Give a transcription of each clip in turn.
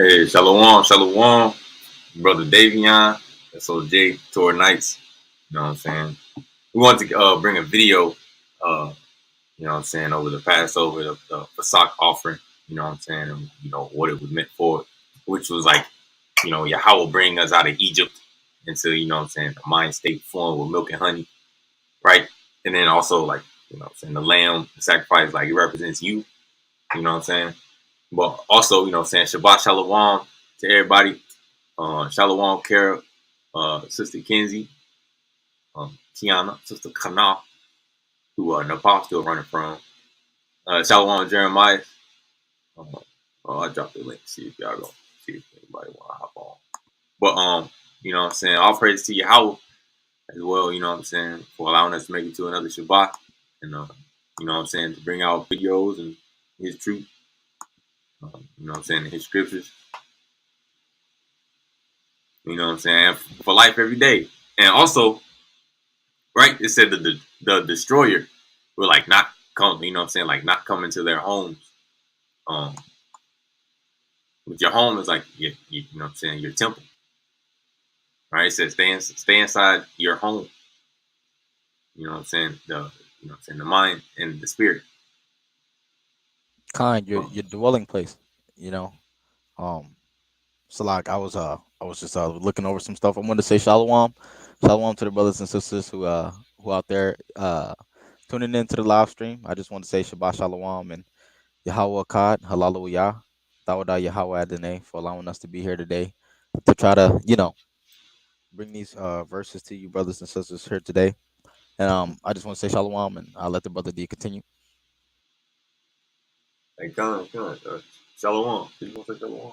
Hey, Shalawam, Shalawam, brother Davion, SOJ, Tour Knights. You know what I'm saying? We want to bring a video, you know what I'm saying, over the Passover, the Phacach offering, you know what I'm saying, and, you know, what it was meant for, which was like, you know, Yahweh bring us out of Egypt into, you know what I'm saying, a mind state flowing with milk and honey, right? And then also, like, you know what I'm saying, the lamb, the sacrifice, like, it represents you, you know what I'm saying? But also, you know what I'm saying, Shabbat Shalawam to everybody. Shalawam Kara, Sister Kenzie, Kiana, Sister Kana, who Nepal still running from. Shalawam Jeremiah. I dropped the link. See if y'all go see if anybody want to hop on. But you know what I'm saying, all praise to Yahweh as well, you know what I'm saying, for allowing us to make it to another Shabbat. And you know what I'm saying, to bring out videos and his truth, you know what I'm saying, his scriptures. You know what I'm saying, for life every day. And also, right? It said that the destroyer will like not come, you know what I'm saying, like not come into their homes. Um, but your home is like you know what I'm saying, your temple, right? It says stay inside your home. You know what I'm saying, the you know what I'm saying, the mind and the spirit. Kind, your Um, your dwelling place. You know. Um. So like I was just looking over some stuff. I wanted to say shalom, shalom to the brothers and sisters who out there tuning into the live stream. I just want to say Shabbat Shalom and Yahweh Akkad, Hallelujah, Tawada Yahweh Adonai for allowing us to be here today to try to, bring these verses to you brothers and sisters here today. And I just want to say Shalom and I'll let the brother D continue. like shalom. Did you want to say shalom?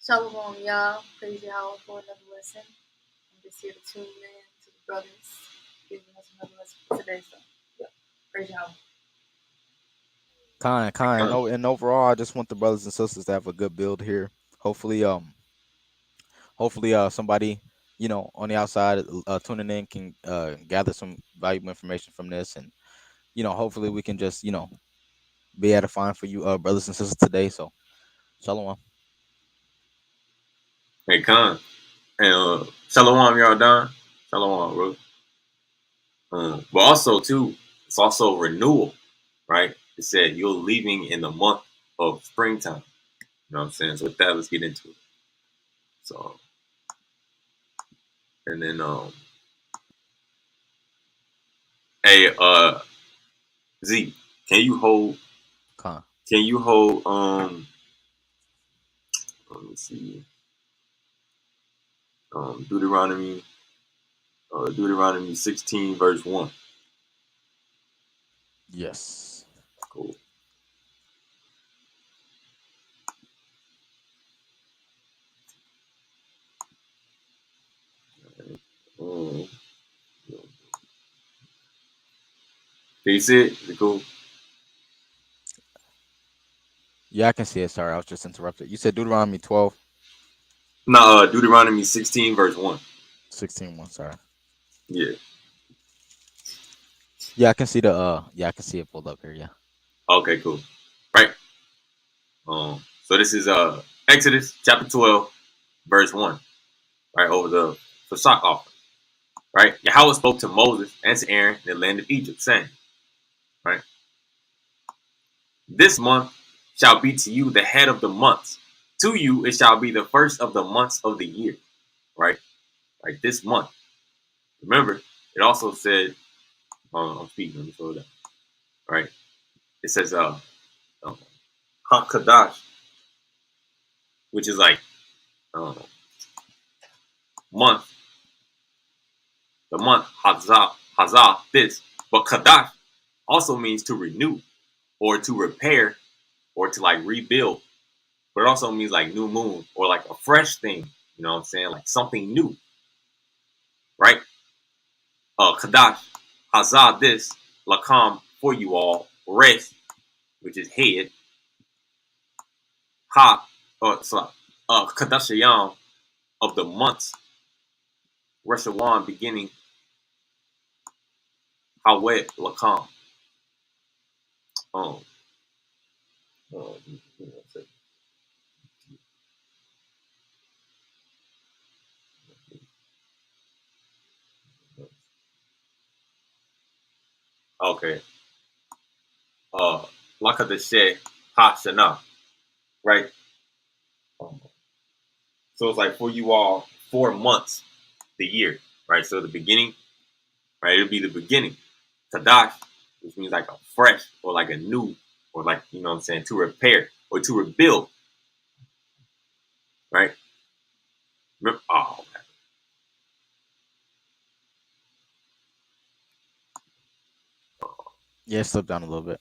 Shalom, y'all. Praise y'all for another lesson. I'm just here to tune in to the brothers giving us another lesson for today. So, yeah, praise y'all. Kind. And overall, I just want the brothers and sisters to have a good build here. Hopefully, somebody on the outside tuning in can gather some valuable information from this, and hopefully we can just be edifying for you brothers and sisters today. So shalom. Hey, Khan. And shalom, y'all done. Shalom, bro. But also too, it's also renewal, right? It said you're leaving in the month of springtime. You know what I'm saying? So with that, let's get into it. So and then hey Z, can you hold Con. can you hold let me see Deuteronomy 16 verse 1. Yes. Cool. Um, can you see it? Is it cool? Yeah, I can see it. Sorry, I was just interrupted. You said Deuteronomy 12, No, Deuteronomy 16 verse 1. 16 1. Sorry. Yeah. Yeah, I can see the yeah, I can see it pulled up here. Yeah. Okay, cool. Right. So this is Exodus chapter 12, verse 1, right, over the Phacach offering. Right? Yahweh spoke to Moses and to Aaron in the land of Egypt, saying, right, this month shall be to you the head of the months. To you it shall be the first of the months of the year. Right? Right, this month. Remember, it also said, I'm speaking, let me slow down. Right? It says uh Hakadash, which is like uh, month, the month Hazah, this. But Kadash also means to renew or to repair or to like rebuild. But it also means like new moon or like a fresh thing. You know what I'm saying? Like something new, right? Kadash, Hazah, this, Lakam for you all, Resh, which is head, Ha, Kadashayam of the months, Reshawan beginning, Hawet, Lakam. Um, uh, Okay. Lakadeshe Hashana, right? So it's like for you all 4 months the year, right? So the beginning, right? It'll be the beginning. Kadash, which means like a fresh or like a new, or like, you know what I'm saying, to repair or to rebuild, right? Oh, okay. Yeah, it slipped down a little bit.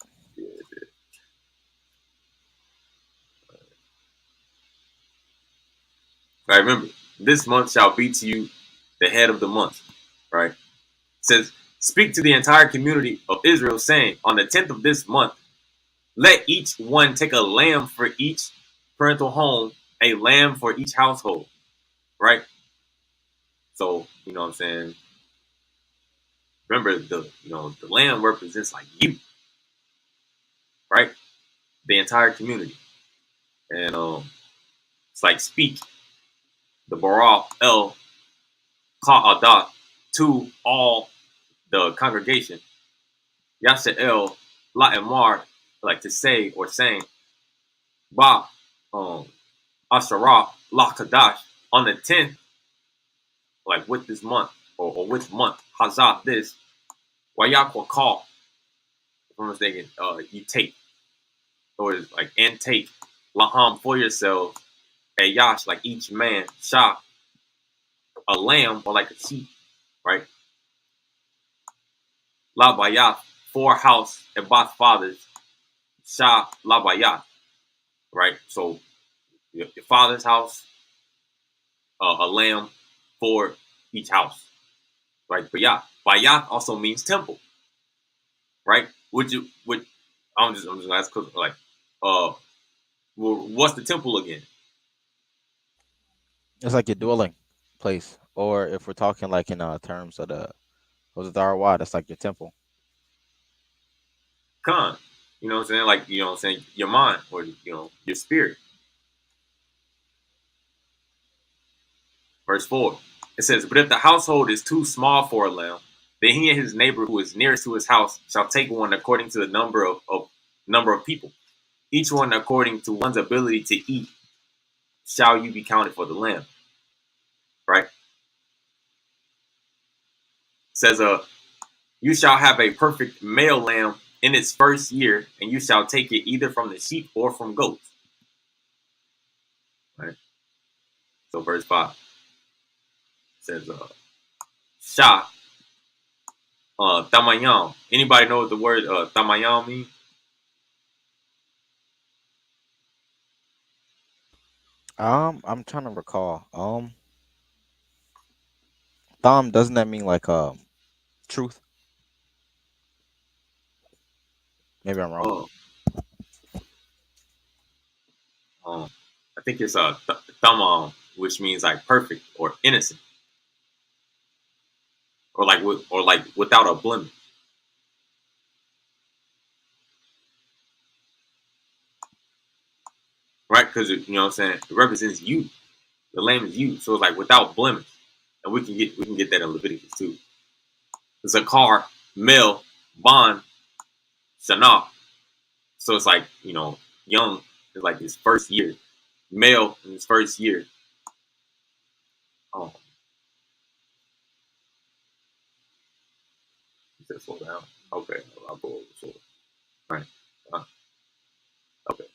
Right, remember, this month shall be to you the head of the month, right? It says, speak to the entire community of Israel, saying, on the 10th of this month, let each one take a lamb for each parental home, a lamb for each household, right? So, you know what I'm saying? Remember, the lamb represents like you, right? The entire community. And it's like speak the Barak El Ka'adah to all the congregation. Yasharal La'emar, like to say or saying, Ba Asharah La on the 10th, like with this month, or which month, Hazah this, Wayak will call, if I'm mistaken, you take, or like, and take, Laham for yourselves, a Yash, like each man, Shah, a lamb, or like a sheep, right? La Bayat, for house, and Bath fathers, Shah La Bayat, right? So your father's house, a lamb for each house, right? Bayat. Bayat also means temple, right? Would I'm just gonna ask, like, uh, what's the temple again? It's like your dwelling place, or if we're talking like in terms of the Darwa, that's like your temple. Khan, you know what I'm saying? Like, you know what I'm saying? Your mind, or your spirit. Verse 4. It says, but if the household is too small for a lamb, then he and his neighbor who is nearest to his house shall take one according to the number of people. Each one according to one's ability to eat shall you be counted for the lamb. Right? It says, you shall have a perfect male lamb in its first year, and you shall take it either from the sheep or from goats. Right? So verse 5 says, Shah, Tamayam. Anybody know what the word Tamayam means? I'm trying to recall. Thom, doesn't that mean like truth? Maybe I'm wrong. Uh, I think it's Tamam, which means like perfect or innocent, or like without a blemish. Right? Because you know what I'm saying, it represents you. The lamb is you, so it's like without blemish, and we can get that in Leviticus too. Zakar, male, Ban, Shana. So it's like, young is like his first year, male in his first year. Oh, he said slow down. Okay, I'll go over slow. Right. Uh, okay,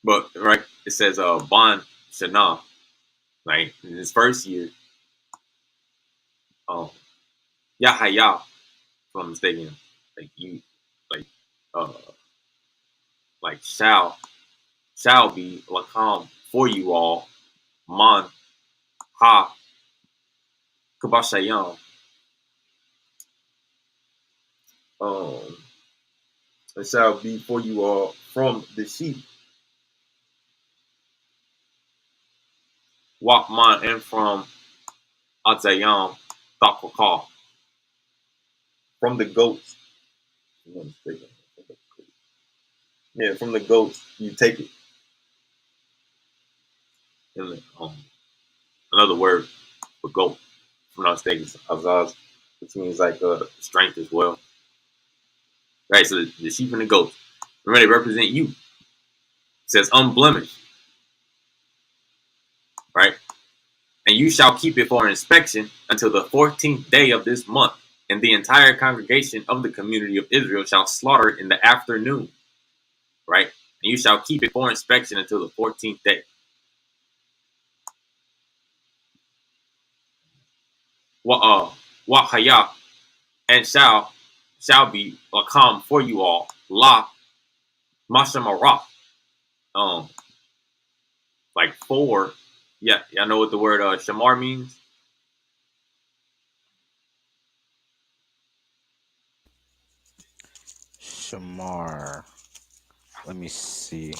but right, it says Ban Shana, right, in his first year. Um, Yahaya, if I'm mistaken, like you, like uh, like shall be lakam for you all, man ha kabashayam. Um, it shall be for you all from the sheep, Wakman, and from Azayam, Thakakal, from the goats. Yeah, from the goats you take it. And another word for goat, from not mistaken, Azaz, which means like strength as well. right? So the sheep and the goats, remember, they represent you. It says unblemished, right? And you shall keep it for inspection until the 14th day of this month. And the entire congregation of the community of Israel shall slaughter it in the afternoon, right? And you shall keep it for inspection until the 14th day. Wahaya, and shall be a calm for you all. La Mashamara. Um, like four. Yeah, y'all know what the word shamar means? Shamar. Let me see.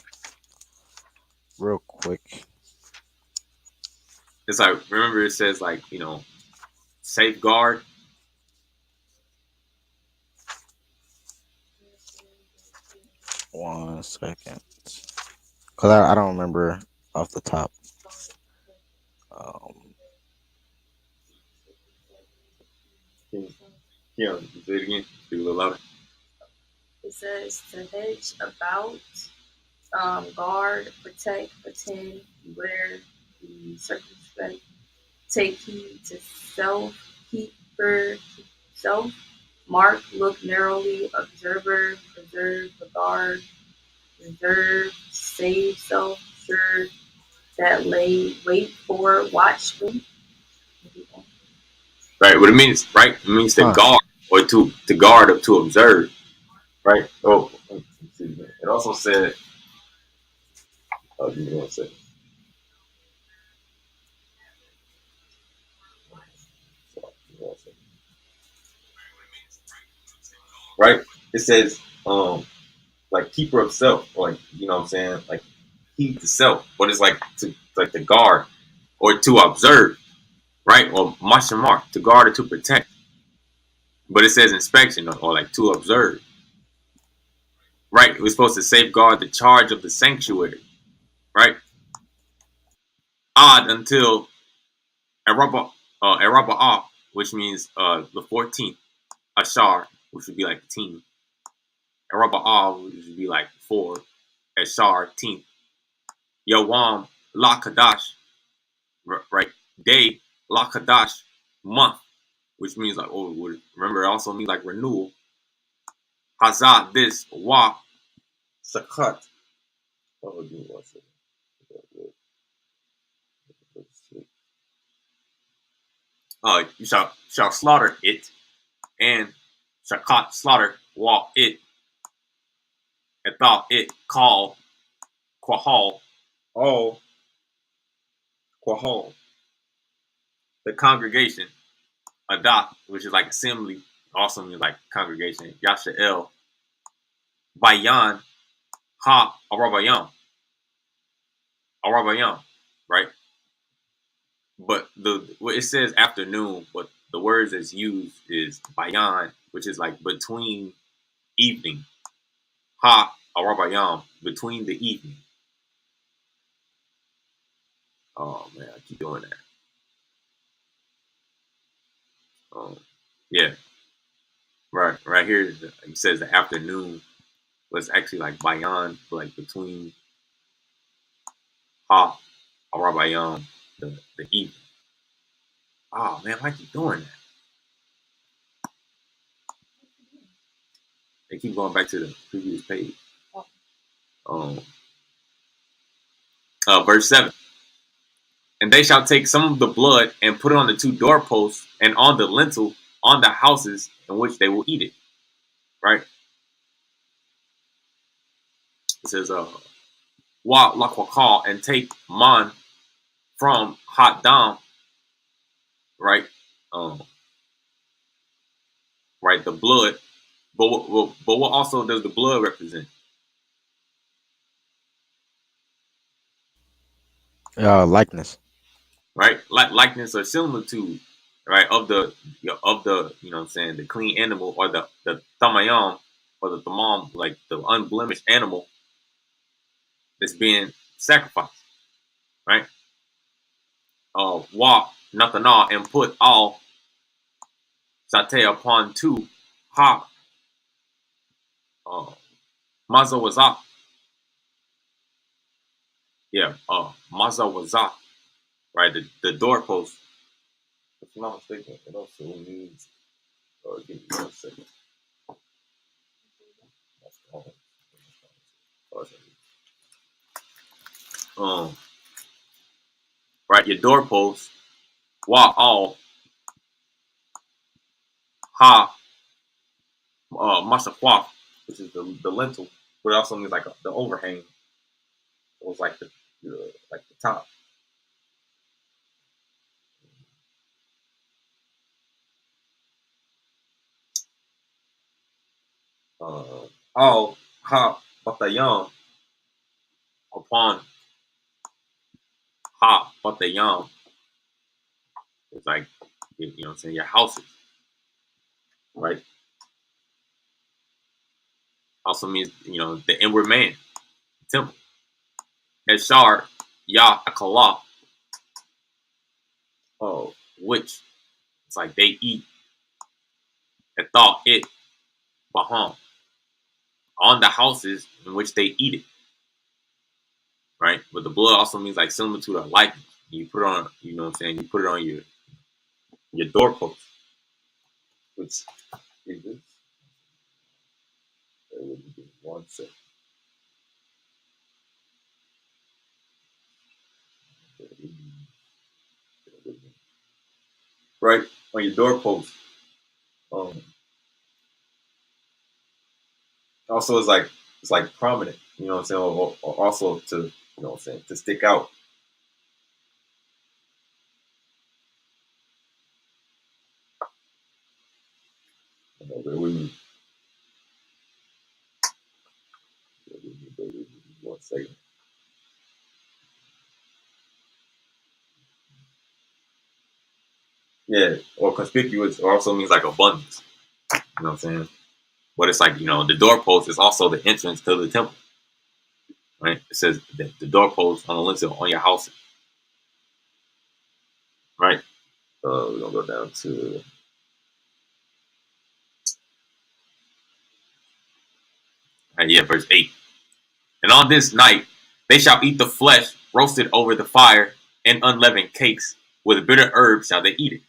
Real quick. It's like, remember it says like, safeguard. One second. Because I don't remember off the top. Um, Yeah, say it again. Do a little louder. It says to hedge about, guard, protect, attend, beware, be circumspect, take heed to self, keeper, self, mark, look narrowly, observer, preserve, regard, reserve, save self, sure, that lay, wait for, watchful. Right, what it means, right? It means to huh. guard or to guard or to observe, right? Oh, it also said, give me one second. Right? It says, like keeper of self, or like, you know what I'm saying? Like heed to self, but it's like to guard or to observe, right? Or mashamar, to guard or to protect. But it says inspection or like to observe. Right? We're supposed to safeguard the charge of the sanctuary, right? Odd until Araba'ah, which means the 14th, Ashar, which would be like 10. Araba'ah, which would be like 4, Ashar, 10th. Yawam, La Kadash, right? Day, La Kadash, month, which means like, oh, remember, it also means like renewal. Hazah, this, Wa, Sakat. Oh, give me one second. You shall slaughter it, and shakat slaughter, walk it, ethal it, call, quahal, all, quahal, the congregation, adah, which is like assembly, also means like congregation, Yasharal, bayan, ha, arabayam, right? But what it says afternoon, but the words that's used is bayan, which is like between evening, ha, arabayam, between the evening. Oh man, I keep doing that. Yeah, right here it says the afternoon, but it's actually like bayan, like between ha, arabayam, the evening. Oh man, why keep doing that? They keep going back to the previous page. Um, verse 7. And they shall take some of the blood and put it on the 2 doorposts and on the lintel on the houses in which they will eat it. Right? It says, wa lakwakal, and take man from hot dam, right? Right, the blood. But what also does the blood represent? Likeness. Right, like likeness or similitude, right, of the you know what I'm saying, the clean animal, or the tamayam, or the tamam, like the unblemished animal that's being sacrificed, right? Wa nathana, and put all sate upon 2 ha, uh, Mazawaza. Yeah, Mazawaza. Right, the doorpost. If I'm not mistaken, it also means. Give me 1 second. Um, right, your doorpost. Wa all ha masafwa, which is the lintel, but it also means like the overhang. It was like the top. All ha batayam upon ha batayam is like what I'm saying, your houses, right? Also means the inward man, the temple. Eshar ya akala, which it's like they eat and thought it baham on the houses in which they eat it, right? But the blood also means like similitude or likeness. You put it on, what I'm saying, you put it on your doorpost, which is this. 1 second. Right on your doorpost. Um, Also, it's like prominent. You know what I'm saying, or also to what I'm saying, to stick out. Bear with me. 1 second. Yeah, or conspicuous also means like abundance. You know what I'm saying? But it's like the doorpost is also the entrance to the temple. Right? It says the doorpost on the lintel on your house. Right? We're gonna go down to yeah, verse 8. And on this night they shall eat the flesh roasted over the fire, and unleavened cakes with bitter herbs shall they eat it.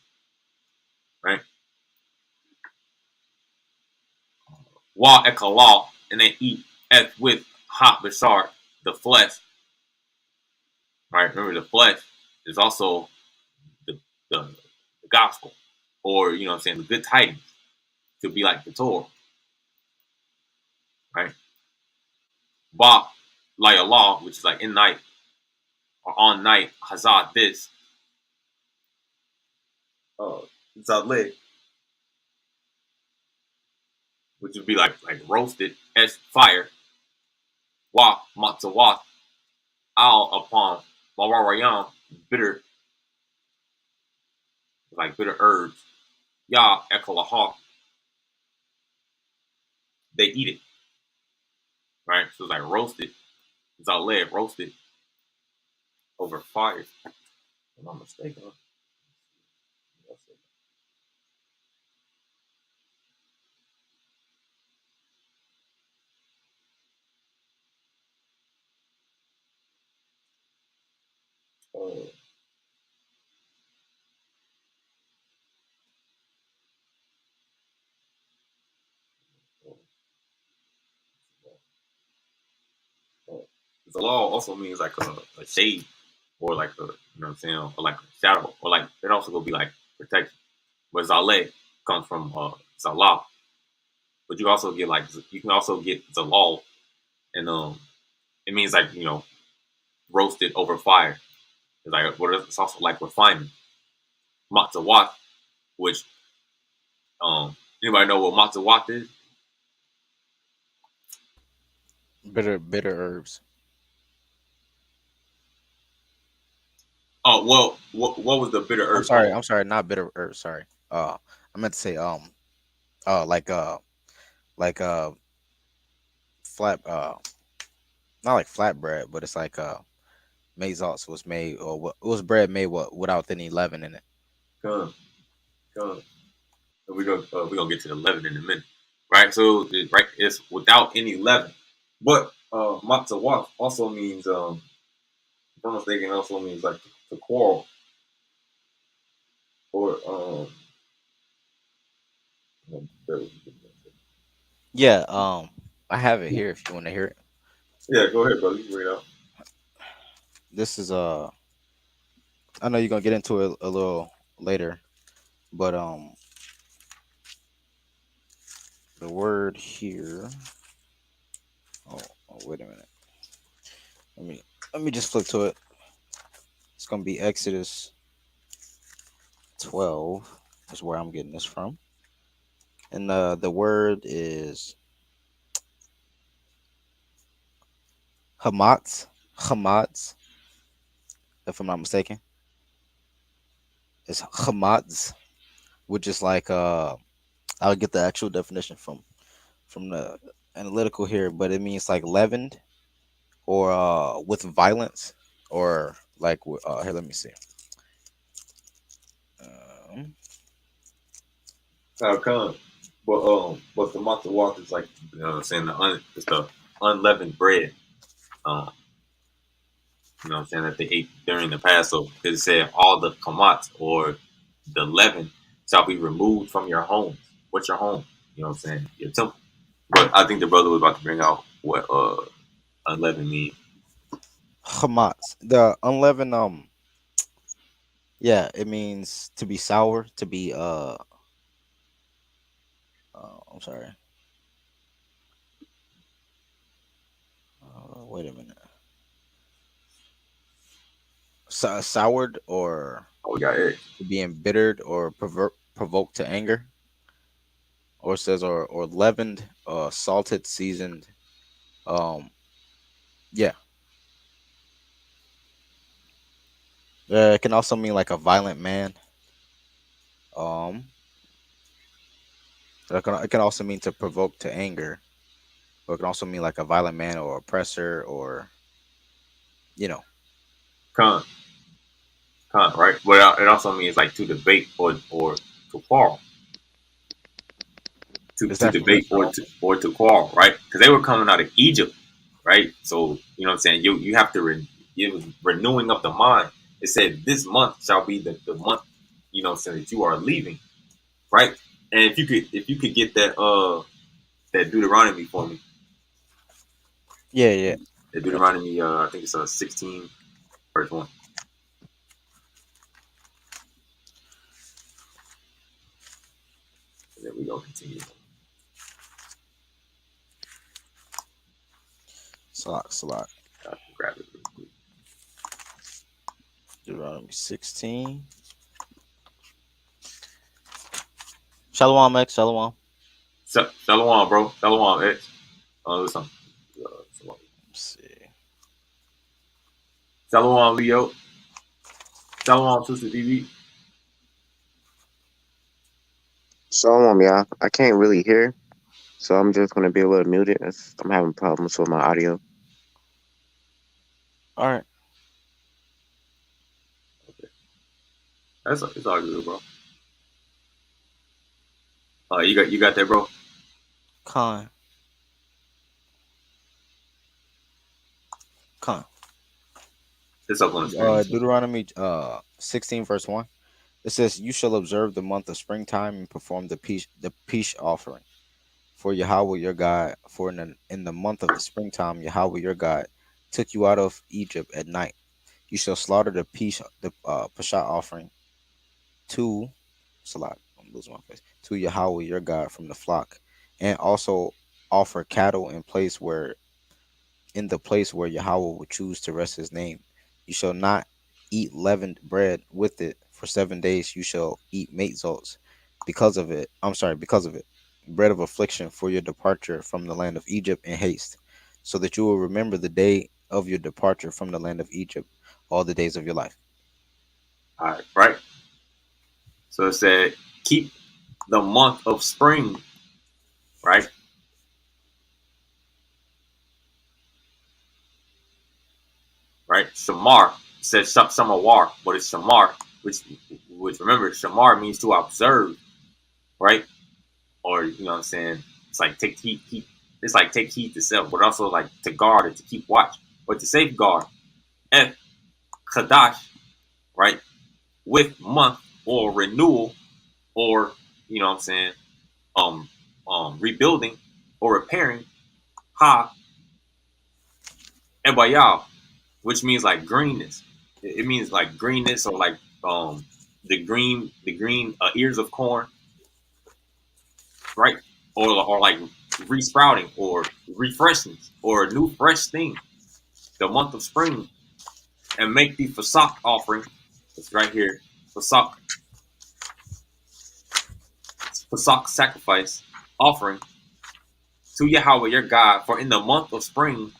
Right? Wa ekala, and they eat with hot bashar, the flesh. Right? Remember, the flesh is also the, the gospel, or what I'm saying, the good tidings. To be like the Torah. Right? Ba like Allah, which is like in night or on night, hazard this. Uh Zaleh, which would be like roasted as fire. Wa matzawat al upon mawarayam, bitter, like bitter herbs. Ya ekalaha, they eat it. Right? So it's like roasted. Zaleh, roasted over fire. If I'm not mistaken. Uh, the law also means like a shade, or like what I'm saying, or like a shadow, or like it also could be like protection. But Zaleh comes from Zalah, but you can also get Zalal, and it means like roasted over fire. It's like it's also like refinement. Matzawat, which anybody know what matzawat is? Bitter herbs. Oh well, what was the bitter I'm herb? sorry. I'm sorry. Not bitter herbs. Sorry. I meant to say like like flat not like flatbread, but it's like mazals was made, or what it was bread made without any leaven in it. Come, come. So we gonna get to the leaven in a minute. right? So right, it's without any leaven. But matzah also means if I'm mistaken, also means like to quarrel or Yeah, I have it here if you want to hear it. yeah. Go ahead, brother. You can read it out. This is I know you're gonna get into it a little later, but the word here. Oh, wait a minute. Let me let me just flip to it. It's gonna be Exodus 12. Is where I'm getting this from, and the word is Hamatz. Hamatz, if I'm not mistaken, it's Hamatz, which is like I'll get the actual definition from the analytical here, but it means like leavened or with violence or like here. Let me see. Um, Come. But the matzah is like what I'm saying it's the unleavened bread. Uh, you know what I'm saying that they ate during the Passover. Because it said all the kamat or the leaven shall be removed from your homes. What's your home? You know what I'm saying? Your temple. But I think the brother was about to bring out what unleavened means. Hamatz, the unleavened. Yeah, it means to be sour, to be I'm sorry. Wait a minute. Soured or Oh, we got Eric. to be embittered or provoked to anger, or it says or leavened, salted, seasoned. Um, yeah, it can also mean like a violent man. Um, it can also mean to provoke to anger, or it can also mean like a violent man or oppressor, or you know. Con, right? But it also means like to debate or to quarrel. To, Is to that from debate Yasharal? or to quarrel, right? Because they were coming out of Egypt, right? So you know what I'm saying. You have to it was renewing of the mind. It said this month shall be the month, you know what I'm saying, that you are leaving, right? And if you could get that Deuteronomy for me, Yeah, yeah. that I got you. Deuteronomy I think it's 16 verse 1, and then we gonna continue. Salak, Salak. I can grab it real quick. Deuteronomy 16. Shalom, X. Shalom. Shalom, bro. Shalom, X. Listen. Shalom. Let's see. Shalom, Leo. Shalom, Sister DB. Shalom, y'all. I can't really hear, so I'm just gonna be a little muted. I'm having problems with my audio. All right. It's all good, bro. You got that, bro. Con. Con. It's up on the screen too. Deuteronomy 16 verse 1. It says, "You shall observe the month of springtime and perform the peace offering for Yahweh your God. For in the month of the springtime, Yahweh your God took you out of Egypt at night. You shall slaughter the Pasha offering to Salat. I'm losing my face to Yahweh your God from the flock, and also offer cattle in the place where Yahweh will choose to rest his name. You shall not eat leavened bread with it. For 7 days you shall eat matzos because of it. I'm sorry, because of it. Bread of affliction for your departure from the land of Egypt in haste, so that you will remember the day of your departure from the land of Egypt all the days of your life. All right, right. So it said keep the month of spring, right? Right. Shamar said Samawar, but it's Shamar, which remember Shamar means to observe, right? Or you know what I'm saying. It's like take heed, it's like take heed to self, but also like to guard or to keep watch or to safeguard. F Kadash, right? With month or renewal or you know what I'm saying, um rebuilding or repairing. Ha Ebayal, which means like greenness. It means like greenness or like um the green ears of corn, right? Or like resprouting or refreshing or a new fresh thing. The month of spring and make the Phacach offering. It's right here. Phacach, Phacach sacrifice offering to Yahweh your God. For in the month of spring,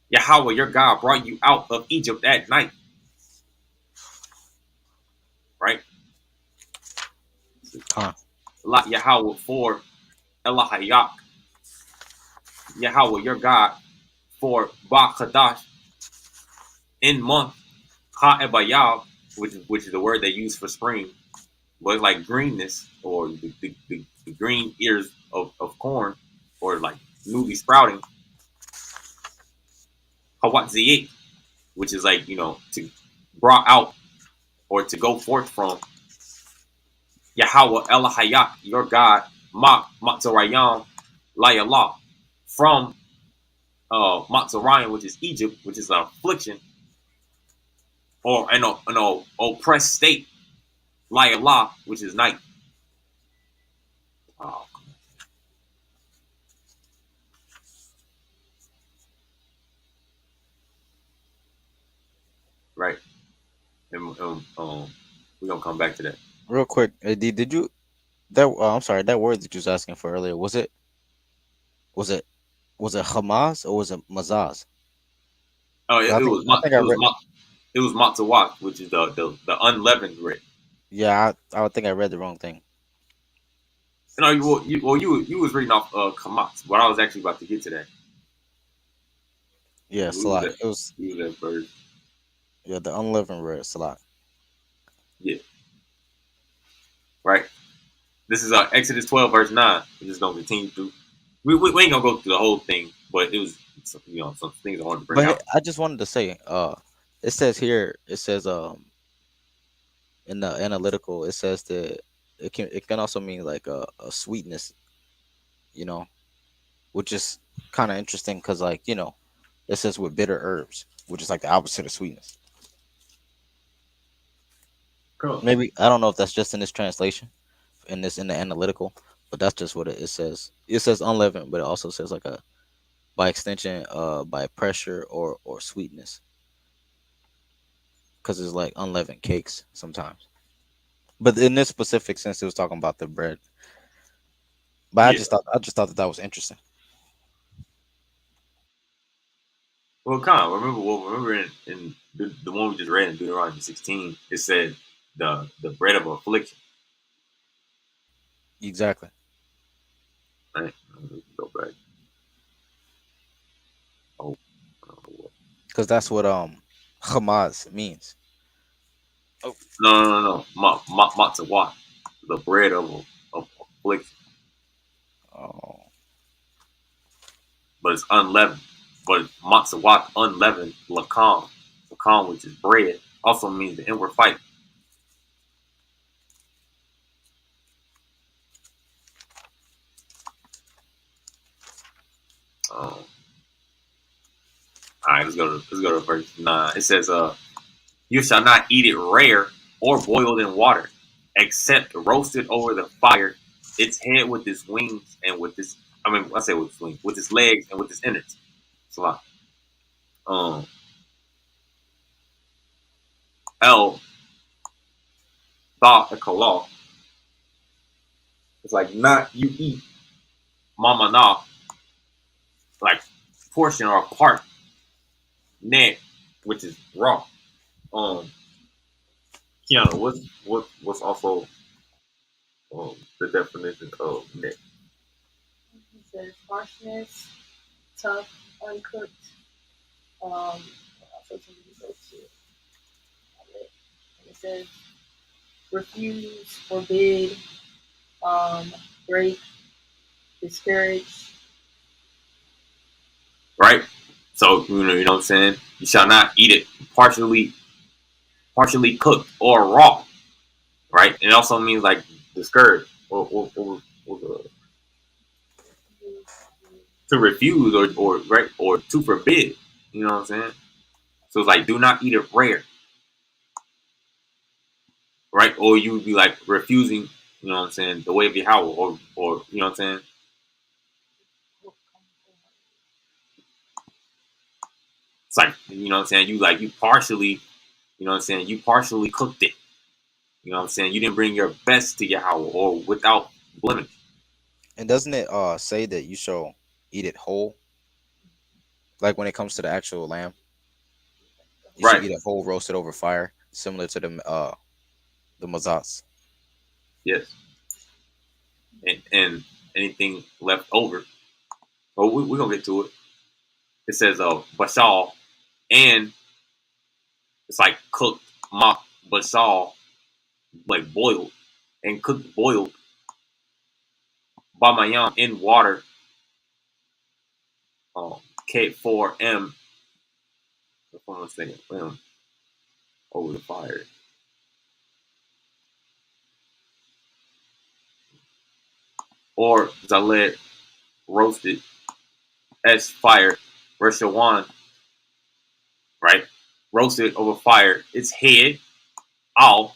Yahweh your God brought you out of Egypt at night. Right? Huh. Yahweh for Elahayak, Yahweh your God for Ba Kadash in month Ha Ebayab, which is the word they use for spring, but it's like greenness or the green ears of corn or like newly sprouting. Hawat Ziyik, which is like, to brought out or to go forth from. Yahweh Elahayat, your God, Ma Matzorayam Layallah, from Matzorayim, which is Egypt, which is an affliction or an oppressed state. Layallah, which is night. Oh, right. And we're gonna come back to that. Real quick, did you that? I'm sorry, that word that you was asking for earlier, was it was it Hamas or was it Mazaz? Oh, 'Cause it, it was I Ma- think I it was read. Ma- it was Matzawak, which is the unleavened bread. Yeah, I think I read the wrong thing. You was reading off Kamatz, but I was actually about to get to that. Yeah, We was Salat. at It was, we was at first. yeah, the unleavened bread, Salat. Yeah, right. This is Exodus 12 verse 9. We're just gonna continue through. We ain't gonna go through the whole thing, but it was some things I wanted to bring But out. I just wanted to say, it says here, it says in the analytical, it says that it can also mean like a sweetness, you know, which is kind of interesting because like it says with bitter herbs, which is like the opposite of sweetness. Cool. Maybe I don't know if that's just in this translation, in the analytical, but that's just what it says. It says unleavened, but it also says like a by extension, by pressure or sweetness, because it's like unleavened cakes sometimes. But in this specific sense, it was talking about the bread. But Yeah. I just thought that was interesting. Well, remember in the one we just read in Deuteronomy 16, it said the bread of affliction. Exactly, Right? Let's go back. Oh, no, because that's what Hamas means. Oh, no. Matzah, the bread of affliction, oh, but it's unleavened. But matzah unleavened lakam, lakam, which is bread, also means the inward fight. All right, let's go to verse 9. It says, "You shall not eat it rare or boiled in water, except roasted over the fire, its head with its wings and with its, I mean, I say with its wings, with its legs and with its innards." So, um, El Tha Kalah. It's like not you eat mama na, like portion or part net, which is raw. Um, Kiana, what's also the definition of net? It says harshness, tough, uncooked. Also to go to and it says refuse, forbid, break, discouraged. Right? So you know what I'm saying? You shall not eat it partially cooked or raw. Right? It also means like discouraged or to refuse or right or to forbid. You know what I'm saying? So it's like do not eat it rare. Right? Or you would be like refusing, you know what I'm saying, the way of Yahweh or you know what I'm saying? It's like, you know what I'm saying, you partially, you know what I'm saying, you partially cooked it. You know what I'm saying? You didn't bring your best to Yahweh or without blemish. And doesn't it say that you shall eat it whole? Like when it comes to the actual lamb, you should Right. eat it whole, roasted over fire, similar to the mazats. Yes. And anything left over. Well, we're gonna get to it. It says basal and it's like cooked ma basal, like boiled and cooked boiled bamayam in water, K4M, if I'm not saying M, over the fire. Or Zalet roasted as fire, Reshawan, right? Roasted over fire. Its head, al,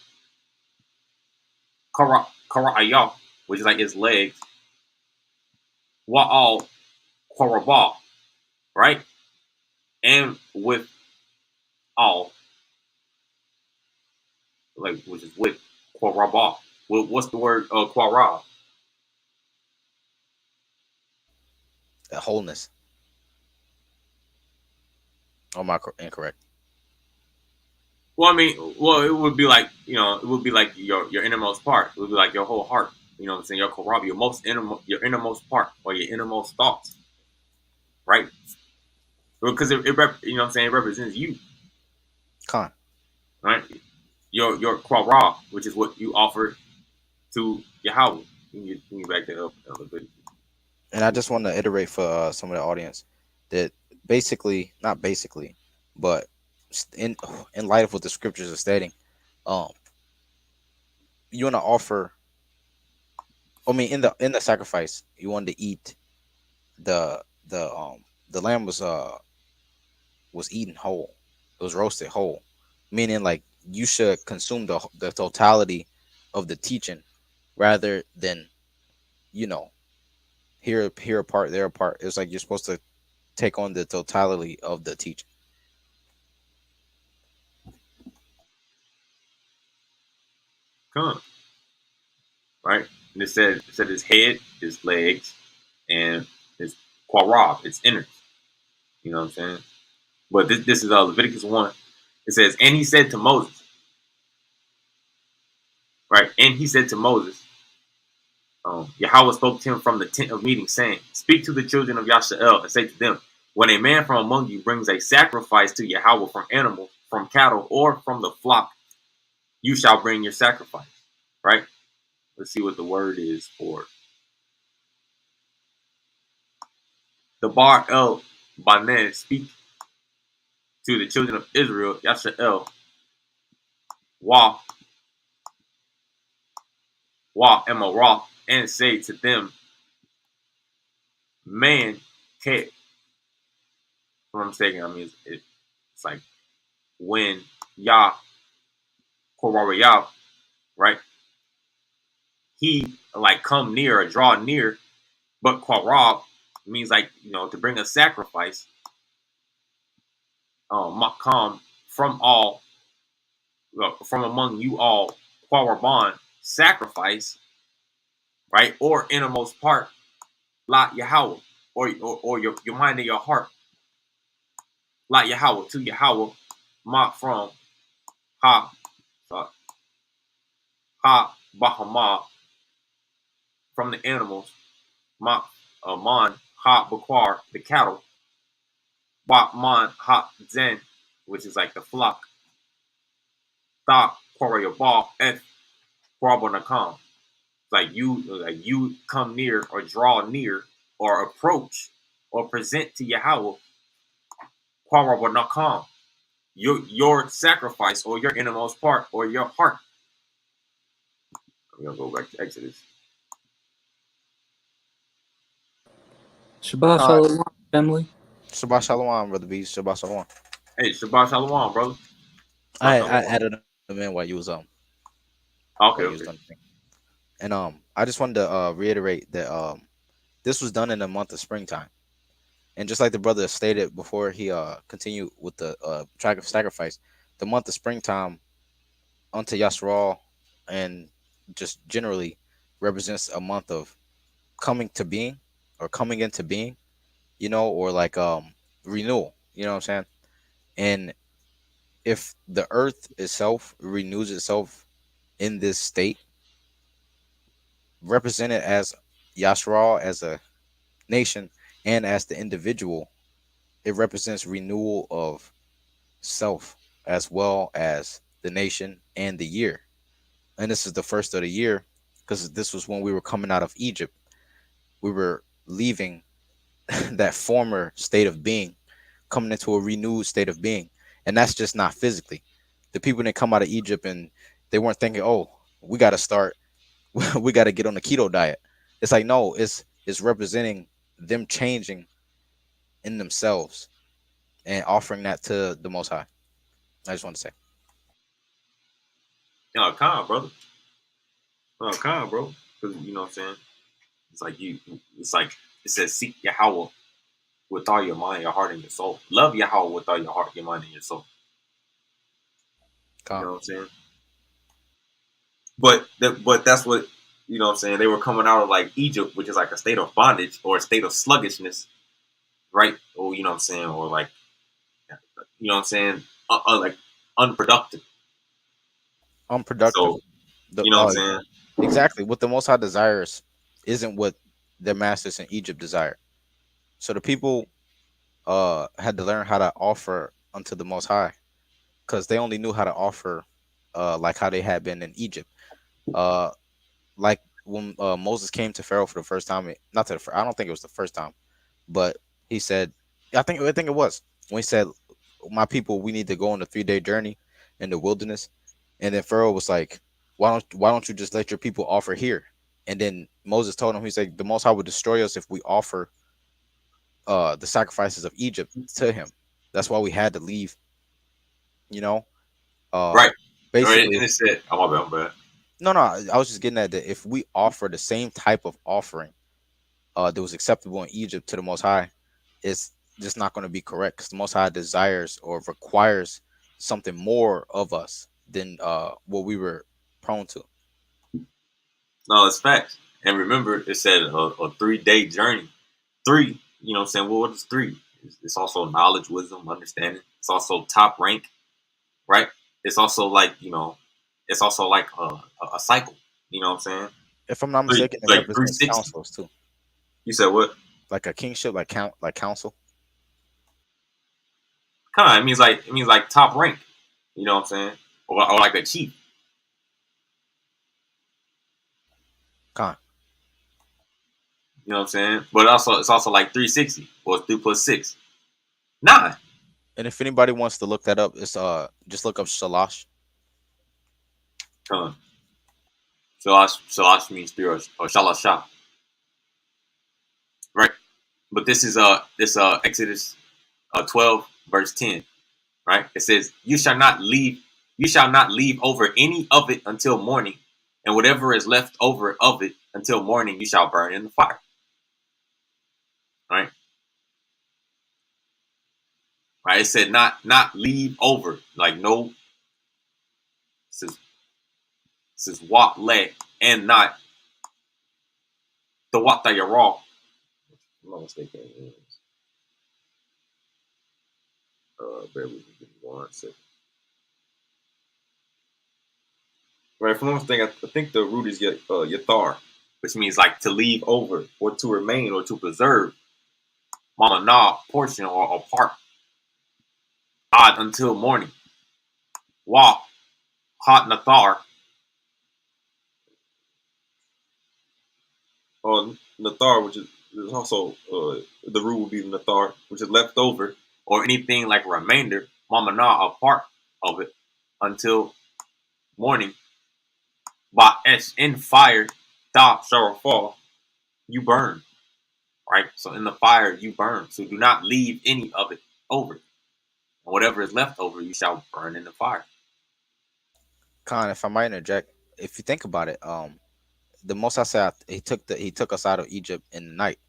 kara'ayah, which is like its legs, wa'al, korabah, right? And with all, like, which is with korabah. What's the word, korah? The wholeness. Oh, am I incorrect? Well, I mean, well, it would be like, you know, it would be like your innermost part. It would be like your whole heart. You know what I'm saying? Your korab, your innermost part, or your innermost thoughts, right? Because you know what I'm saying, it represents you, Con. right? Your korab, which is what you offer to Yahweh. You can get back that up a little bit. And I just want to iterate for some of the audience that basically, not basically, but in light of what the scriptures are stating, um, you want to offer. I mean, in the sacrifice, you wanted to eat the the um the lamb was eaten whole. It was roasted whole, meaning like you should consume the totality of the teaching rather than you know here a part there a part. It's like you're supposed to take on the totality of the teaching. Come, right? And it said his head, his legs, and his korab, its innards. You know what I'm saying? But this is Leviticus 1. It says, and he said to Moses, right? And he said to Moses, Yahweh spoke to him from the tent of meeting, saying, speak to the children of Yasharal and say to them, when a man from among you brings a sacrifice to Yahweh from animals, from cattle, or from the flock, you shall bring your sacrifice. Right? Let's see what the word is for the Bar El Banen speak to the children of Israel, Yashael, Wa Emarah, and say to them, man, if I'm mistaken, I mean it's like when Yah Korah, right? He like come near or draw near, but Korah means like to bring a sacrifice, Makam from all from among you all, Korban sacrifice, right? Or innermost part, La Yahweh, or your mind and your heart, La Yahweh to Yahweh, Ma from Ha, sorry, Ha Bahama from the animals, Ma Man Ha Bakwar, the cattle, Ba Man Ha Zen, which is like the flock, Ta Korayabah Eth Kwabonakam, you come near or draw near or approach or present to Yahweh Kwara Nakam, your sacrifice or your innermost part or your heart. I'm gonna go back to Exodus. Shabath Uh, Shalawam, family. Shabath Shalawam, brother B. Shabath Shalawam. Hey, Shabbat Shalawam, brother. Shabbat I Shalawam. added them in Okay, while you was okay. done. And I just wanted to reiterate that this was done in the month of springtime. And just like the brother stated before he continued with the track of sacrifice, the month of springtime unto Yasharal and just generally represents a month of coming to being or coming into being, or like renewal, you know what I'm saying? And if the earth itself renews itself in this state, represented as Yasharal as a nation and as the individual, it represents renewal of self as well as the nation and the year. And this is the first of the year because this was when we were coming out of Egypt. We were leaving that former state of being, coming into a renewed state of being. And that's just not physically. The people that come out of Egypt and they weren't thinking, oh, we got to start, we got to get on the keto diet. It's like, no, it's representing them changing in themselves and offering that to the Most High. I just want to say. No, calm, brother. No, calm, bro. Because you know what I'm saying. It's like It's like it says, seek Yahweh with all your mind, your heart, and your soul. Love Yahweh with all your heart, your mind, and your soul. You Calm. know what I'm saying. But that's what you know what I'm saying. They were coming out of like Egypt, which is like a state of bondage or a state of sluggishness, right? Or you know what I'm saying, or like you know what I'm saying, like unproductive. Unproductive. So The you know what I'm saying. exactly what the Most High desires isn't what their masters in Egypt desired. So the people had to learn how to offer unto the Most High because they only knew how to offer like how they had been in Egypt. Uh, like when Moses came to Pharaoh for the first time, not to I don't think it was the first time, but he said, I think it was when he said, "My people, we need to go on a 3-day journey in the wilderness," and then Pharaoh was like, "Why don't you just let your people offer here?" And then Moses told him, he said, "The Most High would destroy us if we offer the sacrifices of Egypt to him. That's why we had to leave." You know, uh, Right. Right. And basically, it said, "Oh my bad, my bad." no, I was just getting at that if we offer the same type of offering that was acceptable in Egypt to the Most High, it's just not going to be correct because the Most High desires or requires something more of us than what we were prone to. No, it's facts. And remember, it said a 3-day journey. Three, you know what I'm saying? Well, what is three? It's also knowledge, wisdom, understanding. It's also top rank, right? It's also like, it's also like a cycle. You know what I'm saying? If I'm not Three, mistaken, it like represents 360. councils too, You said what? like a kingship, like council. Kind of. It means like top rank. You know what I'm saying? Or like a chief. Con. You know what I'm saying? But also, it's also like 360. Or 3 plus 6. 9. And if anybody wants to look that up, it's just look up Shalash. Come on. Shalash means spirit or shalasha. Right? But this is Exodus 12 verse 10, right? It says, you shall not leave over any of it until morning, and whatever is left over of it until morning you shall burn in the fire." Right? Right? It said not leave over, like no. It says walk le and not the what that you're raw. I'm not mistaken. Bear with me, give me 1 second. Right, for one thing, I think the root is yathar, which means like to leave over or to remain or to preserve. Mama na portion or part odd until morning. Wa hot nathar Nathar, which is also the root will be Nathar, which is left over, or anything like a remainder, Mamana, a part of it, until morning. By Esh in fire, Da shall fall, you burn. Right? So in the fire you burn. So do not leave any of it over. And whatever is left over, you shall burn in the fire. Khan, if I might interject, if you think about it, the Most I said he took us out of Egypt in the night.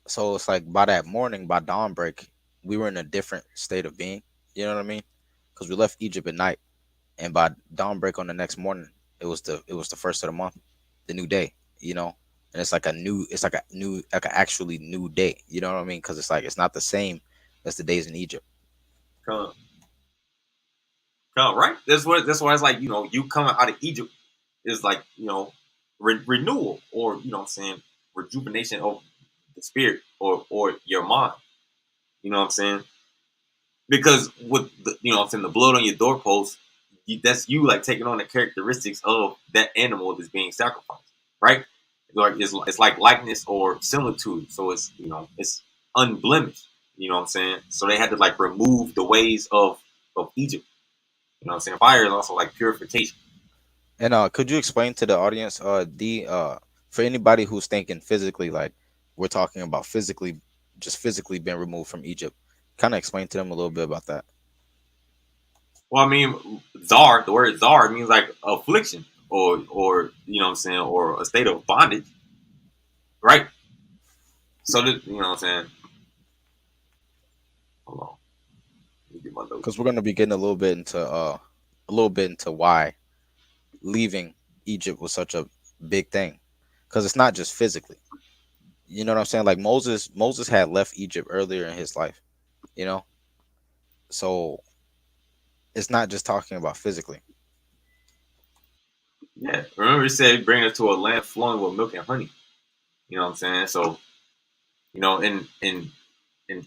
So it's like by that morning, by dawn break, we were in a different state of being. You know what I mean? Because we left Egypt at night, and by dawn break on the next morning, it was the first of the month, the new day. You know, and it's like a new, like a actually new day. You know what I mean? Because it's like it's not the same as the days in Egypt. Come, come, right? That's why it's like, you coming out of Egypt is like, renewal, or what I'm saying, rejuvenation of the spirit, or your mind. You know what I'm saying? Because with the, what I'm saying, the blood on your doorpost, that's you like taking on the characteristics of that animal that's being sacrificed, right? Like it's like likeness or similitude, so it's unblemished. You know what I'm saying? So they had to like remove the ways of Egypt. You know what I'm saying? Fire is also like purification. And could you explain to the audience, for anybody who's thinking physically, like we're talking about physically, just physically being removed from Egypt, kind of explain to them a little bit about that. Well, I mean, the word zar means like affliction, or you know what I'm saying, or a state of bondage, right? So that, you know what I'm saying. Hold on, let me get my notes. Because we're gonna be getting a little bit into why leaving Egypt was such a big thing. Because it's not just physically. You know what I'm saying? Like Moses had left Egypt earlier in his life. You know, so it's not just talking about physically. Yeah, remember it said bring us to a land flowing with milk and honey. You know what I'm saying? So in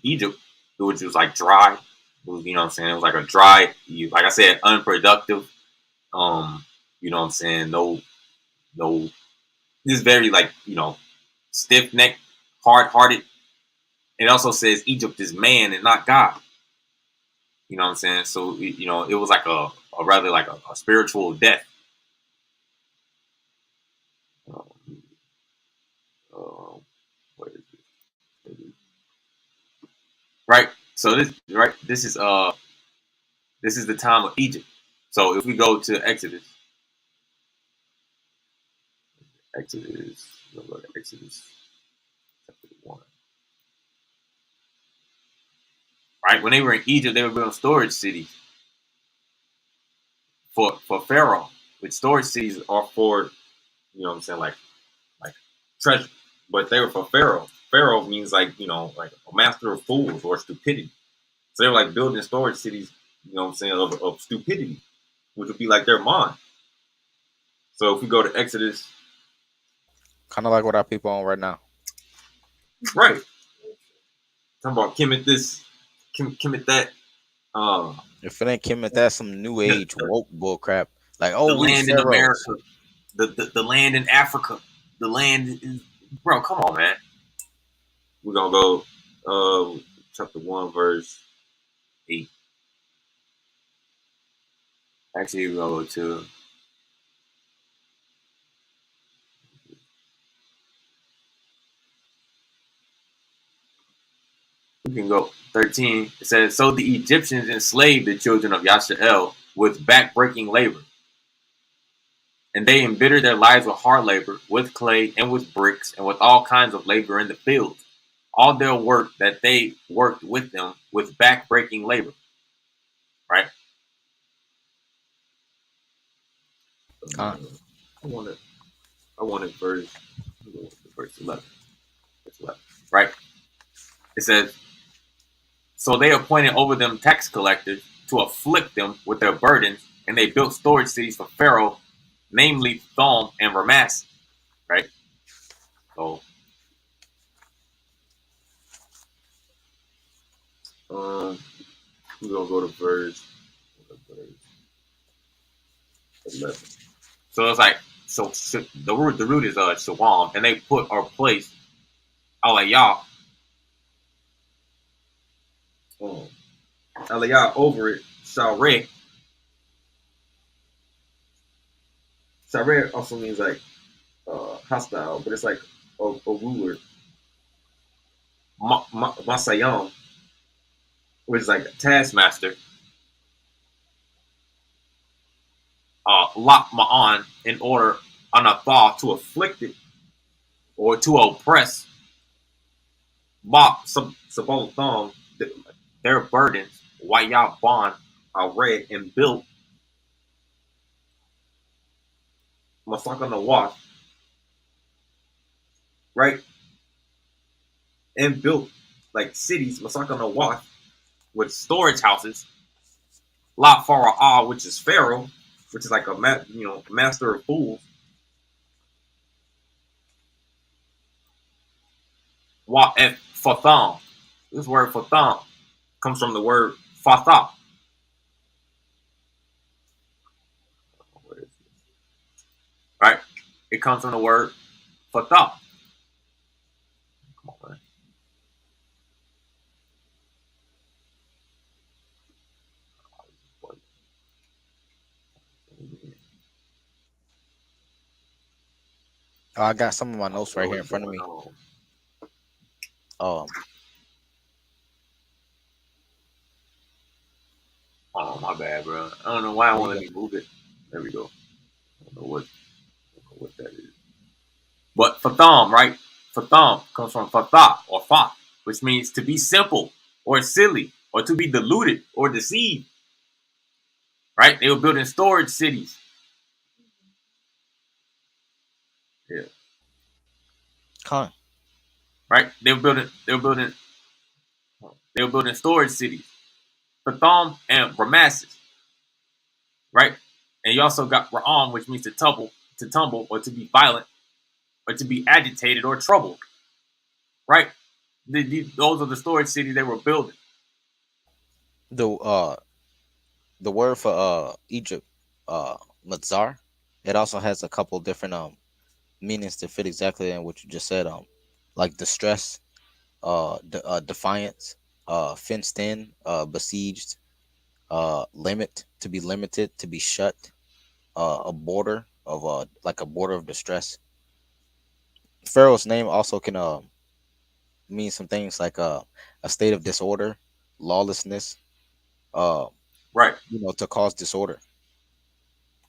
Egypt, which was like dry. It was, what I'm saying, it was like a dry, like I said, unproductive. You know what I'm saying? No, this very like stiff necked, hard hearted. It also says Egypt is man and not God. You know what I'm saying? So it was like a rather like a spiritual death. Um, uh, what is it? Right. So this is the time of Egypt. So if we go to Exodus, we'll go to Exodus chapter 1. Right, when they were in Egypt, they were building storage cities for Pharaoh. Which storage cities are for, what I'm saying, like treasure, but they were for Pharaoh. Pharaoh means like like a master of fools or stupidity. So they were like building storage cities, what I'm saying, of stupidity, which would be like their mind. So if we go to Exodus, Kind of like what our people on right now. right, talking about Kemet this, Kemet that, If it ain't Kim, if that's some new the, age woke bull crap, like the oh we the land in pharaohs. America, the land in Africa, the land is, bro, come on, man. We're gonna go chapter 1 verse 8. Actually, we're gonna go to, we can go 13. It says, so the Egyptians enslaved the children of Yasharal with backbreaking labor, and they embittered their lives with hard labor, with clay and with bricks, and with all kinds of labor in the fields. All their work that they worked with them with backbreaking labor. Right? Con. I wanted I wanted verse 11. Verse 11. Right? It says, so they appointed over them tax collectors to afflict them with their burdens, and they built storage cities for Pharaoh, namely Thom and Ramas. Right? So um, we're gonna go to verse 11. So it's like So the root is Shawam, and they put or place Aliyah, Aliyah over it. Shareh. Shareh also means like hostile, but it's like a ruler. Masayam, which is like a taskmaster. Lot ma'an, in order anathar, to afflict it or to oppress. Ma sabotham, their burdens. Wayah bond are read and built. Masaka Nawaf, right? And built like cities, Masaka Nawaf, with storage houses. La Fara'ah, which is Pharaoh, which is like a master of fools. Wa et Fatham. This word Fatham comes from the word Fatha. Right? It comes from the word Fatha. I got some of my notes right here in front of me. Oh, my bad, bro. I don't know why I won't let me move it. There we go. I don't know what that is. But Fatham, right? Fatham comes from Fatha or Fa, which means to be simple or silly or to be deluded or deceived. Right? They were building storage cities. Yeah. Con. Right? They were building storage cities. Fatham and Ramasses. Right? And you also got Ra'am, which means to tumble, or to be violent, or to be agitated or troubled. Right? Those are the storage cities they were building. The word for Egypt, Matzar, it also has a couple different meanings to fit exactly in what you just said. Like distress, defiance, fenced in, besieged, limit, to be limited, to be shut, a border of like a border of distress. Pharaoh's name also can mean some things like a state of disorder, lawlessness, uh, Right. to cause disorder.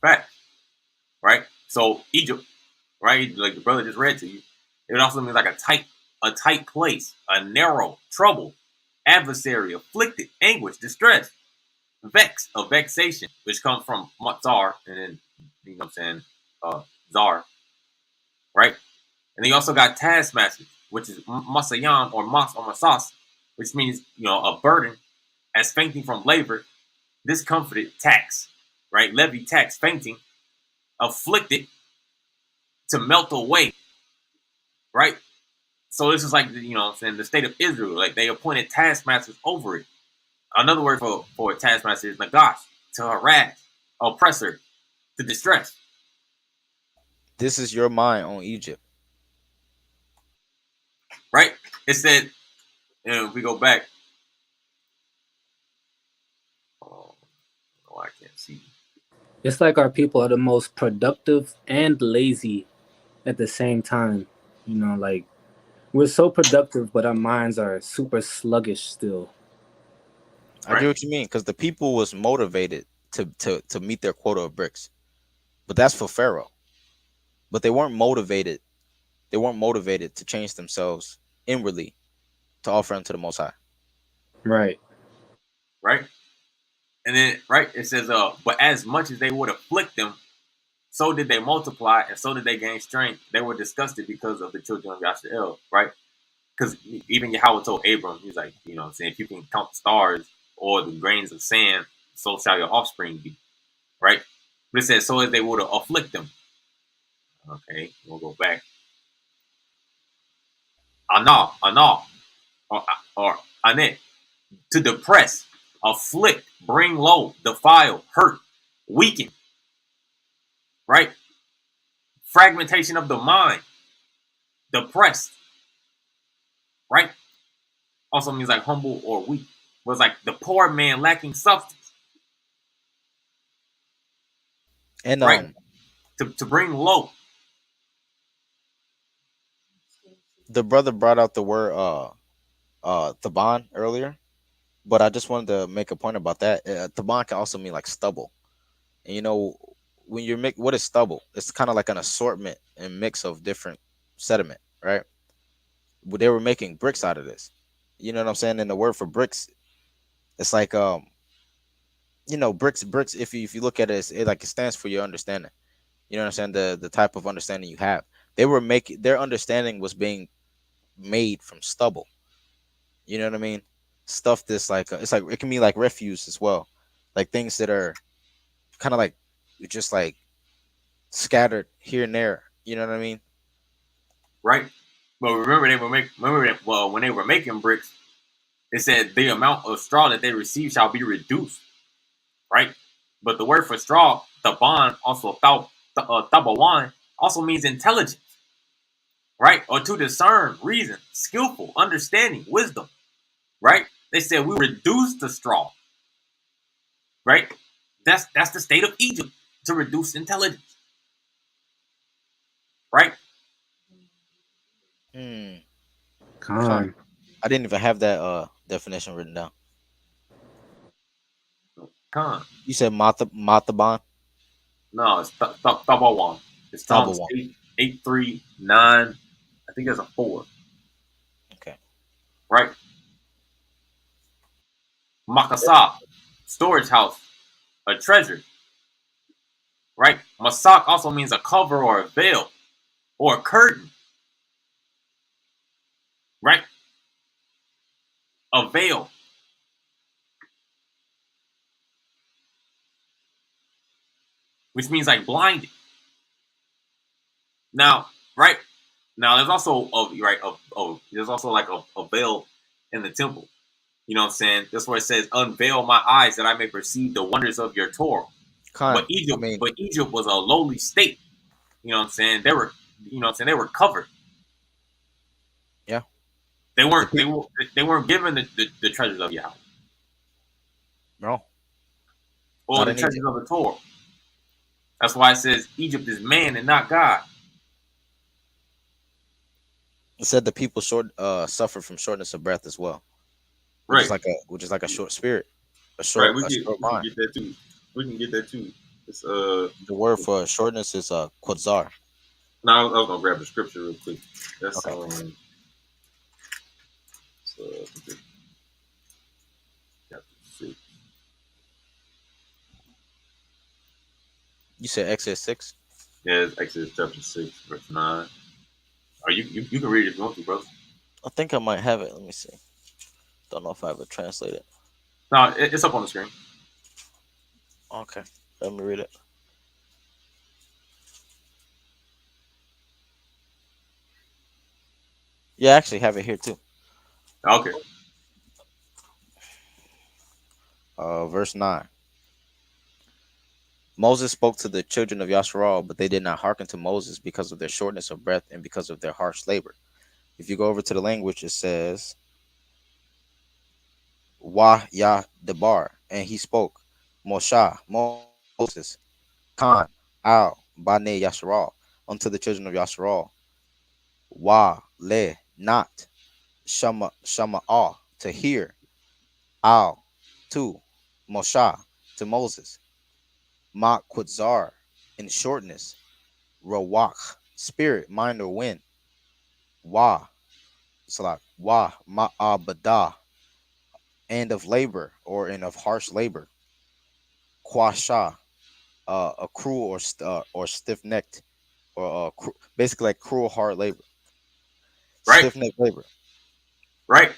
Fact. Right? So Egypt, right? Like the brother just read to you. It also means like a tight place, a narrow, trouble, adversary, afflicted, anguish, distress, vex, a vexation, which comes from Matzar, and then what I'm saying, Zar, right? And then you also got taskmasters, which is Masayan or Mas or Masas, which means a burden, as fainting from labor, discomforted, tax, right? Levy, tax, fainting, afflicted, to melt away, right? So this is like what I'm saying, the state of Israel, like they appointed taskmasters over it. Another word for a taskmaster is nagas, to harass, oppressor, to distress. This is your mind on Egypt. Right? It said, if we go back, oh, I can't see. It's like our people are the most productive and lazy at the same time. Like we're so productive, but our minds are super sluggish still. I get what you mean, because the people was motivated to meet their quota of bricks, but that's for Pharaoh. But they weren't motivated. They weren't motivated to change themselves inwardly to offer unto the Most High. Right. Right. And then it says, but as much as they would afflict them, so did they multiply, and so did they gain strength. They were disgusted because of the children of Yasharal, right? Because even Yahweh told Abram, he's like, what I'm saying, if you can count the stars or the grains of sand, so shall your offspring be, right? But it says, so as they would afflict them. Okay, we'll go back. Anah, or anet, to depress, afflict, bring low, defile, hurt, weaken, right? fragmentation of the mind, depressed, right? Also means like humble or weak. Was like the poor man lacking substance, And right? To bring low, the brother brought out the word Thaban earlier, but I just wanted to make a point about that. Thaban can also mean like stubble. And you know, when you're what is stubble? It's kind of like an assortment and mix of different sediment, right? But they were making bricks out of this. You know what I'm saying? And the word for bricks, it's like bricks. If you look at it, it stands for your understanding. You know what I'm saying? The type of understanding you have. They were making their understanding was being made from stubble. You know what I mean? Stuff this like it's like it can be like refuse as well, like things that are kind of like just like scattered here and there. You know what I mean? right? But remember, when they were making bricks, it said the amount of straw that they receive shall be reduced, right? But the word for straw, taban, also tabawan, also means intelligence, right? Or to discern, reason, skillful, understanding, wisdom, right? They said we reduce the straw, right? That's the state of Egypt, to reduce intelligence, right? Hmm. Con. Con. I didn't even have that definition written down. Con. You said Mataban, No, it's tabawan. It's Strong's Tabawan. 839. I think there's a 4, Okay. right? Makasa, storage house, a treasure, right? Masak also means a cover or a veil or a curtain, right? A veil, which means like blinded. Now, right? Now there's also there's also like a veil in the temple. You know what I'm saying? That's where it says, "Unveil my eyes that I may perceive the wonders of your Torah." But Con. I Egypt, mean, but Egypt was a lowly state. You know what I'm saying? They were, you know what I'm saying? They were covered. yeah. They The weren't. They people. were. They weren't given the treasures of Yahweh No, or not the in treasures Egypt. of the Torah. That's why it says Egypt is man and not God. It said the people suffer from shortness of breath as well, Right. which is like a short spirit, Right. a short We can mind. get that too. We can get that too. It's The word for shortness is quadzar. No, I was gonna grab the scripture real quick. That's Okay. so, chapter 6. You said Exodus 6. Yeah, it's Exodus chapter 6, verse 9. Or you can read it if you want to, brother. I think I might have it. Let me see. Don't know if I have it translated. No, it's up on the screen. Okay, let me read it. Yeah, I actually have it here too. Okay. Verse 9. Moses spoke to the children of Yasharal, but they did not hearken to Moses because of their shortness of breath and because of their harsh labor. If you go over to the language, it says Wah Yah Debar, and he spoke Moshe, Moses, Khan, Al, Bane Yasharal, unto the children of Yasharal. Wah Le, not Shama Ah, to hear. Al, to Moshe, to Moses. Ma Quadzar, in shortness. Rawach, spirit, mind, or wind. Wa, Salak, Wa, Ma'abada, and of labor, or in of harsh labor. Quasha, a cruel or stiff necked, or basically like cruel hard labor. Right. Stiff necked labor. Right.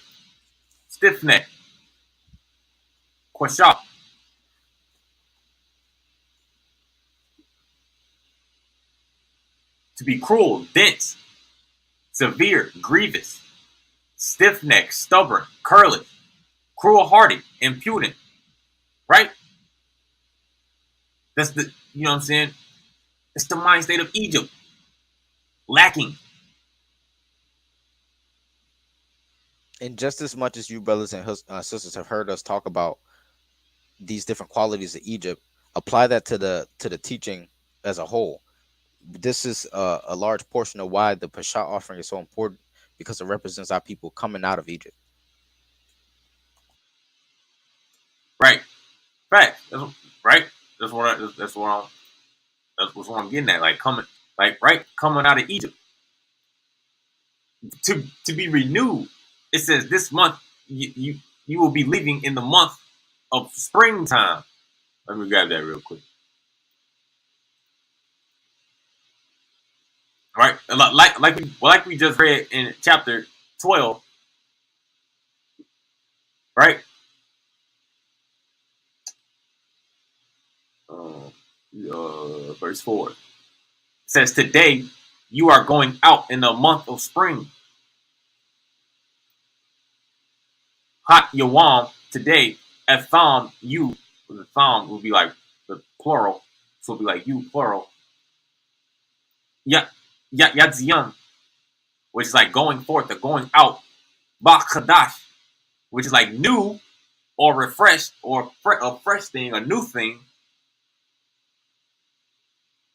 Stiff neck. Quashah. To be cruel, dense, severe, grievous, stiff neck, stubborn, curly, cruel hearted, impudent. Right? That's the, you know what I'm saying? It's the mind state of Egypt. lacking. And just as much as you brothers and sisters have heard us talk about these different qualities of Egypt, apply that to the teaching as a whole. This is a large portion of why the Phacach offering is so important, because it represents our people coming out of Egypt. Right. Fact. Right. That's what I'm getting at. Like coming, coming out of Egypt to be renewed. It says this month you will be leaving in the month of springtime. Let me grab that real quick. Right, like we just read in chapter 12. Right. Verse 4 says, "Today you are going out in the month of spring. Hot Yawam today, Etham you." The thom will be like the plural, so it'll be like you plural. Yadzion, which is like going forth or going out. Bakadash, which is like new or refreshed or a fresh thing, a new thing,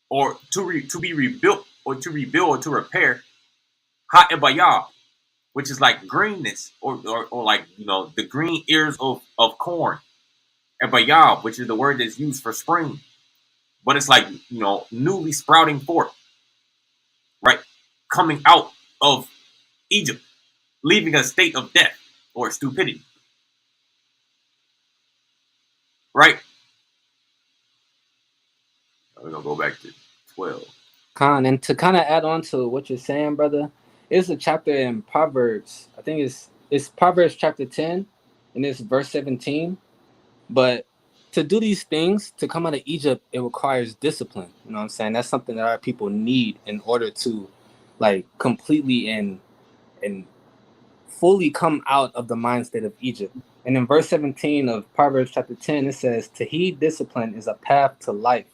or to be rebuilt or to rebuild or to repair. Ha'ebayah, which is like greenness or like, the green ears of corn. Ebayah, which is the word that's used for spring, but it's like, newly sprouting forth, right? Coming out of Egypt, leaving a state of death or stupidity, right? We're gonna go back to 12. Khan, and to kind of add on to what you're saying, brother, it's a chapter in Proverbs. I think it's Proverbs chapter 10, and it's verse 17. But to do these things, to come out of Egypt, it requires discipline. You know what I'm saying? That's something that our people need in order to, like, completely and fully come out of the mind state of Egypt. And in verse 17 of Proverbs chapter 10, it says, "To heed discipline is a path to life,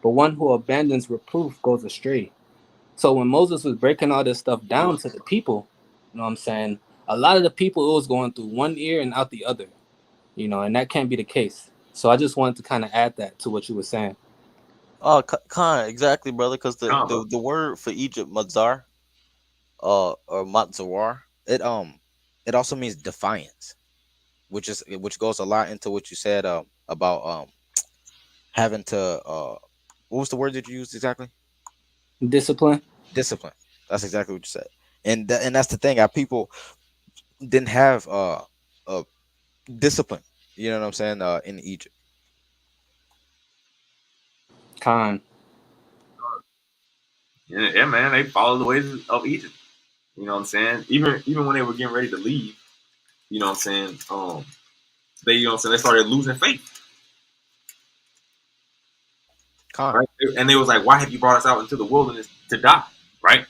but one who abandons reproof goes astray." So when Moses was breaking all this stuff down to the people, you know what I'm saying, a lot of the people, it was going through one ear and out the other, and that can't be the case. So I just wanted to kind of add that to what you were saying. Oh, exactly, brother. Because the word for Egypt, Madzar, or Matzawar, it also means defiance, which goes a lot into what you said about having to what was the word that you used exactly? Discipline. Discipline. That's exactly what you said. And that's the thing. Our people didn't have discipline. You know what I'm saying? In Egypt. Khan. Yeah, man, they followed the ways of Egypt. You know what I'm saying? Even when they were getting ready to leave, you know what I'm saying? They started losing faith. Khan. Right? And they was like, "Why have you brought us out into the wilderness to die?" Right?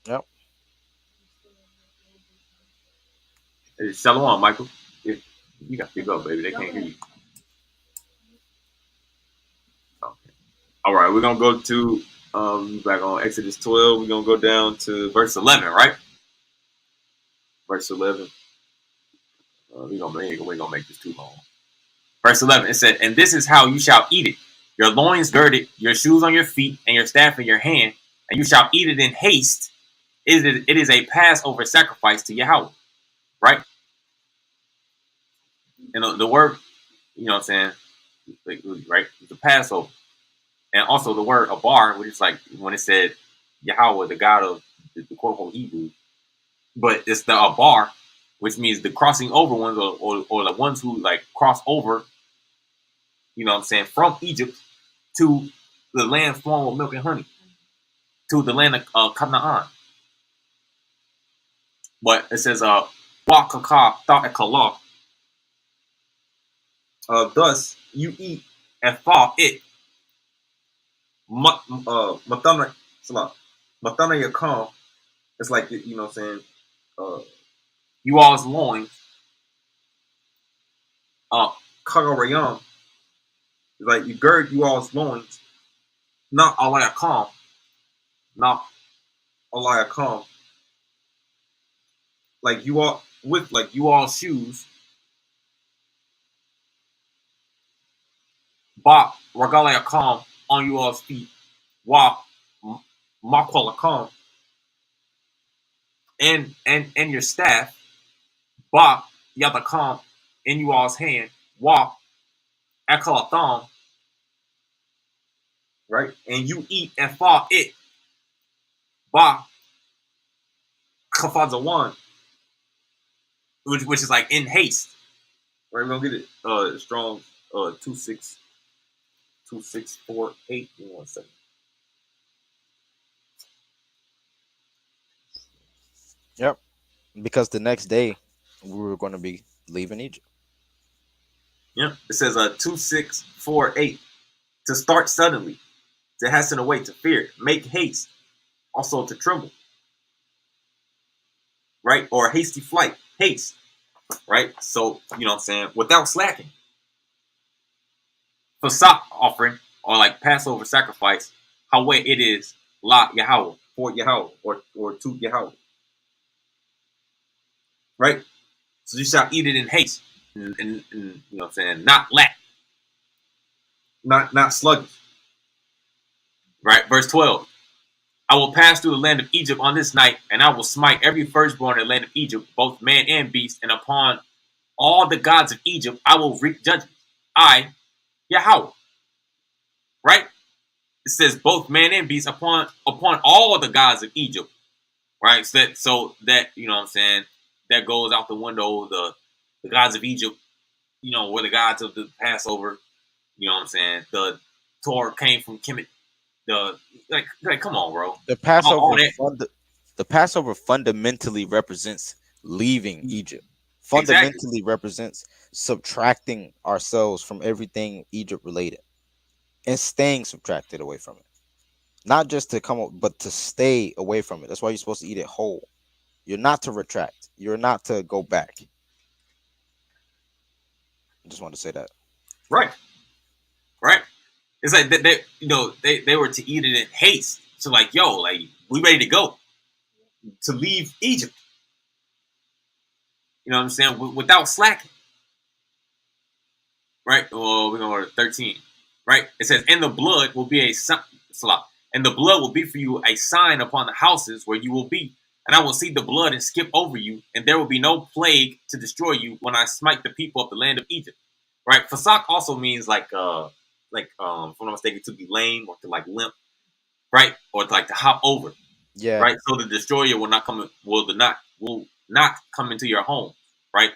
Yep. Hey, Shalom, Michael. Yeah, you got to pick up, baby. They can't hear you. Okay. All right, we're gonna go to back on Exodus 12. We're gonna go down to verse 11, right? Verse 11. We're gonna make this too long. Verse 11. It said, "And this is how you shall eat it: your loins girded, your shoes on your feet, and your staff in your hand, and you shall eat it in haste. It is a Passover sacrifice to Yahweh." Right? And the word, you know what I'm saying, right? The Passover. And also the word abar, which is like when it said Yahweh, the God of the quote unquote Hebrew. But it's the abar, which means the crossing over ones or the ones who like cross over, you know what I'm saying, from Egypt to the land flowing with milk and honey, to the land of Canaan. But it says, Phacach ta'ekalah, thus you eat and fall it. Matana yakam. It's like, you know what I'm saying, you all's loins. Kagarayam is like you gird you all's loins. Not alayakam. Not Alayakam, like you all with like you all shoes, Ba Regalayakam on you all's feet, Wa Makwalakam, and your staff, Ba Yadakam in you all's hand, Wa Ekalatham, right? And you eat and fall it, Ba Kafazawan, which is like in haste. Right, we're gonna get it strong 2648. Give me 1 second. Yep. Because the next day we were going to be leaving Egypt. Yeah. It says 2648. To start suddenly, to hasten away, to fear, make haste, also to tremble. Right? Or hasty flight. Haste. Right? So, you know what I'm saying? Without slacking. Phacach offering, or like Passover sacrifice, how way it is La Yahweh, for Yahweh, or to Yahweh. Right? So you shall eat it in haste. And you know what I'm saying? Not lack. Not sluggish. Right? Verse 12. I will pass through the land of Egypt on this night, and I will smite every firstborn in the land of Egypt, both man and beast, and upon all the gods of Egypt I will wreak judgment. I, Yahweh. Right? It says both man and beast upon all the gods of Egypt. Right? So that you know what I'm saying, that goes out the window. The gods of Egypt, you know, were the gods of the Passover. You know what I'm saying? The Torah came from Kemet. Like come on, bro. The Passover fundamentally represents leaving Egypt. Fundamentally represents subtracting ourselves from everything Egypt related and staying subtracted away from it. Not just to come up, but to stay away from it. That's why you're supposed to eat it whole. You're not to retract. You're not to go back. I just want to say that. Right. It's like they were to eat it in haste. So like, yo, like we ready to go to leave Egypt. You know what I'm saying? Without slacking. Right? Well, we're gonna go to 13. Right? It says, and the blood will be a sign. And the blood will be for you a sign upon the houses where you will be. And I will see the blood and skip over you, and there will be no plague to destroy you when I smite the people of the land of Egypt. Right? Phacach also means like if I'm not mistaken, to be lame or to like limp, right? Or to like to hop over. Yeah. Right. So the destroyer will not come into your home. Right.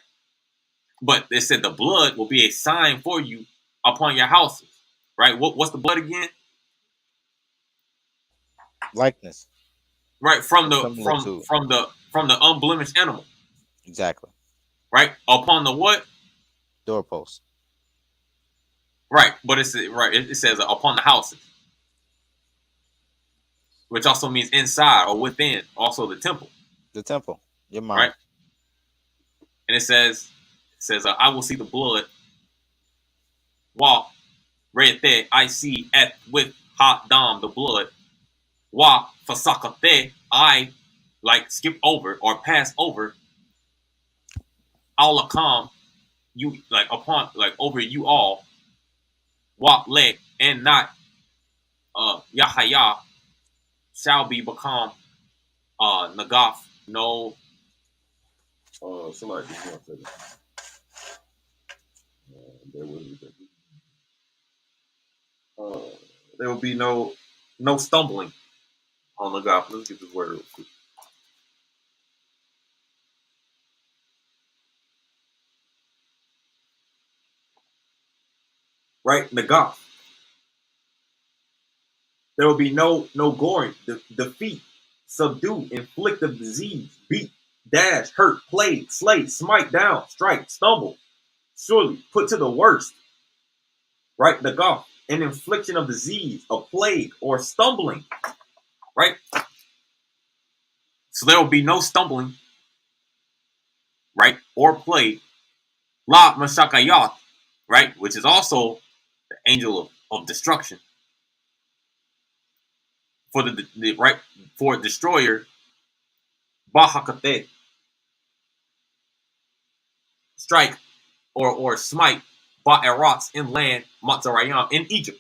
But they said the blood will be a sign for you upon your houses. Right. What's the blood again? Likeness. Right. From the unblemished animal. Exactly. Right. Upon the what? Doorpost. Right. But it says upon the houses, which also means inside or within. Also the temple. The temple. Your mind. Right. And it says I will see the blood while right there I see with hot dam the blood. Wa fasakate, I like skip over or pass over alakam, you like upon like over you all. Wa le and not Yahaya shall be become Nagaf. No somebody just want to say there will be no stumbling on Nagaf. Let's get this word real quick. Right, Nagaf. There will be no goring, defeat, subdue, inflict of disease, beat, dash, hurt, plague, slay, smite down, strike, stumble, surely put to the worst. Right, Nagaf, an infliction of disease, a plague, or stumbling. Right? So there will be no stumbling, right, or plague. La Mashakayat, right, which is also the angel of destruction. for the right for destroyer Bahakate, strike or smite Ba'erots in land Matzarayam in Egypt,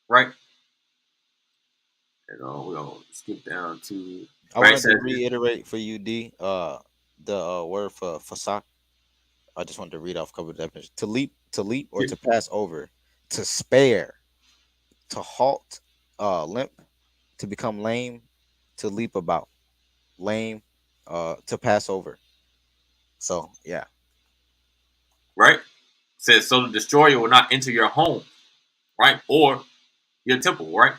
right? And we're gonna skip down to I right. It wanted to says reiterate for you, D, the word for Phacach. I just wanted to read off a couple of definitions. To leap, or to pass over, to spare, to halt, limp, to become lame, to leap about, lame, to pass over. So yeah, right. It says so the destroyer will not enter your home, right, or your temple, right.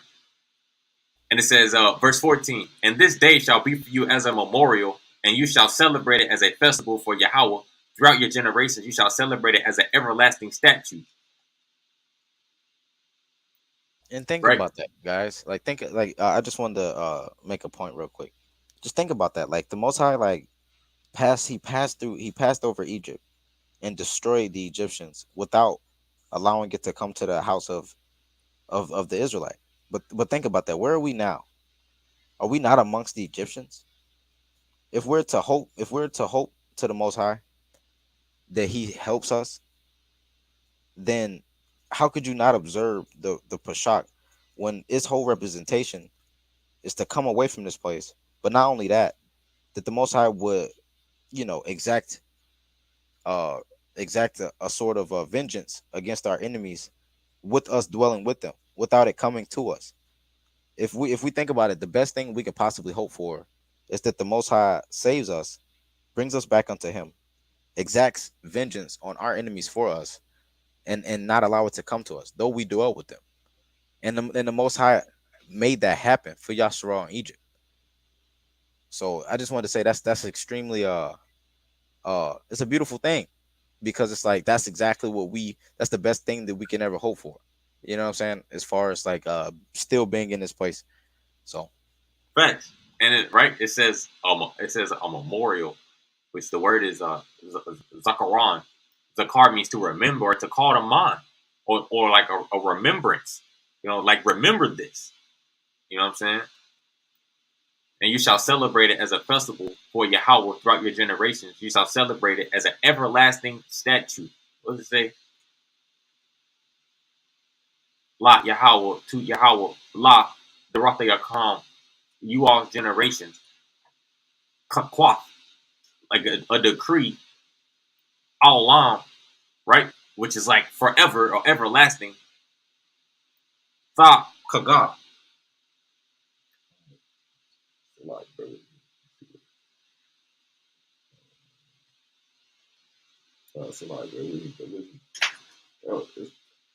And it says, verse 14, and this day shall be for you as a memorial, and you shall celebrate it as a festival for Yahweh. Throughout your generations, you shall celebrate it as an everlasting statute. and think Right? about that, guys. Like think like I just wanted to make a point real quick. Just think about that. Like the Most High, like he passed over Egypt and destroyed the Egyptians without allowing it to come to the house of the Israelite. But think about that. Where are we now? Are we not amongst the Egyptians? If we're to hope to the Most High that He helps us, then how could you not observe the Pashak when its whole representation is to come away from this place? But not only that, that the Most High would, you know, uh exact a sort of vengeance against our enemies with us dwelling with them without it coming to us. If we think about it, the best thing we could possibly hope for is that the Most High saves us, brings us back unto Him, exacts vengeance on our enemies for us, and not allow it to come to us, though we dwell with them. And the Most High made that happen for Yasharal in Egypt. So I just wanted to say that's extremely it's a beautiful thing, because it's like that's exactly that's the best thing that we can ever hope for. You know what I'm saying? As far as like still being in this place. So Facts. And right, it says a memorial, which the word is zakaron. Zakar means to remember or to call to mind, or like a remembrance. Like remember this. You know what I'm saying? And you shall celebrate it as a festival for Yahweh throughout your generations. You shall celebrate it as an everlasting statute. What does it say? La Yahweh to Yahweh. La Derata Yakam. You all generations. Quaff. Like a decree. Alam. Right? Which is like forever or everlasting. Tha Kaga.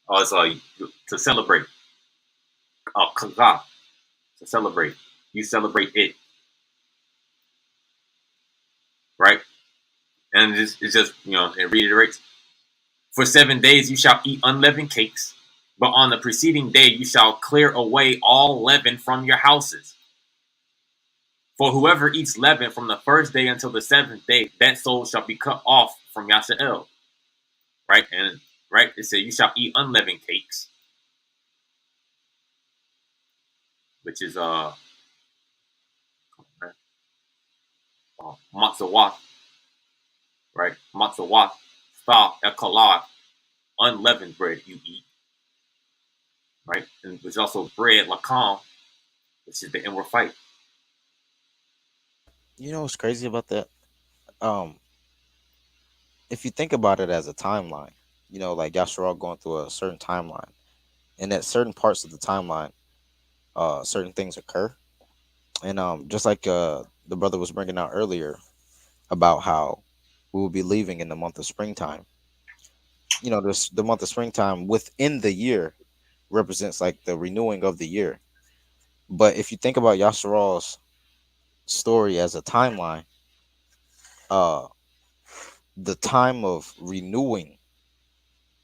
Oh, it's to celebrate. Kaga. To celebrate. You celebrate it. Right? And it's just, it reiterates. For 7 days you shall eat unleavened cakes, but on the preceding day you shall clear away all leaven from your houses. For whoever eats leaven from the first day until the seventh day, that soul shall be cut off from Yasharal. Right? And right, it said you shall eat unleavened cakes, which is matzawat, right? Matzawat, tha ekalah, unleavened bread you eat, right? And there's also bread lakam, which is the inward fight. you know what's crazy about that? Um, if you think about it as a timeline, you know, like Yasharal going through a certain timeline, and at certain parts of the timeline, certain things occur, and just like the brother was bringing out earlier about how we will be leaving in the month of springtime. You know, this the month of springtime within the year represents like the renewing of the year. But if you think about Yasharal's story as a timeline, uh, the time of renewing,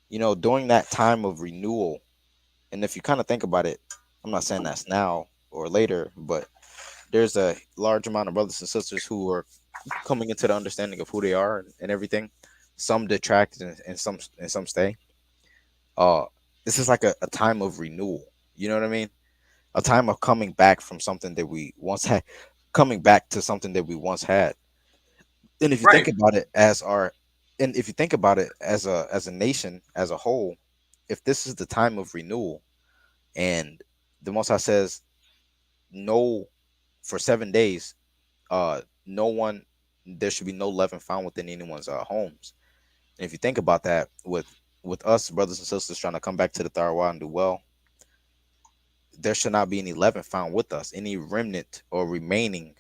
you know, during that time of renewal, and if you kind of think about it, I'm not saying that's now or later, but there's a large amount of brothers and sisters who are coming into the understanding of who they are and everything. Some detract and some stay. Uh, this is like a time of renewal. You know what I mean? A time of coming back from something that we once had, coming back to something that we once had. And if you think Right. about it as our, and if you think about it as a nation as a whole, if this is the time of renewal, and the Most High says no for 7 days, no one, there should be no leaven found within anyone's homes. And if you think about that, with us brothers and sisters trying to come back to the Tharwa and do well, there should not be any leaven found with us, any remnant or remaining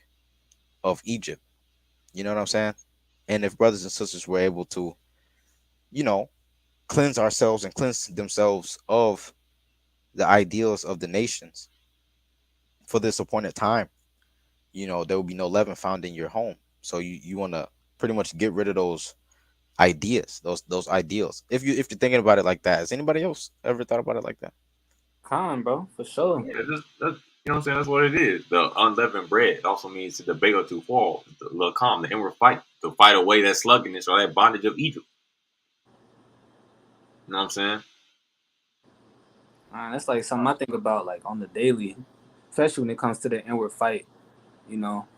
of Egypt. You know what I'm saying? And if brothers and sisters were able to, you know, cleanse ourselves and cleanse themselves of the ideals of the nations for this appointed time, there will be no leaven found in your home. So you want to pretty much get rid of those ideas, those ideals. If you're thinking about it like that, has anybody else ever thought about it like that? Con, bro, for sure. Yeah, that's you know what I'm saying. That's what it is. The unleavened bread. It also means to debate or to fall, the calm, the inward fight, to fight away that sluggishness or that bondage of Egypt. You know what I'm saying? That's like something I think about like on the daily, especially when it comes to the inward fight.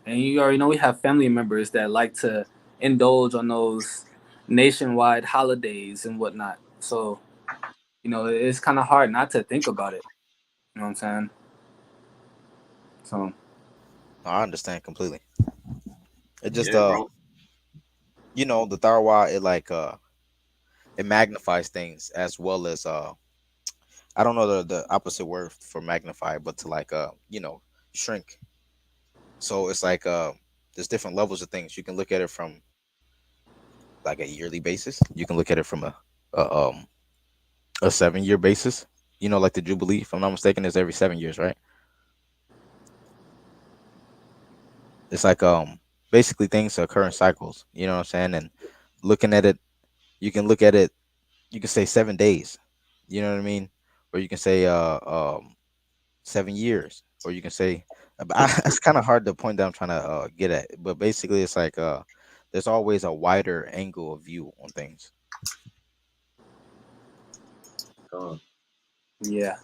And you already know we have family members that like to indulge on those nationwide holidays and whatnot. So, it's kind of hard not to think about it. You know what I'm saying? So, I understand completely. It just Yeah, bro. the Tharwa, it like it magnifies things as well as I don't know the opposite word for magnify, but to like shrink. So it's like there's different levels of things. You can look at it from like a yearly basis. You can look at it from a 7-year basis. Like the Jubilee, if I'm not mistaken, is every 7 years, right? It's like basically things occur in cycles. You know what I'm saying? And looking at it, you can look at it. You can say 7 days. You know what I mean? Or you can say 7 years, or you can say it's kind of hard to point that I'm trying to get at, but basically it's like there's always a wider angle of view on things Uh, yeah.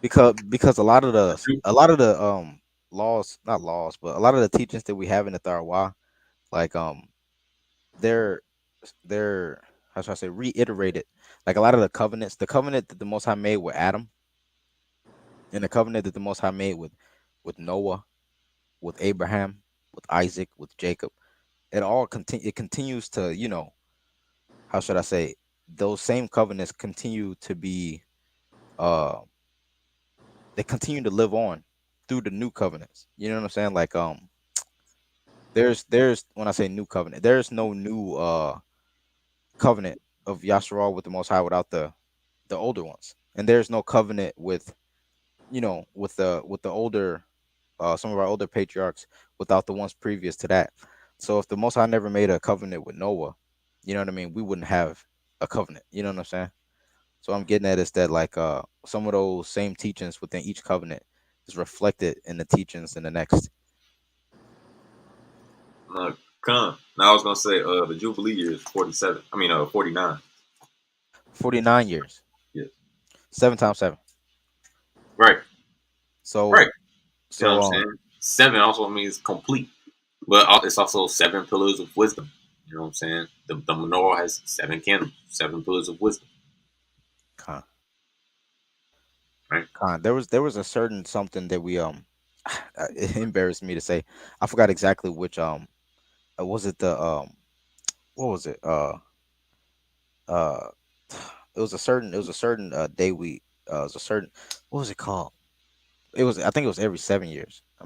because a lot of the laws, not laws, but a lot of the teachings that we have in the Tharwa, like they're they're how should I say reiterated, like a lot of the covenant that the Most High made with Adam, and the covenant that the Most High made with Noah, with Abraham, with Isaac, with Jacob. It continues to, how should I say, those same covenants continue to be uh they continue to live on through the new covenants. You know what I'm saying? Like there's when I say new covenant, there's no new covenant of Yasharal with the Most High without the older ones. And there's no covenant with, with the older some of our older patriarchs without the ones previous to that. So if the Most High never made a covenant with Noah, you know what I mean, we wouldn't have a covenant. You know what I'm saying? So I'm getting at is that like some of those same teachings within each covenant is reflected in the teachings in the next uh, Now I was gonna say the Jubilee year is 47. I mean 49. 49 years, Yes. 7 times 7. Right. So Right. You know what so I'm saying? 7 also means complete, but it's also 7 pillars of wisdom. You know what I'm saying? The menorah has 7 candles, 7 pillars of wisdom. con Right. there was a certain something that we it embarrassed me to say. I forgot exactly which was it the what was it uh it was a certain day we it was a certain, what was it called? I think it was every 7 years. I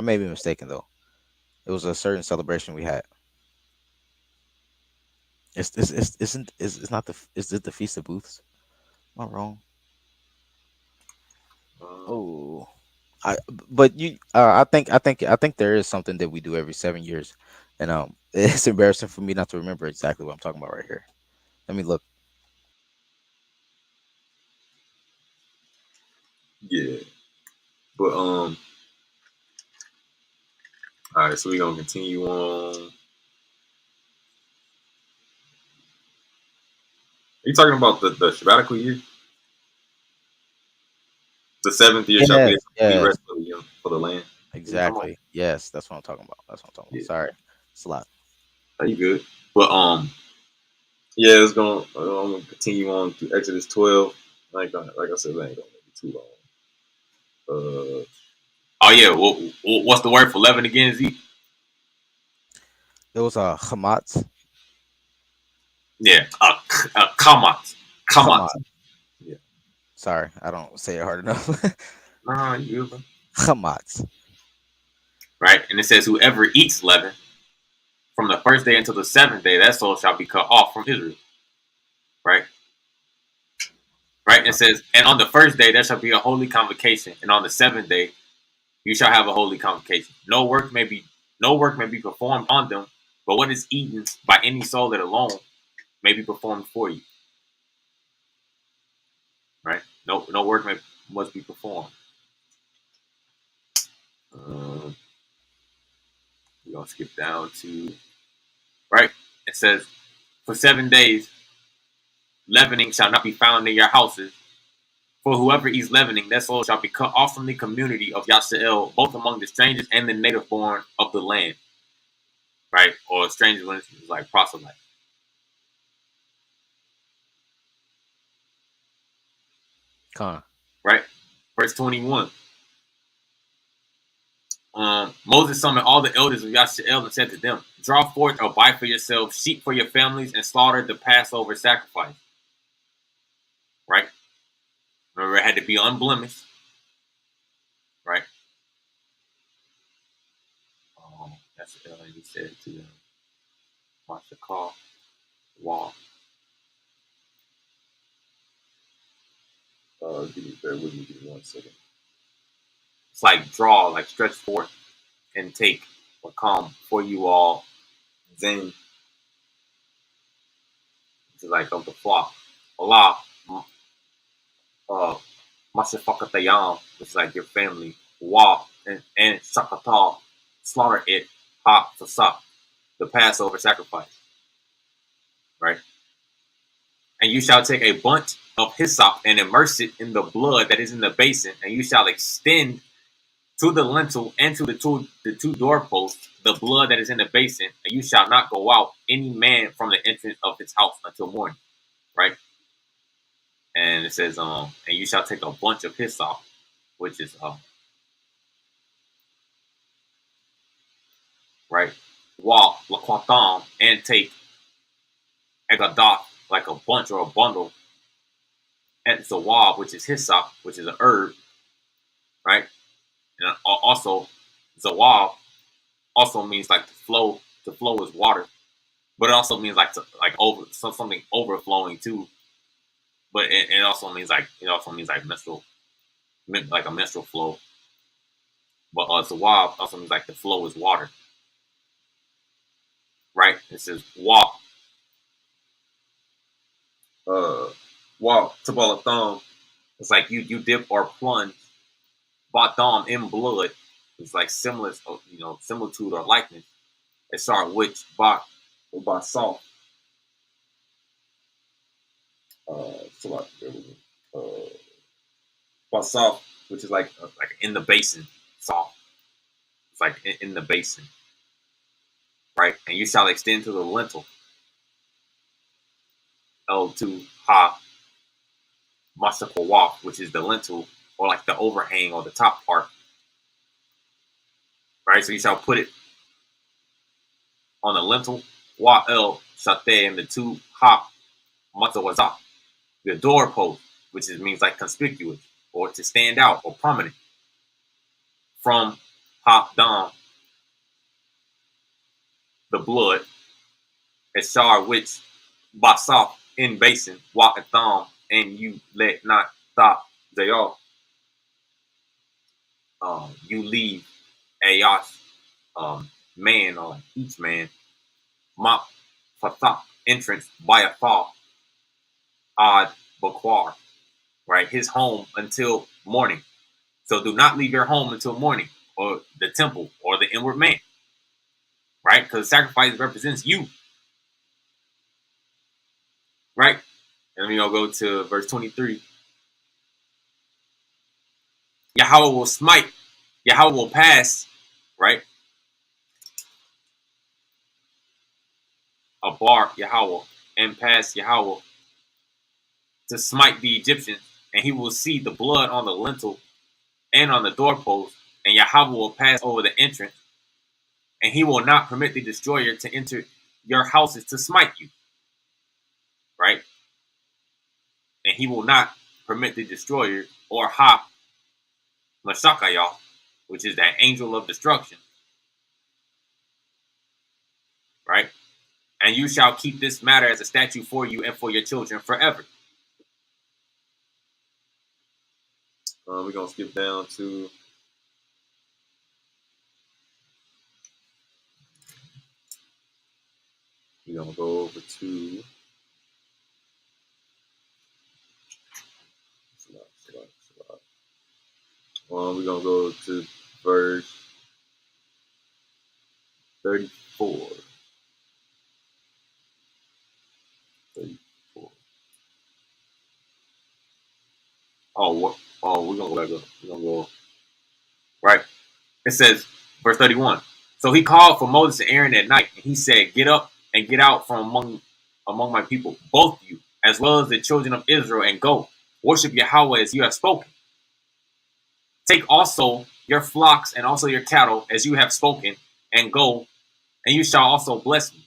may be mistaken though. It was a certain celebration we had. It's not is it the Feast of Booths? Am I wrong? Um, Oh, I but I think there is something that we do every 7 years, and it's embarrassing for me not to remember exactly what I'm talking about right here. Let me look. yeah. But all right. So we're gonna continue on. Are you talking about the Shabbatical year? The seventh year shall be Yes, yes, rest for the land. exactly. Yes, that's what I'm talking about. That's what I'm talking about. Yeah, Sorry, it's a lot. are you good? But yeah, it's gonna. I'm gonna continue on to Exodus 12. Like I said, that ain't gonna make it too long. Oh yeah, what's the word for leaven again, Zeke? It was a chametz. Yeah, kamat, kamat. Chametz. Yeah, Sorry, I don't say it hard enough. nah, you good, bro. Chametz. Right, and it says whoever eats leaven from the first day until the seventh day, that soul shall be cut off from Israel. Right. Right. It says, and on the first day there shall be a holy convocation, and on the seventh day you shall have a holy convocation. No work may be performed on them, but what is eaten by any soul that alone may be performed for you. Right? No work must be performed. We're gonna skip down to right. It says, for 7 days leavening shall not be found in your houses. For whoever eats leavening, that soul shall be cut off from the community of Yasharal, both among the strangers and the native born of the land. Right? Or strangers when it's like proselyte. Right? Verse 21. Moses summoned all the elders of Yasharal and said to them, draw forth or buy for yourselves sheep for your families and slaughter the Passover sacrifice. Right? Remember, it had to be unblemished. Right? Yasharal, and he said to them, Phacach, wall. Bear with me 1 second. It's like draw, like stretch forth and take or come for you all. Then it's like of the flock. Allah, Masifakatayam, which is like your family. Wa and Sakata, slaughter it. Ha Fasak, the Passover sacrifice. Right? And you shall take a bunch of hyssop and immerse it in the blood that is in the basin, and you shall extend to the lintel and to the two doorposts the blood that is in the basin, and you shall not go out any man from the entrance of his house until morning. Right? And it says, and you shall take a bunch of hyssop, which is right, walk laquatam, and take agadah, like a bunch or a bundle, and zawab, which is hyssop, which is an herb, right? And also zawab also means like to flow. To flow is water, but it also means like something overflowing too. But it also means like menstrual, like a menstrual flow. But zawab also means like the flow is water, right? It says walk, walk tabalatham. It's like you dip or plunge batam in blood. It's like similar, similitude or likeness. It start which by salt. So by salt, which is like in the basin, salt. It's like in the basin, right? And you shall extend to the lintel. L2 ha masakawaf, which is the lintel or like the overhang or the top part, right? So you shall put it on the lintel. Wa el shate, and the two ha matawazah, the doorpost, which means like conspicuous or to stand out or prominent. From hop down the blood, Eshar, which basaf in basin, walk a thumb, and you let not stop Zayal. You leave Ayas, man, or like each man, mop Phacach, entrance by a fall, Ad Bakwar, right? His home until morning. So do not leave your home until morning, or the temple, or the inward man, right? Because sacrifice represents you, right? And then we'll go to verse 23. Yahweh will smite, Yahweh will pass, right? A bar Yahweh and pass Yahweh to smite the Egyptians, and he will see the blood on the lintel and on the doorpost, and Yahweh will pass over the entrance, and he will not permit the destroyer to enter your houses to smite you, right? And he will not permit the destroyer or Ha Mashakayah, which is that angel of destruction, right? And you shall keep this matter as a statute for you and for your children forever. We're going to skip down to we're going to go over to we're going to go to verse 34. 34. Oh, what? Oh, we're going to go back up. We're going to go right. It says, verse 31. So he called for Moses and Aaron at night, and he said, get up and get out from among my people, both of you, as well as the children of Israel, and go. Worship Yahweh as you have spoken. Take also your flocks and also your cattle as you have spoken, and go, and you shall also bless me.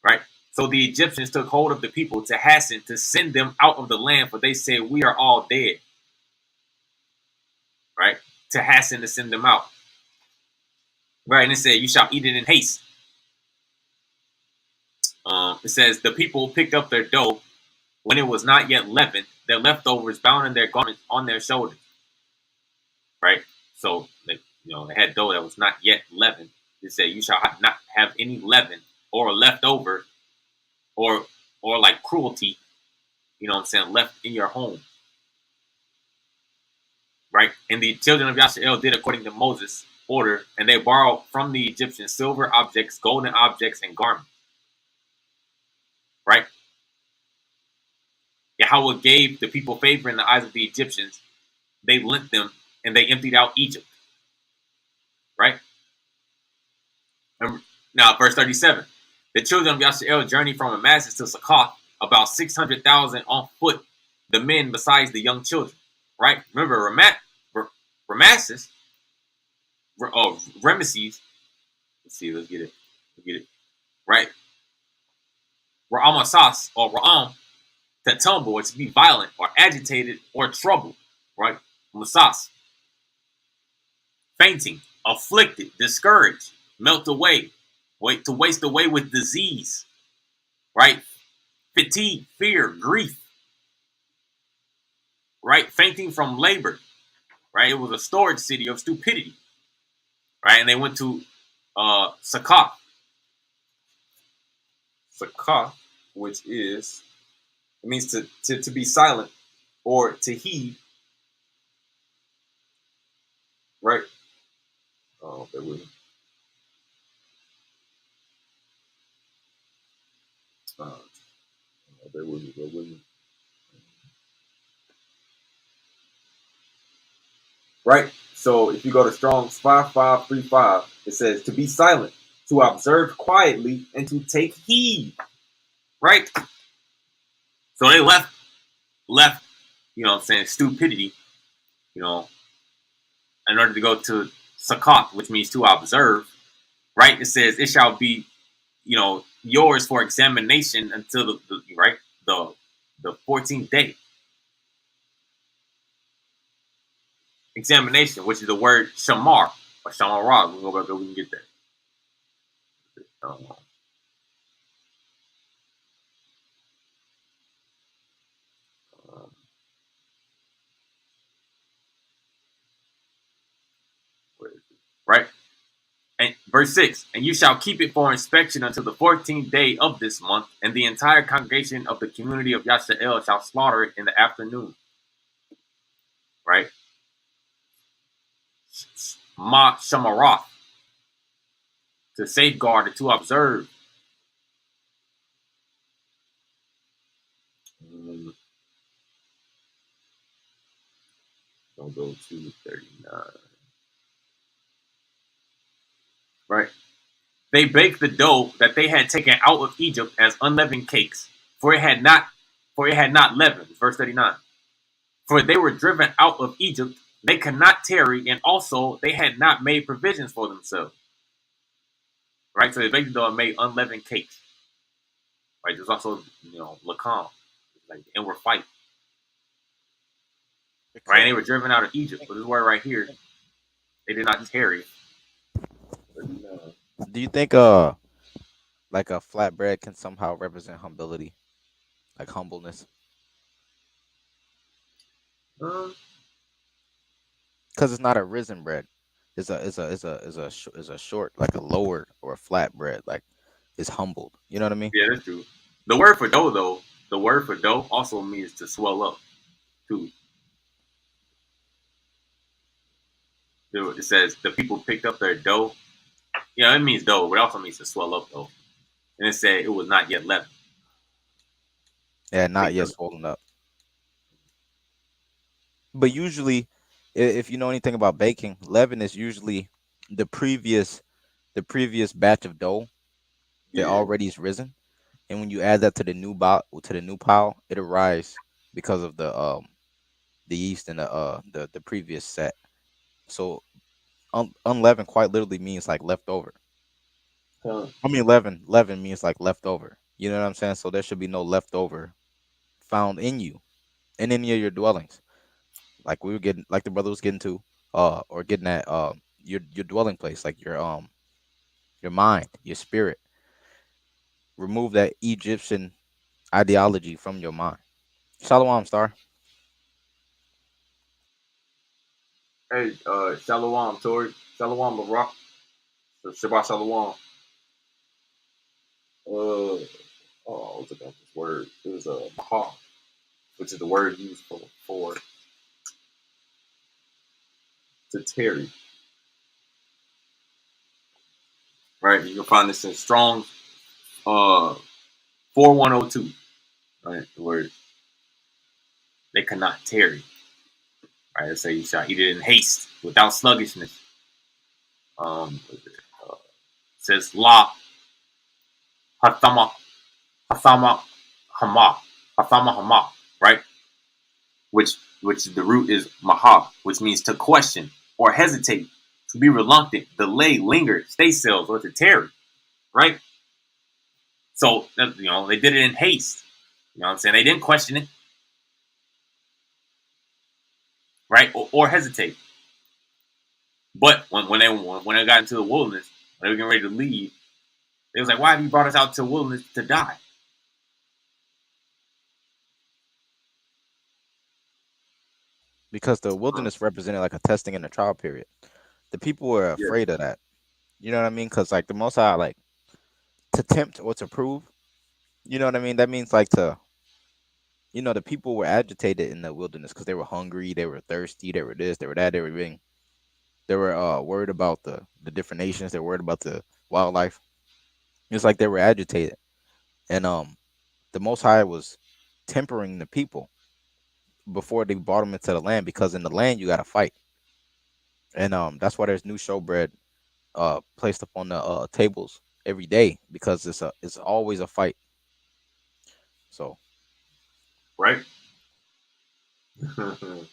Right? So the Egyptians took hold of the people to hasten to send them out of the land, for they said, we are all dead. Right? To hasten to send them out. Right? And it said, you shall eat it in haste. It says, the people picked up their dough when it was not yet leavened, their leftovers bound in their garments on their shoulders. Right? So, they had dough that was not yet leavened. It said, you shall not have any leaven or leftover or like cruelty, left in your home. Right? And the children of Yasharal did according to Moses' order, and they borrowed from the Egyptians silver objects, golden objects, and garments. Right? Yahweh gave the people favor in the eyes of the Egyptians. They lent them, and they emptied out Egypt. Right? And now, verse 37. The children of Yasharal journeyed from Amasis to Phacach, about 600,000 on foot, the men besides the young children. Right? Remember, Rameses. Let's see, let's get it. Right? Ra'amasas, or Ra'am, to tumble, or to be violent, or agitated, or troubled. Right? Masas. Fainting, afflicted, discouraged, melt away, to waste away with disease. Right? Fatigue, fear, grief. Right? Fainting from labor. Right? It was a storage city of stupidity. Right? And they went to Phacach. Phacach, which is, it means to be silent or to heed. Right? Oh, bear with me. Bear with me. Right? So if you go to Strong's 5535, it says to be silent, to observe quietly, and to take heed. Right? So they left, stupidity, in order to go to Phacach, which means to observe. Right? It says it shall be, yours for examination until the 14th day. Examination, which is the word shamar or shamarah. We'll go back there, we can get there. Right? And verse 6, and you shall keep it for inspection until the 14th day of this month, and the entire congregation of the community of Yasharal shall slaughter it in the afternoon. Right? Ma Shamaroth, to safeguard and to observe. Don't go to 39. Right. They baked the dough that they had taken out of Egypt as unleavened cakes, for it had not leavened. Verse 39. For they were driven out of Egypt, they could not tarry, and also they had not made provisions for themselves. Right? So they baked the dough and made unleavened cakes. Right? There's also, lakam, like the inward fight. Right? And they were driven out of Egypt. But this word right here, they did not tarry. Do you think like a flatbread can somehow represent humility, like humbleness? Uh, Because it's not a risen bread. It's a short, like a lowered or a flat bread, like it's humbled. You know what I mean? yeah, that's true. The word for dough, though, the word for dough also means to swell up, too. It says the people picked up their dough. Yeah, it means dough, but it also means to swell up, though. And it said it was not yet leavened. Yeah, not yet swollen up. But usually, if you know anything about baking, leaven is usually the previous batch of dough that Yeah. already is risen, and when you add that to the new pile, it'll rise because of the yeast and the previous set. So unleavened quite literally means like leftover. I mean, leaven means like leftover. You know what I'm saying? So there should be no leftover found in you, in any of your dwellings. Like we were getting, like the brother was getting to, or getting at, your dwelling place, like your mind, your spirit. Remove that Egyptian ideology from your mind. Shalom, star. Hey, Shalawam, Tori. Shalawam, Barak. Shabath Shalawam. What's about this word? It was maha, which is the word used for to tarry. Right? You can find this in Strong's 4102. Right? The word they cannot tarry. Right? It say you shall eat it in haste, without sluggishness. It says la hathama hathama hama hathama hama. Right? Which the root is maha, which means to question or hesitate, to be reluctant, delay, linger, stay still, or to tarry. Right? So they did it in haste. You know what I'm saying? They didn't question it, right? Or hesitate. But when they got into the wilderness, when they were getting ready to leave, they was like, "Why have you brought us out to the wilderness to die?" Because the wilderness represented like a testing and a trial period. The people were Yeah. afraid of that. You know what I mean? Because like the Most High, like to tempt or to prove. You know what I mean? That means like to, the people were agitated in the wilderness because they were hungry, they were thirsty, they were this, they were that, they were worried about the different nations, they were worried about the wildlife. It's like they were agitated, and the Most High was tempering the people before they brought them into the land, because in the land you got to fight, and that's why there's new showbread placed up on the tables every day, because it's always a fight. So Right. I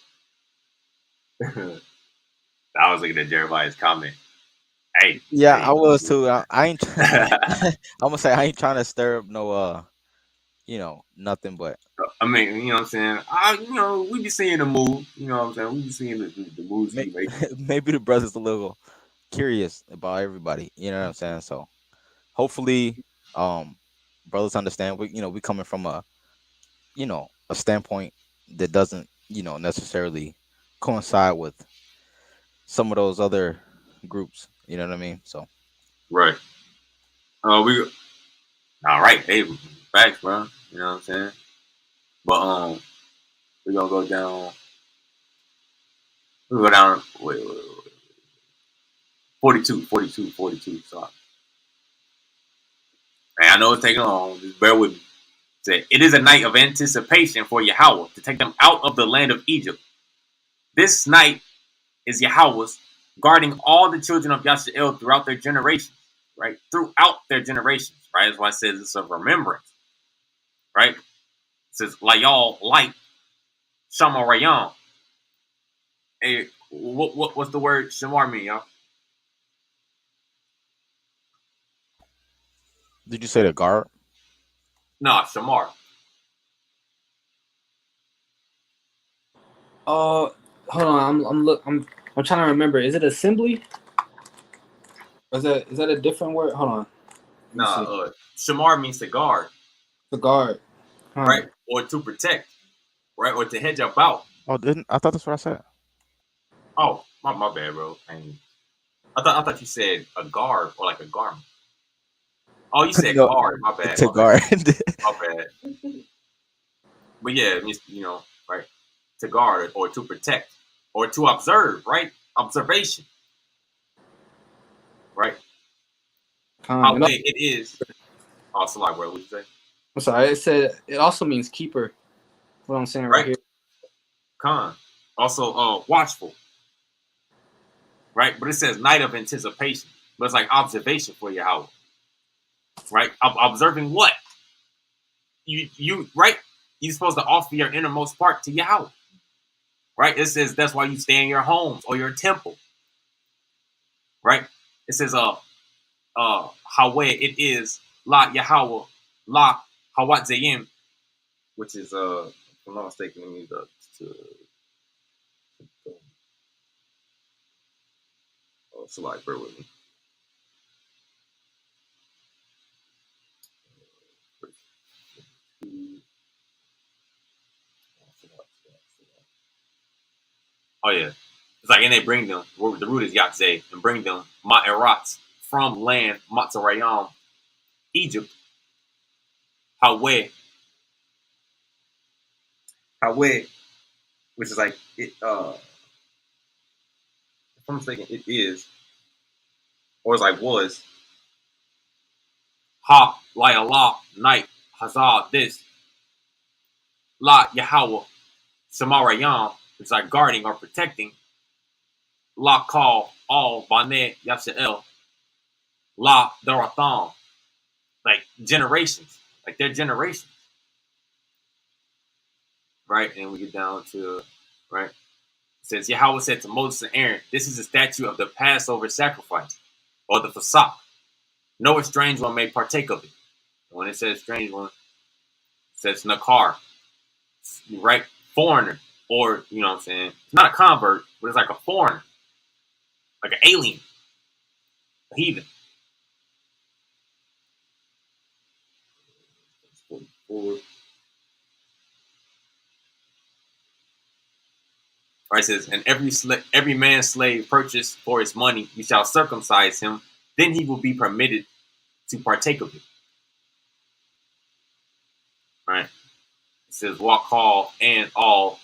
was looking at Jeremiah's comment. Hey, yeah, hey. I was too. I ain't. I'm gonna say I ain't trying to stir up no nothing but. I mean, you know what I'm saying? We be seeing the move. You know what I'm saying? We be seeing the moves he makes. Maybe the brother's a little curious about everybody. You know what I'm saying? So hopefully, brothers understand. We coming from a standpoint that doesn't necessarily coincide with some of those other groups. You know what I mean? So Right. We all right. Hey, facts, bro. You know what I'm saying? But we're gonna go down. We go down. Wait. 42. Sorry. And I know it's taking long. Just bear with me. Say, it is a night of anticipation for Yahweh to take them out of the land of Egypt. This night is Yahweh's, guarding all the children of Yasharal throughout their generations, right? Throughout their generations, right? That's why it says it's a remembrance, right? It says Layal, light, Shamar Rayan. Hey, what's the word Shamar mean, y'all? Did you say the guard? Nah, Shamar. Hold on. I'm trying to remember. Is it assembly? Or is that a different word? Hold on. Let me see. Nah, Shamar means to guard, The guard. right? Or to protect, right? Or to hedge about. Oh, didn't I thought that's what I said? Oh, my bad, bro. I thought you said a guard or like a garment. Oh, you said No, guard. My bad. to My bad. guard. My bad. But yeah, it means, right? To guard or to protect or to observe, right? Observation, right? How way it is. Oh, so like, what would you say? I'm sorry. It said it also means keeper. What I'm saying right here. Con. Also, watchful, right? But it says night of anticipation. But it's like observation for Yahweh, right? Observing what? You right? You're supposed to offer your innermost part to Yahweh, right? It says that's why you stay in your homes or your temple, right? It says Haweh, it is La Yahweh, La Hawat Zayim, which is if I'm not mistaken, it means so like bear with me. Oh yeah. It's like, and they bring them, the root is Yatzeh, and bring them Ma'eratz from land Matzarayam, Egypt, Haweh, which is like it if I'm mistaken, it is, or it's like was, Ha, La Allah, night, Hazah, this, La Yahweh, Samarayam, which is like guarding or protecting, La Kal, all, Bane, Yashael, La Daratham, like generations, like their generations, right? And we get down to, right? It says, Yahweh said to Moses and Aaron, this is a statue of the Passover sacrifice, or the Phacach. No strange one may partake of it. And when it says strange one, it says Nakar, right? Foreigner, or, you know what I'm saying? It's not a convert, but it's like a foreigner, like an alien, a heathen. 44. Right, it says, and every man's slave purchased for his money, you shall circumcise him, then he will be permitted to partake of it. Right? It says, walk all and all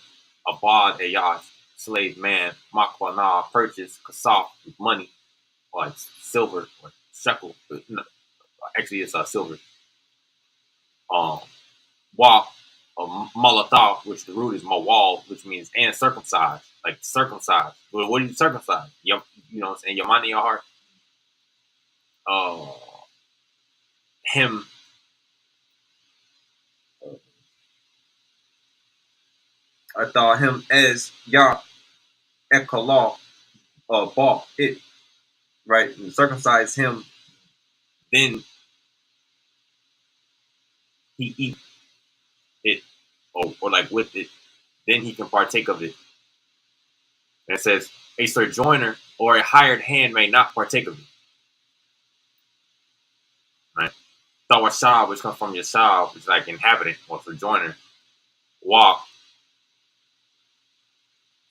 abad ayah, slave man, makwana, purchase, kasaf, with money, or like silver, or shekel. No, actually, it's silver. Walk, malatah, which the root is mawal, which means and circumcised, like circumcised. Well, what do you circumcise? You know what I'm saying? Your mind in your heart. Him. I thought him as Yah Ekalah, Ball, it, right? And circumcise him, then he eat it, or like with it, then he can partake of it. And it says, a sojourner or a hired hand may not partake of it. Right? Tawashah, which comes from Yashal, which is like inhabitant or sojourner. Walk,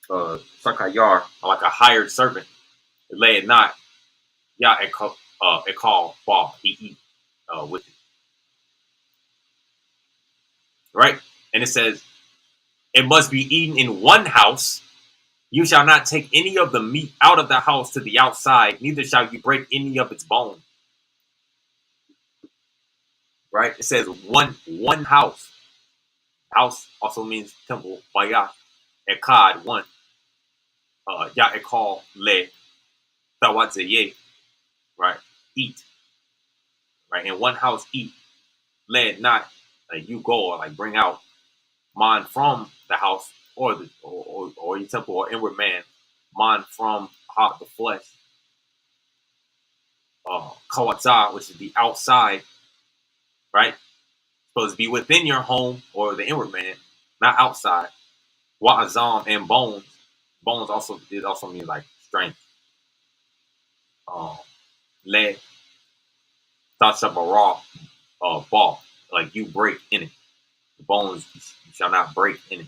Sakayar, like a hired servant. Lay it not, Yah Ekal, Ball, he eat with it. Right? And it says, it must be eaten in one house. You shall not take any of the meat out of the house to the outside, neither shall you break any of its bone. Right? It says one house. House also means temple, bayah, ekad, one. Ya'ekal le Tawatze, right? Eat, right? In one house, eat. Let not like you go or like bring out man from the house or your temple or inward man, man from the flesh. Kawatza, which is the outside, right? Supposed to be within your home or the inward man, not outside. Wa'azam and bones. Bones also mean like strength. Le Tashabara ball. Like you break in it. The bones you shall not break in it.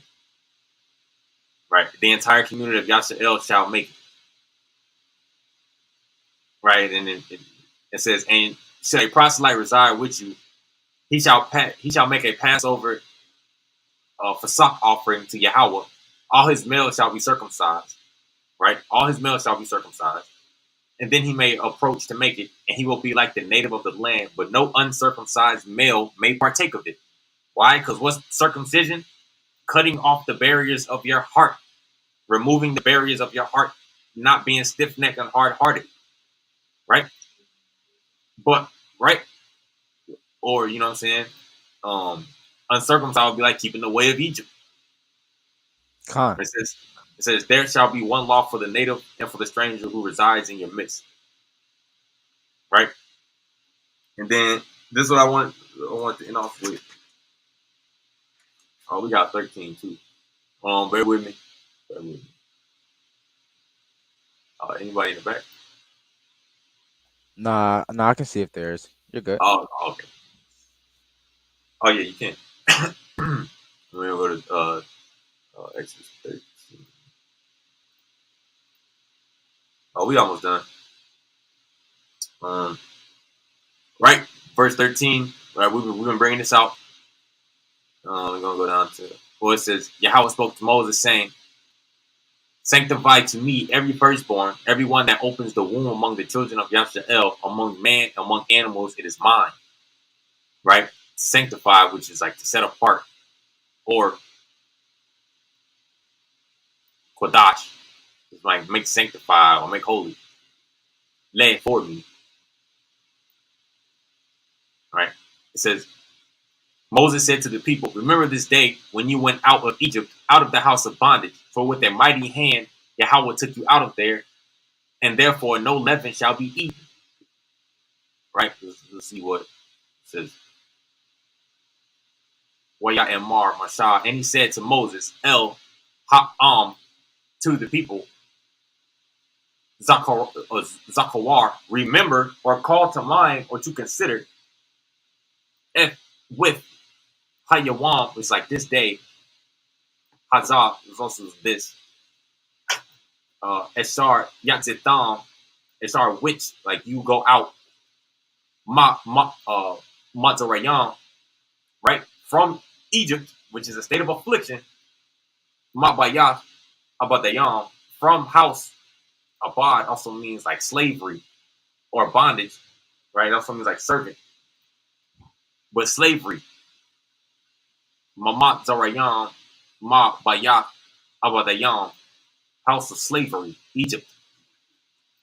Right? The entire community of Yasharal shall make it. Right? And it says, and shall a proselyte reside with you, he shall make a Passover Phacach offering to Yahweh. All his males shall be circumcised. Right? All his males shall be circumcised. And then he may approach to make it, and he will be like the native of the land, but no uncircumcised male may partake of it. Why? Because what's circumcision? Cutting off the barriers of your heart, removing the barriers of your heart, not being stiff-necked and hard-hearted, right? But, right? Or, you know what I'm saying? Uncircumcised would be like keeping the way of Egypt. It says, there shall be one law for the native and for the stranger who resides in your midst. Right? And then this is what I want to end off with. Oh, we got 13 too. Bear with me. Anybody in the back? Nah, I can see if there's. You're good. Oh, okay. Oh yeah, you can. We're gonna go to Exodus 13. Oh, we almost done. Right, verse 13. Right, we've been bringing this out. We're gonna go down to it says, Yahweh spoke to Moses, saying, sanctify to me every firstborn, everyone that opens the womb among the children of Yasharal, among man, among animals, it is mine. Right? Sanctify, which is like to set apart, or Kodash, it's like make sanctify or make holy. Lay it for me. Right? It says, Moses said to the people, remember this day when you went out of Egypt, out of the house of bondage, for with a mighty hand Yahweh took you out of there, and therefore no leaven shall be eaten. Right? Let's see what it says. Waya and Mar, Mashah, and he said to Moses, El Ha'am, to the people, Zakawar, remember or call to mind or to consider if with Hayawam, it's like this day, Hazah is also this, Eshar Yatzitam, Eshar which, like you go out, Mazarayam, right, from Egypt, which is a state of affliction, Mabayah, Abadayam, from house. Abad also means like slavery or bondage, right? It also means like servant, but slavery. Mamat Zarayam, Ma Bayah, Abadayam, house of slavery, Egypt.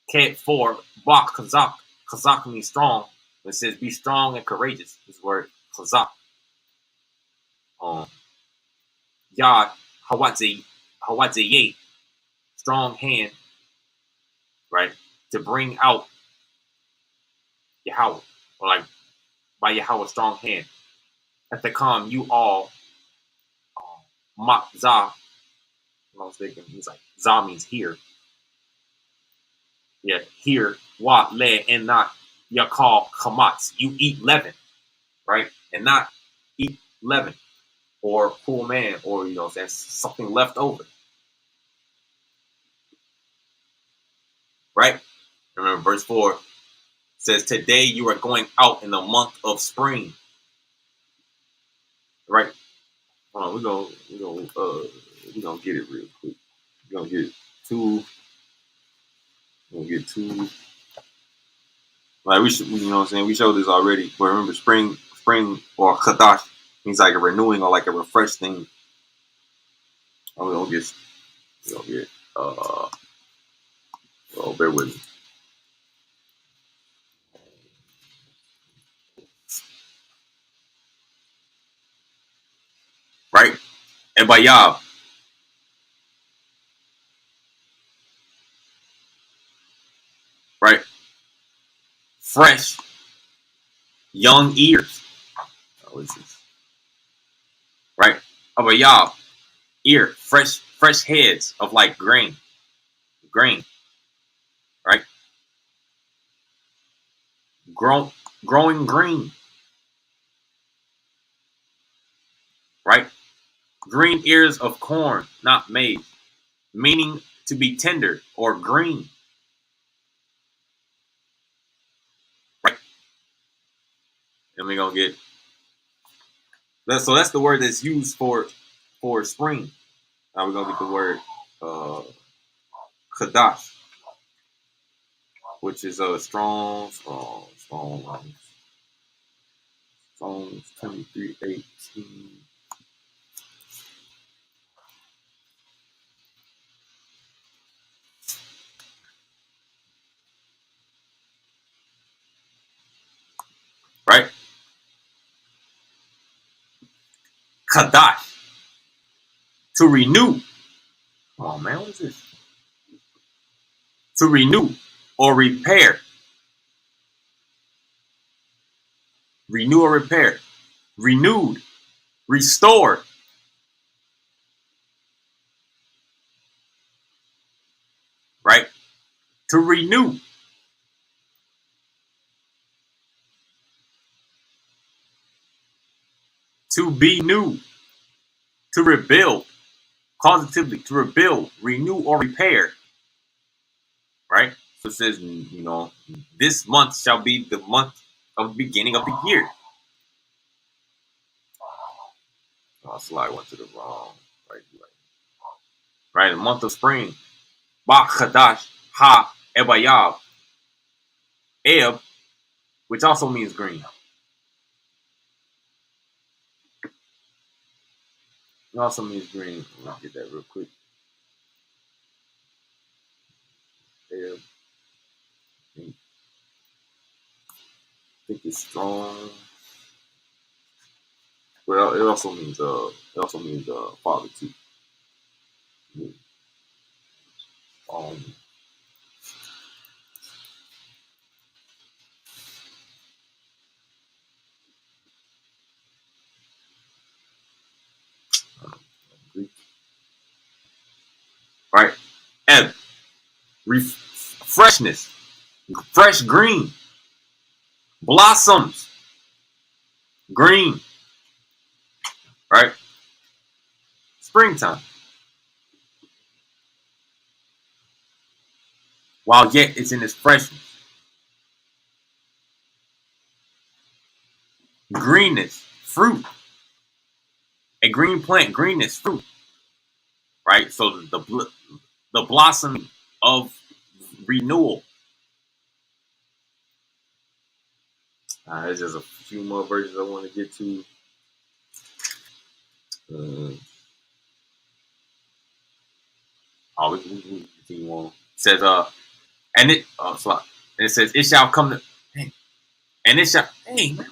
Ket 4, Bach Kazak. Kazak means strong. It says be strong and courageous. This word Kazak. Yad Hawatze, strong hand, right? To bring out Yahweh, or like by Yahweh's strong hand. At the calm, you all Matzah. I was thinking he's like Zah means here. Yeah, here, wa le and not yakal chamatz. You eat leaven, right? And not eat leaven or poor man, or you know, there's something left over. Right? Remember verse 4 says, today you are going out in the month of spring. Right? Hold on, we're gonna get it real quick. We're gonna get two. Like we should, you know what I'm saying? We showed this already. But remember, spring or chadash means like a renewing or like a refresh thing. We don't get Oh, bear with me. Right? And by Yab, right? Fresh, young ears. Oh, what's this? Right? By Yab, ear, fresh heads of like grain, right? Growing green, right? Green ears of corn, not maize, meaning to be tender or green, right? And we're gonna get that. So that's the word that's used for spring. Now we're gonna get the word kadash, which is a strong 23:18. Right? Kadash, to renew. Come on, man, what is this? To renew or repair. Renew or repair. Renewed, restored. Right? To renew. To be new. To rebuild. Causatively, to rebuild, renew, or repair. Right? So it says, this month shall be the month of the beginning of the year. Oh, slide went to the wrong. Right? The month of spring. Ba Chadash Ha Ebayab. Eb, which also means green. It also means green. Let me get that real quick. Eb. I think it's strong. Well, it also means father too. Um, Greek. Right? Eb. Freshness. Fresh green. Blossoms. Green. Right? Springtime. While yet it's in its freshness. Greenness. Fruit. A green plant. Greenness. Fruit. Right? So the blossoming of renewal. There's just a few more versions I want to get to. We continue on. It says, and it says, it shall come to, and it shall, and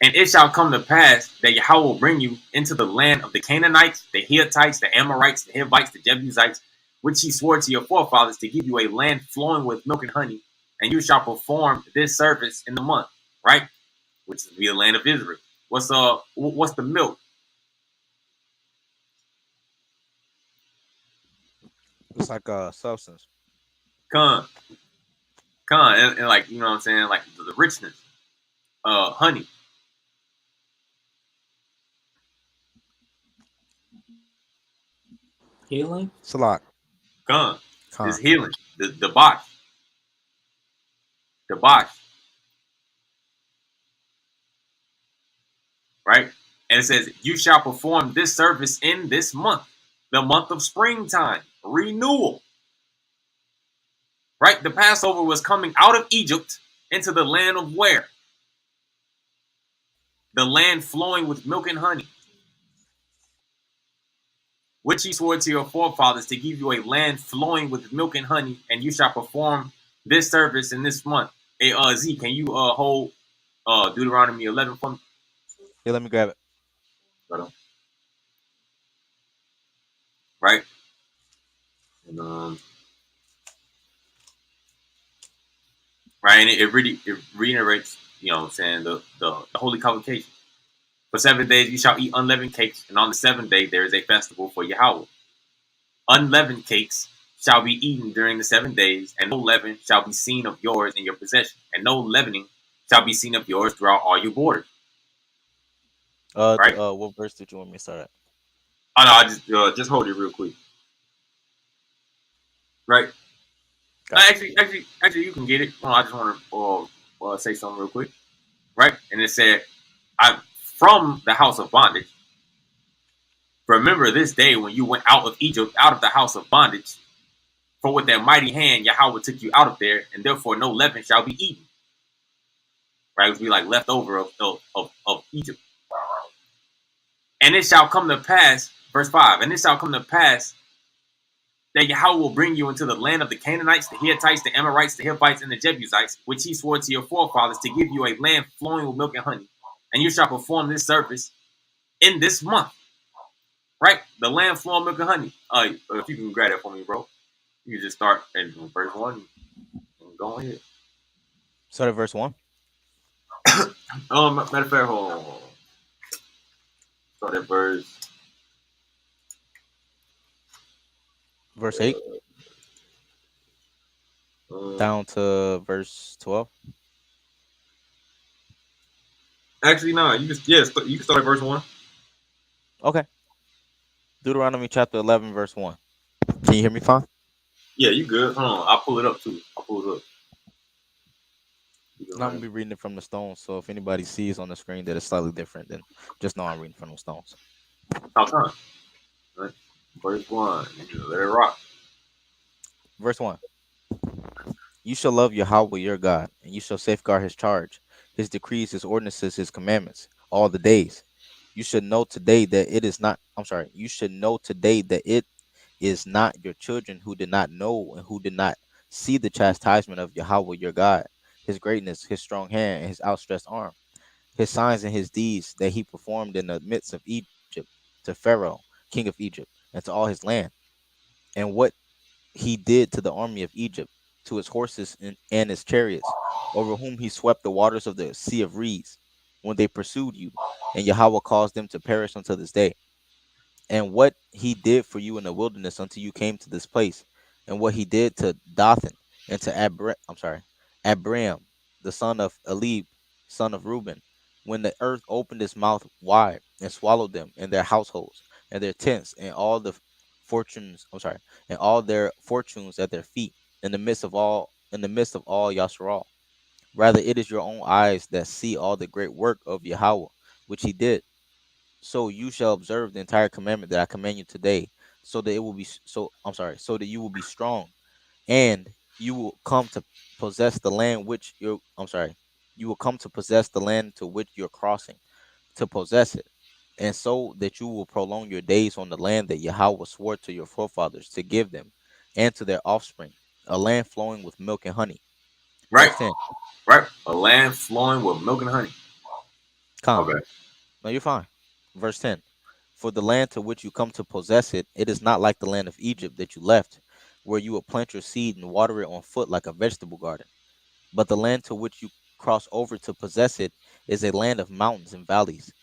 it shall come to pass that Yahweh will bring you into the land of the Canaanites, the Hittites, the Amorites, the Hivites, the Jebusites, which he swore to your forefathers to give you a land flowing with milk and honey, and you shall perform this service in the month, right? Which is the land of Israel. What's the milk? It's like a substance. Con, and like, you know what I'm saying, like the richness, honey. Healing? Salak. Con is Con. healing. The bosh, the bosh, right? And it says, you shall perform this service in this month, the month of springtime, renewal. Right? The Passover was coming out of Egypt into the land of where? The land flowing with milk and honey. which he swore to your forefathers to give you a land flowing with milk and honey, and you shall perform this service in this month. Hey, Z, can you hold Deuteronomy 11 for me? Yeah, let me grab it. Right? And, right, and it really it reiterates, you know what I'm saying, the holy convocation. For 7 days you shall eat unleavened cakes, and on the seventh day there is a festival for Yahweh. Unleavened cakes shall be eaten during the 7 days, and no leaven shall be seen of yours in your possession, and no leavening shall be seen of yours throughout all your borders. Right? What verse did you want me to start at? Oh no, I just hold it real quick. Right? Gotcha. Actually, you can get it. I just want to say something real quick. Right? And it said, "I from the house of bondage. Remember this day when you went out of Egypt, out of the house of bondage. For with that mighty hand Yahweh took you out of there, and therefore no leaven shall be eaten." Right? It would be like leftover of Egypt. And it shall come to pass, verse 5, and it shall come to pass that Yahweh will bring you into the land of the Canaanites, the Hittites, the Amorites, the Hivites, and the Jebusites, which he swore to your forefathers to give you a land flowing with milk and honey. And you shall perform this service in this month. Right? The land flowing with milk and honey. If you can grab that for me, bro. You can just start at verse 1 and go ahead. Start at verse 1. Matter of fact, hold on. Start at Verse 8 down to verse 12. Actually, no. You can start at verse 1. Okay. Deuteronomy chapter 11, verse 1. Can you hear me fine? Yeah, you good. Hold on. I'll pull it up, too. I'll pull it up. I'm going to be reading it from the stones, so if anybody sees on the screen that it's slightly different, then just know I'm reading from the stones. How time? Right. Verse 1. Let it rock. Verse 1. You shall love Yahweh your God, and you shall safeguard his charge, his decrees, his ordinances, his commandments, all the days. You should know today that it is not, you should know today that it is not your children who did not know and who did not see the chastisement of Yahweh your God, his greatness, his strong hand, and his outstretched arm, his signs and his deeds that he performed in the midst of Egypt, to Pharaoh, king of Egypt, and to all his land, and what he did to the army of Egypt, to his horses and his chariots, over whom he swept the waters of the sea of reeds, when they pursued you, and Yahweh caused them to perish until this day. And what he did for you in the wilderness until you came to this place, and what he did to Dathan and to Abraham, the son of Elib, son of Reuben, when the earth opened its mouth wide and swallowed them and their households and their tents and all the fortunes, and all their fortunes at their feet, in the midst of all Yasharal. Rather, it is your own eyes that see all the great work of Yahweh, which he did. So you shall observe the entire commandment that I command you today, so that it will be so that you will be strong, and you will come to possess the land which you will come to possess the land to which you're crossing, to possess it, and so that you will prolong your days on the land that Yahweh swore to your forefathers to give them and to their offspring, a land flowing with milk and honey. Right? Verse 10. Right? A land flowing with milk and honey. Come. Okay. No, you're fine. Verse 10. For the land to which you come to possess it, it is not like the land of Egypt that you left, where you will plant your seed and water it on foot like a vegetable garden. But the land to which you cross over to possess it is a land of mountains and valleys.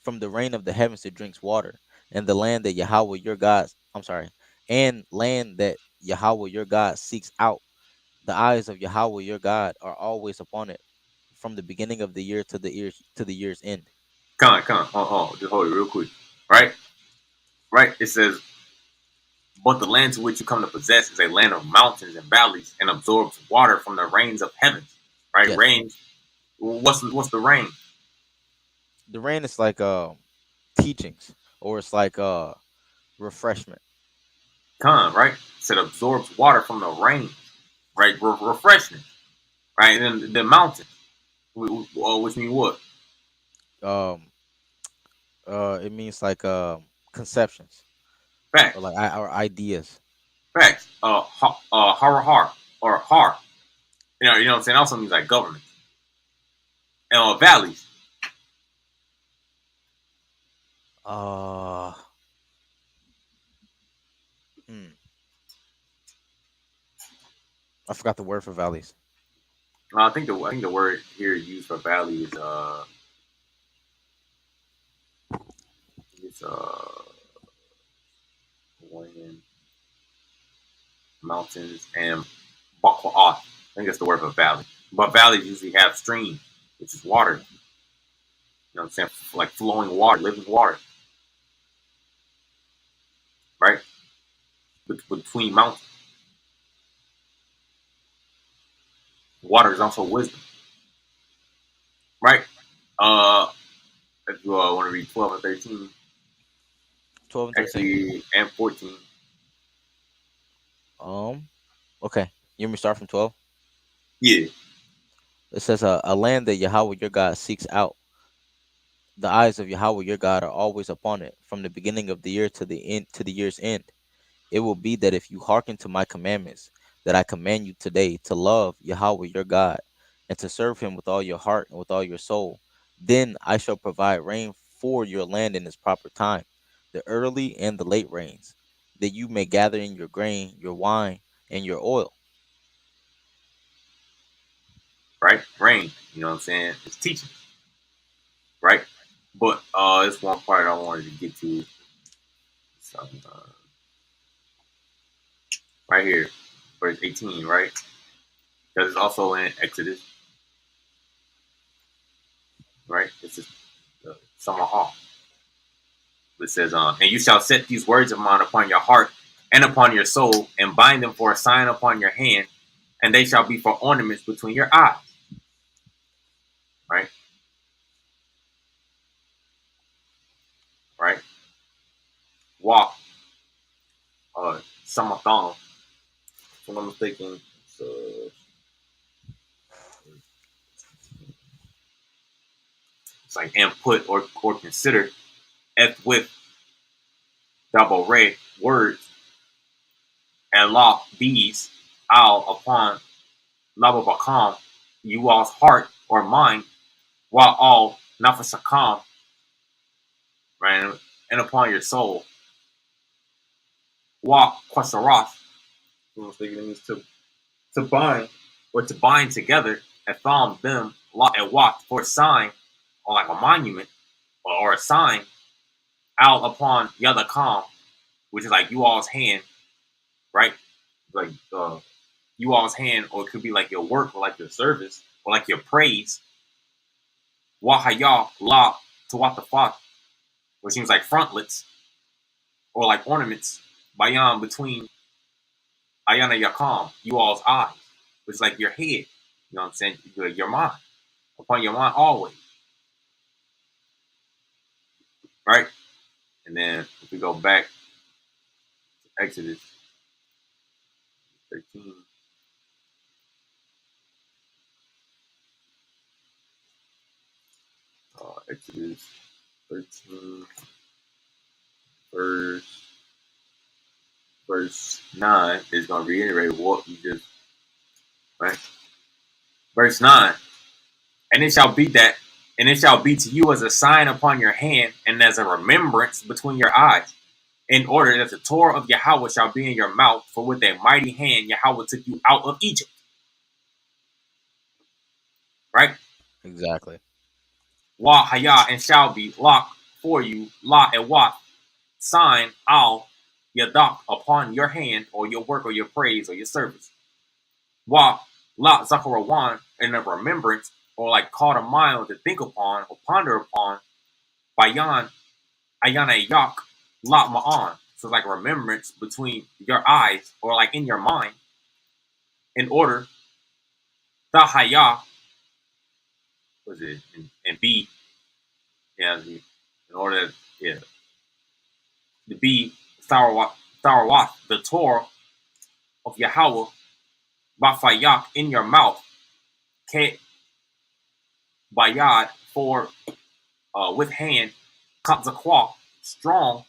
From the rain of the heavens it drinks water, and the land that Yahweh your God, and land that Yahweh your God seeks out. The eyes of Yahweh your God are always upon it, from the beginning of the year to the year's end. Come on. Hold on. Just hold it real quick. Right? Right? It says, but the land to which you come to possess is a land of mountains and valleys and absorbs water from the rains of heavens. Right? Yes. Rain. What's the rain? The rain is like teachings, or it's like refreshment. Right? It said absorbs water from the rain. Right? Refreshment. Right? And then the mountains. Which mean what? It means like conceptions. Facts. or like our ideas. Facts. Har or har. You know what I'm saying? Also means like government. And valleys. Uh, hmm. I forgot the word for valleys. I think the word here used for valley is it's land, mountains, and bakwa'at. I think that's the word for valley. But valleys usually have stream, which is water. You know what I'm saying? Like flowing water, living water, right? Between mountains. Water is also wisdom, right? Uh, if you want to read 12 and 13, 12 and 13. actually, and 14. Okay. You want me to start from 12? Yeah, It says, a land that Yahweh your God seeks out. The eyes of Yahweh your God are always upon it, from the beginning of the year to the end, to the year's end. It will be that if you hearken to my commandments that I command you today, to love Yahweh your God and to serve him with all your heart and with all your soul, then I shall provide rain for your land in its proper time, the early and the late rains, that you may gather in your grain, your wine, and your oil. right? Rain. You know what I'm saying? It's teaching, right? But it's one part I wanted to get to. So, right here, verse 18, right? Because it's also in Exodus, right? It's just summer off. It says, and you shall set these words of mine upon your heart and upon your soul, and bind them for a sign upon your hand, and they shall be for ornaments between your eyes, right? Right? Walk, summer thong. If I'm not mistaken, so it's like and put or consider F with double red words and law these out upon Lababakam, you all's heart or mind, while all Nafasakam, right, and upon your soul, wa Kwasaroth, it means to bind or to bind together and thumb them lot and walk for a sign or like a monument or a sign out upon Yadakam, which is like you all's hand, right? Like you all's hand, or it could be like your work or like your service or like your praise. Wahaya la to what the fuck, which seems like frontlets or like ornaments, bayan between ayana yakam, you all's eyes, which is like your head, you know what I'm saying? Your mind, upon your mind always, right? And then if we go back to Exodus 13, Exodus 13, verse verse 9 is going to reiterate what you just, right? Verse 9, and it shall be that, and it shall be to you as a sign upon your hand and as a remembrance between your eyes, in order that the Torah of Yahweh shall be in your mouth, for with a mighty hand Yahweh took you out of Egypt. Right? Exactly. Wa haya and shall be lock for you, la and wat, sign al yadak upon your hand or your work or your praise or your service. Wa la zakarawan in a remembrance or like call to mind or to think upon or ponder upon, bayan ayana yak la ma'an. So it's like remembrance between your eyes or like in your mind, in order the haya was it and be, yeah, in order, yeah, to be Tharawat, the Torah of Yahweh, Bafayak in your mouth, Ke Bayad for with hand, Katzakwa, strong,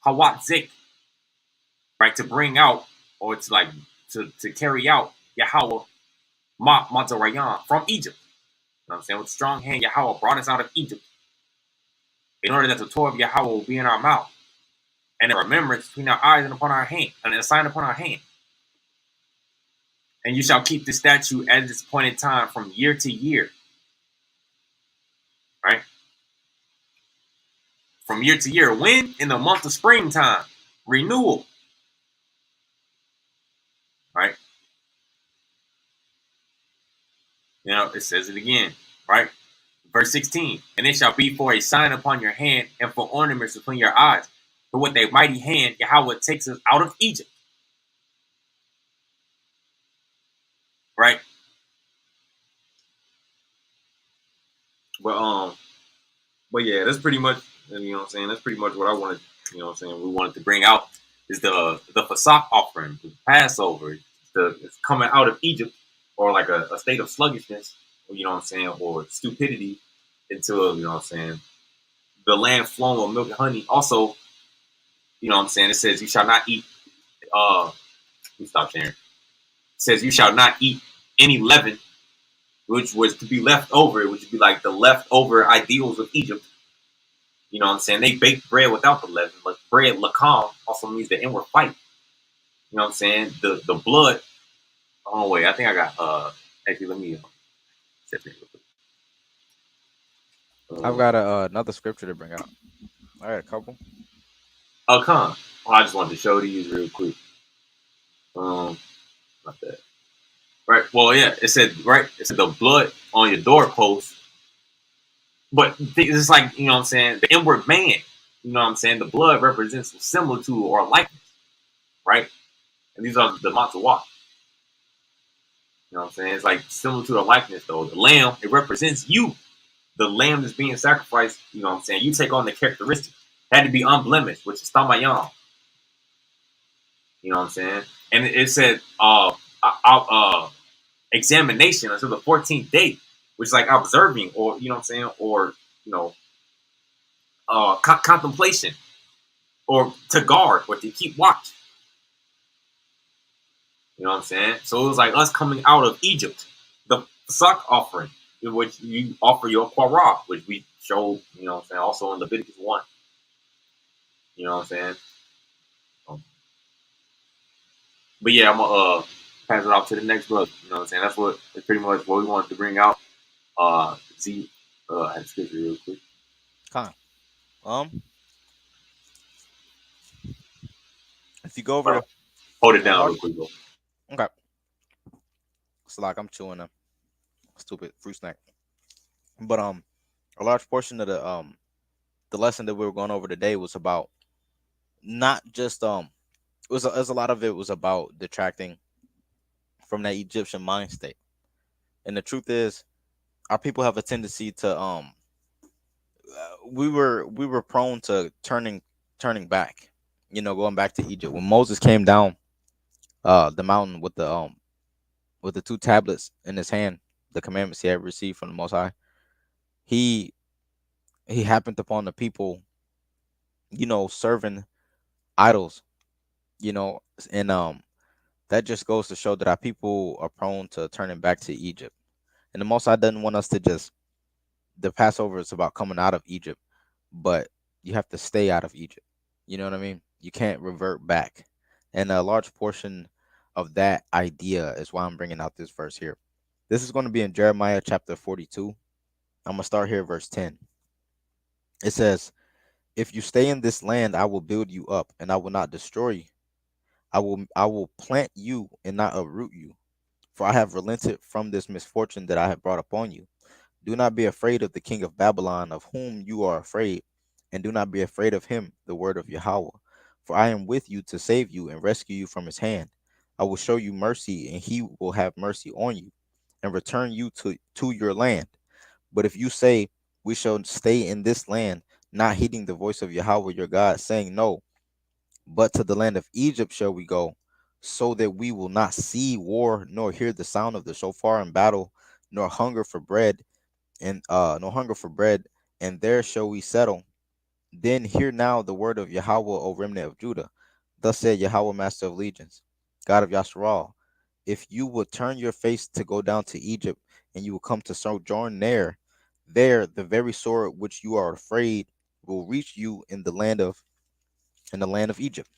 Hawat Zik, right? To bring out or to like to carry out Yahweh Montarayan from Egypt. You know what I'm saying? With strong hand, Yahweh brought us out of Egypt in order that the Torah of Yahweh will be in our mouth and a remembrance between our eyes and upon our hand, and a sign upon our hand. And you shall keep the statute at its appointed time from year to year, right? From year to year. When? In the month of springtime. Renewal, right? You know, it says it again, right? Verse 16, and it shall be for a sign upon your hand and for ornaments between your eyes. For with a mighty hand, Yahweh takes us out of Egypt, right? But but yeah, that's pretty much, you know what I'm saying? That's pretty much what I wanted, you know what I'm saying? We wanted to bring out is the Phacach offering, the Passover. It's coming out of Egypt, or like a state of sluggishness, you know what I'm saying, or stupidity into, you know what I'm saying, the land flowing with milk and honey. Also, you know what I'm saying, it says you shall not eat, let me stop sharing. It says you shall not eat any leaven, which was to be left over, which would be like the leftover ideals of Egypt. You know what I'm saying? They baked bread without the leaven, but bread lakam also means the inward fight. You know what I'm saying? The blood. Oh wait, I think I got actually let me check it real quick. I've got another scripture to bring out. I got a couple. Come. Oh, I just wanted to show these real quick. Not that. Right. Well, yeah. It said right. It said the blood on your doorpost, but it's like, you know what I'm saying, the inward man. You know what I'm saying? The blood represents a similitude or a likeness, right? And these are the Matawak. You know what I'm saying? It's like similar to the likeness, though. The lamb, it represents you. The lamb that's being sacrificed, you know what I'm saying? You take on the characteristics. It had to be unblemished, which is Tamayam. You know what I'm saying? And it said examination until the 14th day, which is like observing, or, you know what I'm saying? Or, you know, contemplation, or to guard, or to keep watch. You know what I'm saying? So it was like us coming out of Egypt, the suck offering, in which you offer your parah, which we showed, you know what I'm saying, also in Leviticus 1. You know what I'm saying? Um, but yeah, I'm gonna pass it off to the next brother. You know what I'm saying? That's pretty much what we wanted to bring out. Z, I had to skip it real quick. Con. If you go over Bro, to hold it a down large, real quick, bro. okay, it's like I'm chewing a stupid fruit snack. But a large portion of the lesson that we were going over today was about not just it was a lot of it was about detracting from that Egyptian mind state. And the truth is, our people have a tendency to we were prone to turning back, going back to Egypt. When Moses came down the mountain with the two tablets in his hand, the commandments he had received from the Most High, he he happened upon the people, serving idols, you know, and that just goes to show that our people are prone to turning back to Egypt. And the Most High doesn't want us to just, the Passover is about coming out of Egypt, but you have to stay out of Egypt. You know what I mean? You can't revert back. And a large portion of that idea is why I'm bringing out this verse here. This is going to be in Jeremiah chapter 42. I'm going to start here, verse 10. It says, "If you stay in this land, I will build you up, and I will not destroy you. I will plant you and not uproot you, for I have relented from this misfortune that I have brought upon you. Do not be afraid of the king of Babylon, of whom you are afraid, and do not be afraid of him, the word of Yahweh. For I am with you to save you and rescue you from his hand. I will show you mercy, and he will have mercy on you, and return you to your land. But if you say, we shall stay in this land, not heeding the voice of Yahweh your God, saying, no, but to the land of Egypt shall we go, so that we will not see war, nor hear the sound of the shofar in battle, nor hunger for bread, and no hunger for bread, and there shall we settle. Then hear now the word of Yahweh, O remnant of Judah. Thus said Yahweh, Master of Legions, God of Yasharal, if you would turn your face to go down to Egypt, and you will come to sojourn there the very sword which you are afraid will reach you in the land of Egypt,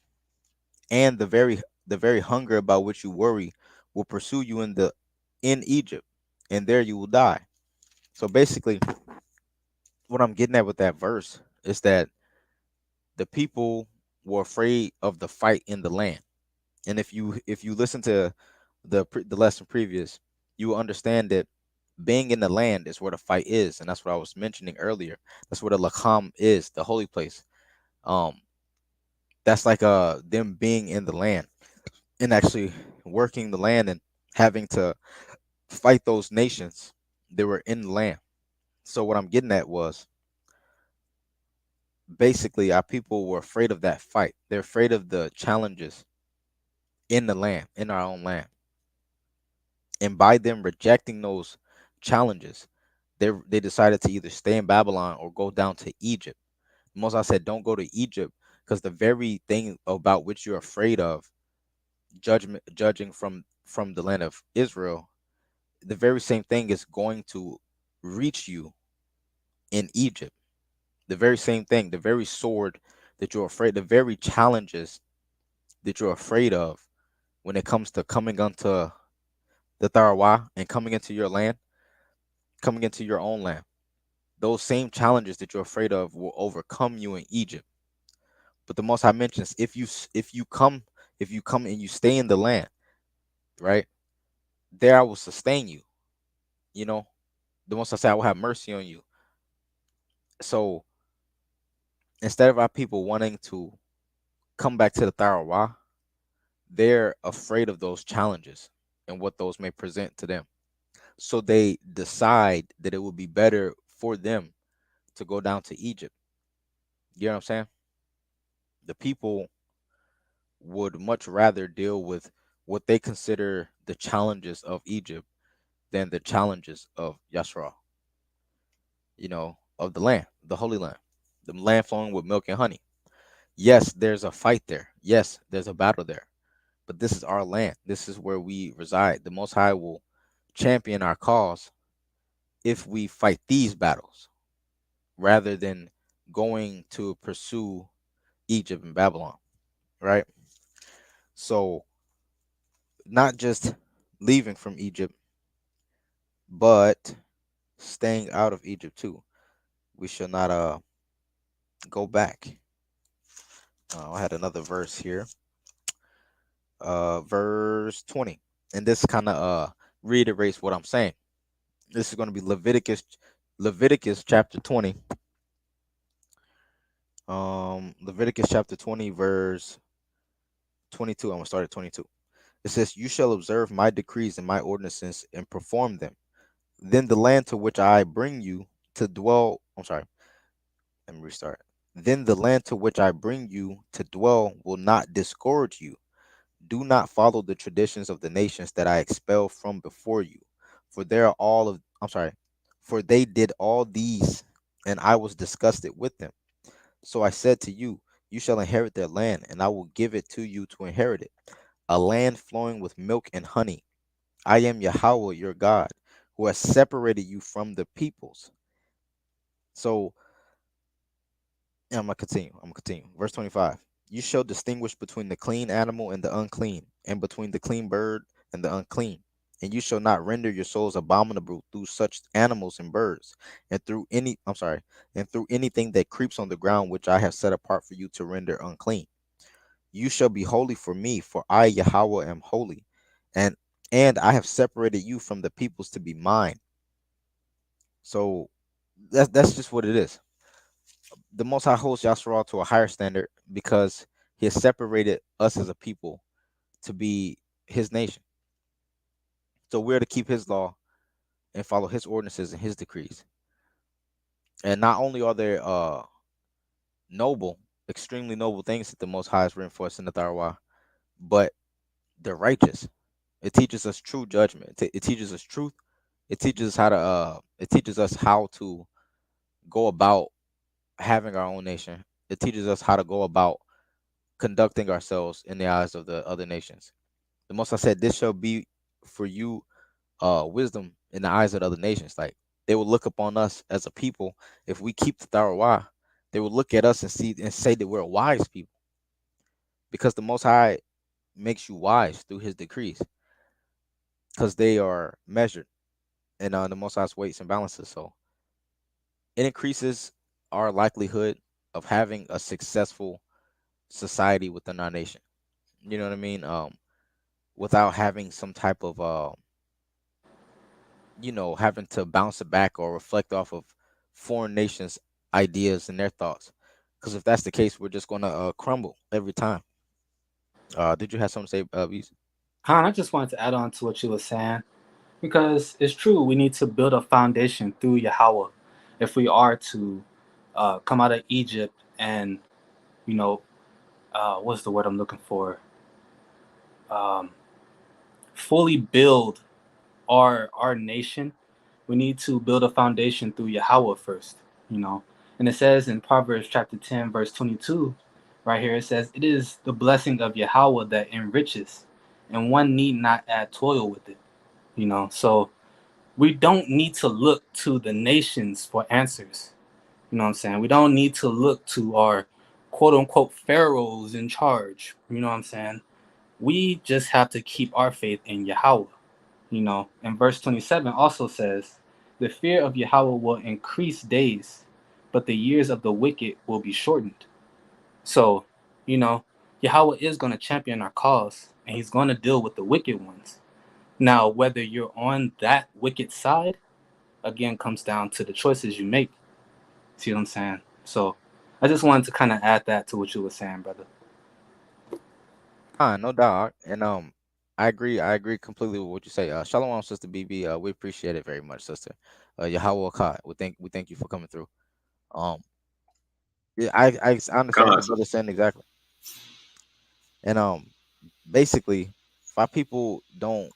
and the very hunger about which you worry will pursue you in Egypt, and there you will die. So basically, what I'm getting at with that verse is that the people were afraid of the fight in the land. And if you listen to the lesson previous, you will understand that being in the land is where the fight is, and that's what I was mentioning earlier. That's where the lakam is, the holy place. Um, that's like them being in the land and actually working the land and having to fight those nations that were in the land. So what I'm getting at was basically our people were afraid of that fight. They're afraid of the challenges in the land, in our own land. And by them rejecting those challenges, they decided to either stay in Babylon or go down to Egypt. Most I said, don't go to Egypt because the very thing about which you're afraid of, judging from the land of Israel, the very same thing is going to reach you in Egypt. The very same thing, the very sword that you're afraid, the very challenges that you're afraid of when it comes to coming onto the Tarawa and coming into your land, coming into your own land. Those same challenges that you're afraid of will overcome you in Egypt. But the Most High mentions if you come and you stay in the land, right there, I will sustain you. You know, the Most High said, I will have mercy on you. So instead of our people wanting to come back to the Tarawa, they're afraid of those challenges and what those may present to them. So they decide that it would be better for them to go down to Egypt. You know what I'm saying? The people would much rather deal with what they consider the challenges of Egypt than the challenges of Yasharal, of the land, the Holy Land, the land flowing with milk and honey. Yes, there's a fight there. Yes, there's a battle there. But this is our land. This is where we reside. The Most High will champion our cause if we fight these battles rather than going to pursue Egypt and Babylon, right? So, not just leaving from Egypt, but staying out of Egypt too. We shall not go back. I had another verse here, verse 20, and this kind of reiterates what I'm saying. This is going to be Leviticus chapter 20. Leviticus chapter 20, verse 22. I'm gonna start at 22. It says, "You shall observe my decrees and my ordinances and perform them. Then the land to which I bring you to dwell." I'm sorry. Let me restart. Then the land to which I bring you to dwell will not discourage you. Do not follow the traditions of the nations that I expel from before you, for they are all of. I'm sorry. For they did all these, and I was disgusted with them. So I said to you, you shall inherit their land, and I will give it to you to inherit it, a land flowing with milk and honey. I am Yahweh your God, who has separated you from the peoples. So I'm gonna continue. Verse 25. You shall distinguish between the clean animal and the unclean, and between the clean bird and the unclean. And you shall not render your souls abominable through such animals and birds, and through anything that creeps on the ground which I have set apart for you to render unclean. You shall be holy for me, for I Yahweh am holy, and I have separated you from the peoples to be mine. So that's just what it is. The Most High holds Yasharal to a higher standard because He has separated us as a people to be His nation. So we're to keep His law and follow His ordinances and His decrees. And not only are there noble, extremely noble things that the Most High has written for us in the Tharwa, but they're righteous. It teaches us true judgment. It teaches us truth. It teaches us how to. It teaches us how to go about having our own nation. It teaches us how to go about conducting ourselves in the eyes of the other nations. The Most High said, "This shall be for you wisdom in the eyes of the other nations." Like they will look upon us as a people if we keep the Tharwah. They will look at us and see and say that we're wise people because the Most High makes you wise through His decrees because they are measured in the Most High's weights and balances. So it increases our likelihood of having a successful society within our nation. You know what I mean? Without having some type of having to bounce it back or reflect off of foreign nations' ideas and their thoughts. Because if that's the case, we're just gonna crumble every time. Did you have something to say, Beast? Khan, I just wanted to add on to what you were saying because it's true. We need to build a foundation through Yahweh if we are to come out of Egypt and you know what's the word I'm looking for? Um, fully build our nation. We need to build a foundation through Yahweh first. You know, and it says in Proverbs chapter 10, verse 22, right here it says, "It is the blessing of Yahweh that enriches, and one need not add toil with it." You know, so we don't need to look to the nations for answers. You know what I'm saying? We don't need to look to our quote unquote pharaohs in charge. You know what I'm saying? We just have to keep our faith in Yahweh. You know, and verse 27 also says, "The fear of Yahweh will increase days, but the years of the wicked will be shortened." So, you know, Yahweh is going to champion our cause and he's going to deal with the wicked ones. Now, whether you're on that wicked side, again, comes down to the choices you make. See what I'm saying? So, I just wanted to kind of add that to what you were saying, brother. No doubt. And I agree. I agree completely with what you say. Shalom, sister BB. We appreciate it very much, sister. Yahweh Kai. We thank you for coming through. Um, yeah, I understand what Con, the brother's saying exactly. And basically, if our people don't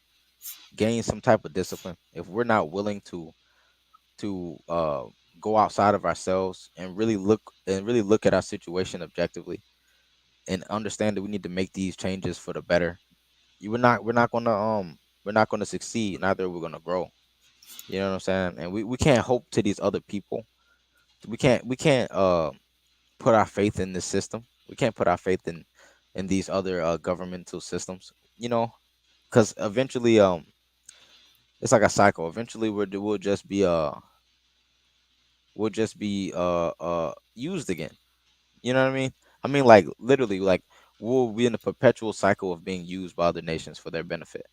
gain some type of discipline, if we're not willing to go outside of ourselves and really look at our situation objectively and understand that we need to make these changes for the better, we're not gonna succeed. Neither we're gonna grow. You know what I'm saying? And we can't hope to these other people. We can't put our faith in this system. We can't put our faith in these other governmental systems. You know, because eventually it's like a cycle. Eventually we'll just be used again. You know what I mean? I mean, like literally, like we'll be in a perpetual cycle of being used by other nations for their benefit,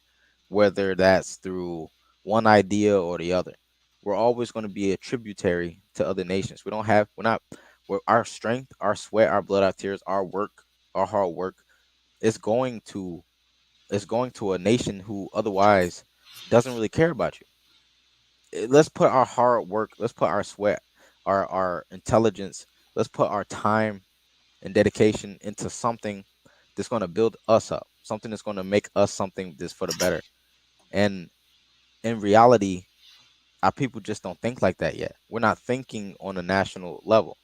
whether that's through one idea or the other. We're always going to be a tributary to other nations. We're not, we're, our strength, our sweat, our blood, our tears, our work, our hard work is going to a nation who otherwise doesn't really care about you. Let's put our hard work, let's put our sweat, our intelligence, let's put our time and dedication into something that's going to build us up, something that's going to make us something that's for the better. And in reality, our people just don't think like that yet. We're not thinking on a national level.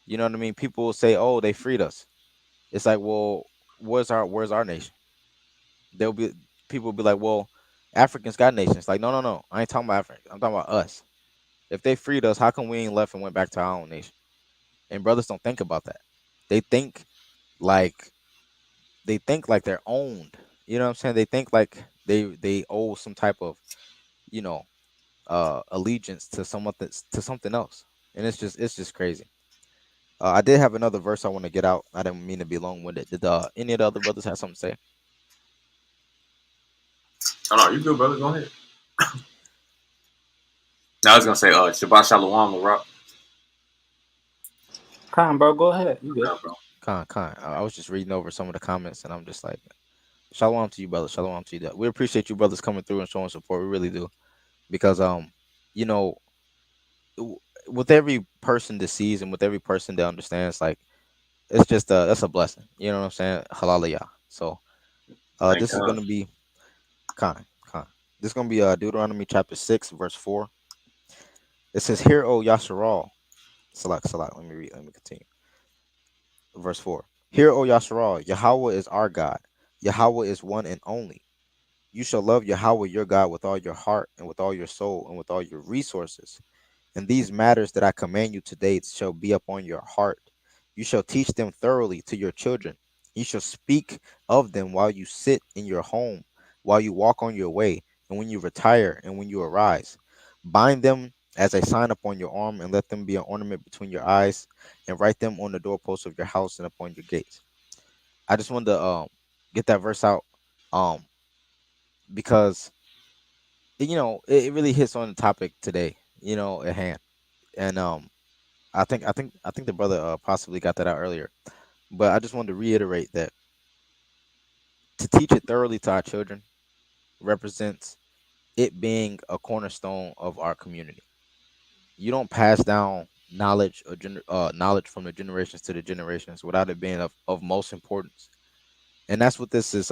You know what I mean? People will say, "Oh, they freed us." It's like, well, where's our nation? There'll be People will be like, "Well, Africans got nations." Like, no, no, no. I ain't talking about Africans. I'm talking about us. If they freed us, how come we ain't left and went back to our own nation? And brothers don't think about that. They think like they're owned. You know what I'm saying? They think like they owe some type of, you know, allegiance to to something else. And it's just crazy. I did have another verse I want to get out. I didn't mean to be long winded. Did any of the other brothers have something to say? oh no, you good, brother. Go ahead. Now I was gonna say, Shabbat Shalawam, Rock. Come on, bro. Go ahead. You good. Yeah, bro. Con. I was just reading over some of the comments, and I'm just like, shalom to you, brother. Shalom to you. We appreciate you brothers coming through and showing support. We really do, because you know, w- with every person that sees and with every person that understands, like it's just that's a blessing. You know what I'm saying? Hallelujah. So Thank this is God. gonna be con. This is gonna be Deuteronomy chapter 6 verse 4. It says, "Hear, O Yasharal." Select. Let me read. Let me continue. Verse 4. Hear, O Yasharal, Yahweh is our God. Yahweh is one and only. You shall love Yahweh your God with all your heart and with all your soul and with all your resources. And these matters that I command you today shall be upon your heart. You shall teach them thoroughly to your children. You shall speak of them while you sit in your home, while you walk on your way, and when you retire and when you arise. Bind them as a sign upon your arm, and let them be an ornament between your eyes, and write them on the doorposts of your house and upon your gates. I just wanted to get that verse out, um because it really hits on the topic today, at hand. And I think the brother possibly got that out earlier, but I just wanted to reiterate that to teach it thoroughly to our children represents it being a cornerstone of our community. You don't pass down knowledge from the generations to the generations without it being of most importance. And that's what this is.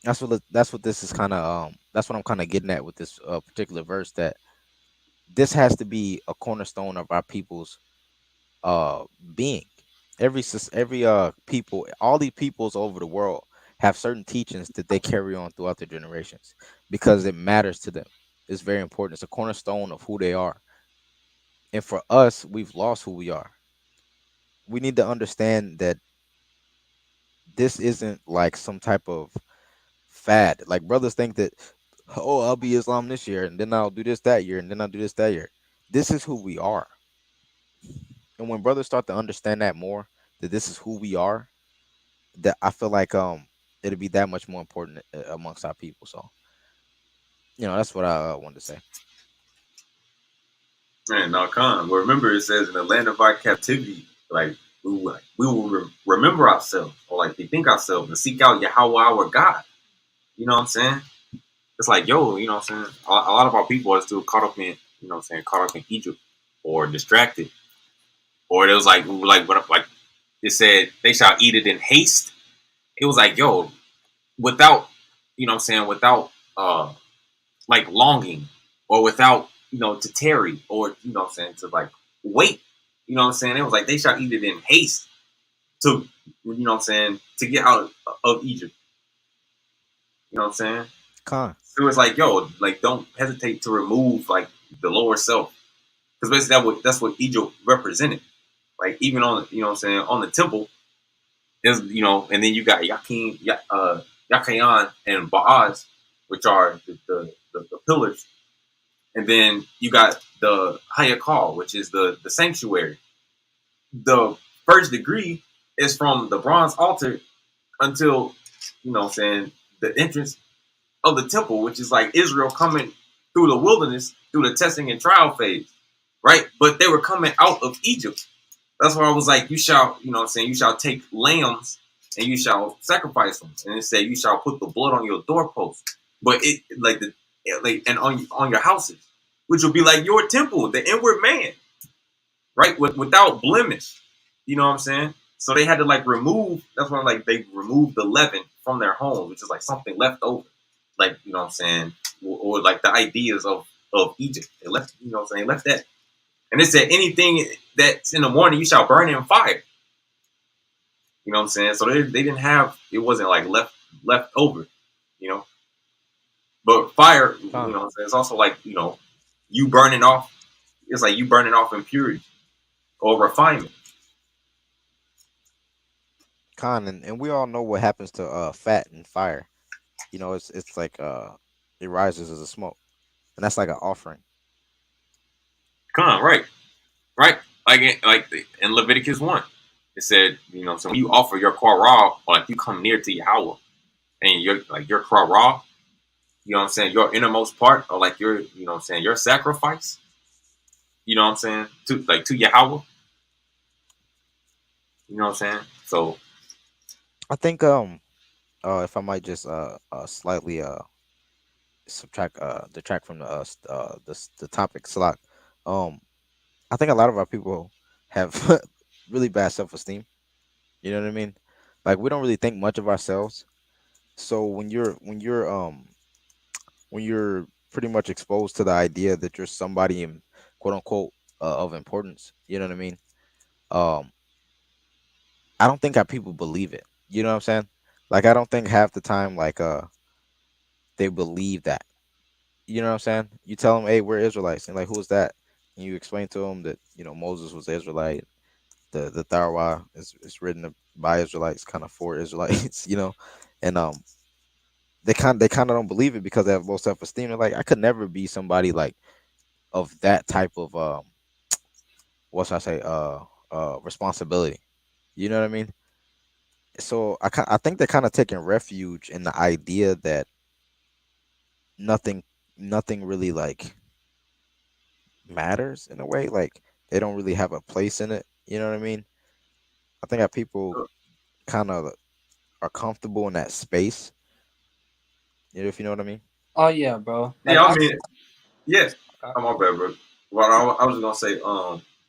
That's what this is kind of. That's what I'm kind of getting at with this particular verse. That this has to be a cornerstone of our people's uh being. Every people, all these peoples over the world have certain teachings that they carry on throughout the generations because it matters to them. It's very important. It's a cornerstone of who they are. And for us, we've lost who we are. We need to understand that this isn't like some type of fad. Like brothers think that, oh, I'll be Islam this year, and then I'll do this that year, and then I'll do this that year. This is who we are. And when brothers start to understand that more, that this is who we are, that I feel like it'll be that much more important amongst our people. So that's what I wanted to say. Man, no, con. Well, remember it says in the land of our captivity, like we will remember ourselves, or like we think ourselves, and seek out Yahweh our God. You know what I'm saying? It's like, yo, you know what I'm saying? A lot of our people are still caught up in, you know what I'm saying, caught up in Egypt, or distracted, or it was like what like it said they shall eat it in haste. It was like, yo, without, you know what I'm saying, without like longing, or without, to tarry, or, you know what I'm saying, to like wait. You know what I'm saying? It was like they shall eat it in haste to, you know what I'm saying, to get out of Egypt. You know what I'm saying? Con, So it's like, yo, like don't hesitate to remove like the lower self. Because basically that's what Egypt represented. Like even on the, you know what I'm saying, on the temple is, and then you got Yakayan and Baaz, which are the pillars. And then you got the Hayakal, which is the sanctuary. The first degree is from the bronze altar until, you know what I'm saying, the entrance of the temple, which is like Israel coming through the wilderness, through the testing and trial phase, right? But they were coming out of Egypt. That's why I was like, you shall, you know what I'm saying, you shall take lambs and you shall sacrifice them. And it said, you shall put the blood on your doorpost. But it, like, and on your houses, which will be like your temple, the inward man, right? Without blemish. You know what I'm saying? So they had to like remove, that's why like they removed the leaven from their home, which is like something left over. Like, you know what I'm saying? Or like the ideas of Egypt. They left, you know what I'm saying, left that. And it said anything that's in the morning you shall burn in fire. You know what I'm saying? So they didn't have, it wasn't like left over, you know. But fire, you know con, what I'm saying, it's also like, you burning off, it's like you burning off impurity or refinement. and we all know what happens to fat and fire. It's like it rises as a smoke, and that's like an offering. Come on, right. Right? Like in Leviticus 1. It said, so when you offer your korah, or like you come near to Yahweh, and your korah, you know what I'm saying, your innermost part, or like your, you know what I'm saying, your sacrifice, you know what I'm saying, to Yahweh, you know what I'm saying? So I think if I might just slightly subtract detract from the topic slot. um I think a lot of our people have really bad self-esteem. You know what I mean? Like we don't really think much of ourselves. So when you're pretty much exposed to the idea that you're somebody in quote unquote of importance, you know what I mean? Um I don't think our people believe it. You know what I'm saying? Like I don't think half the time like they believe that. You know what I'm saying? You tell them, "Hey, we're Israelites," and like, "Who is that?" And you explain to them that Moses was Israelite. The Tharwa is written by Israelites, kind of for Israelites. And they kind of don't believe it because they have low self esteem. They're like, I could never be somebody like of that type of what should I say responsibility. You know what I mean? So I think they're kind of taking refuge in the idea that nothing nothing really like matters in a way. Like they don't really have a place in it. You know what I mean? I think that people kind of are comfortable in that space. If you know what I mean. Oh yeah, bro. Yeah, Like I I mean, yeah. uh, I'm my bad, bro. Well, I was just gonna say,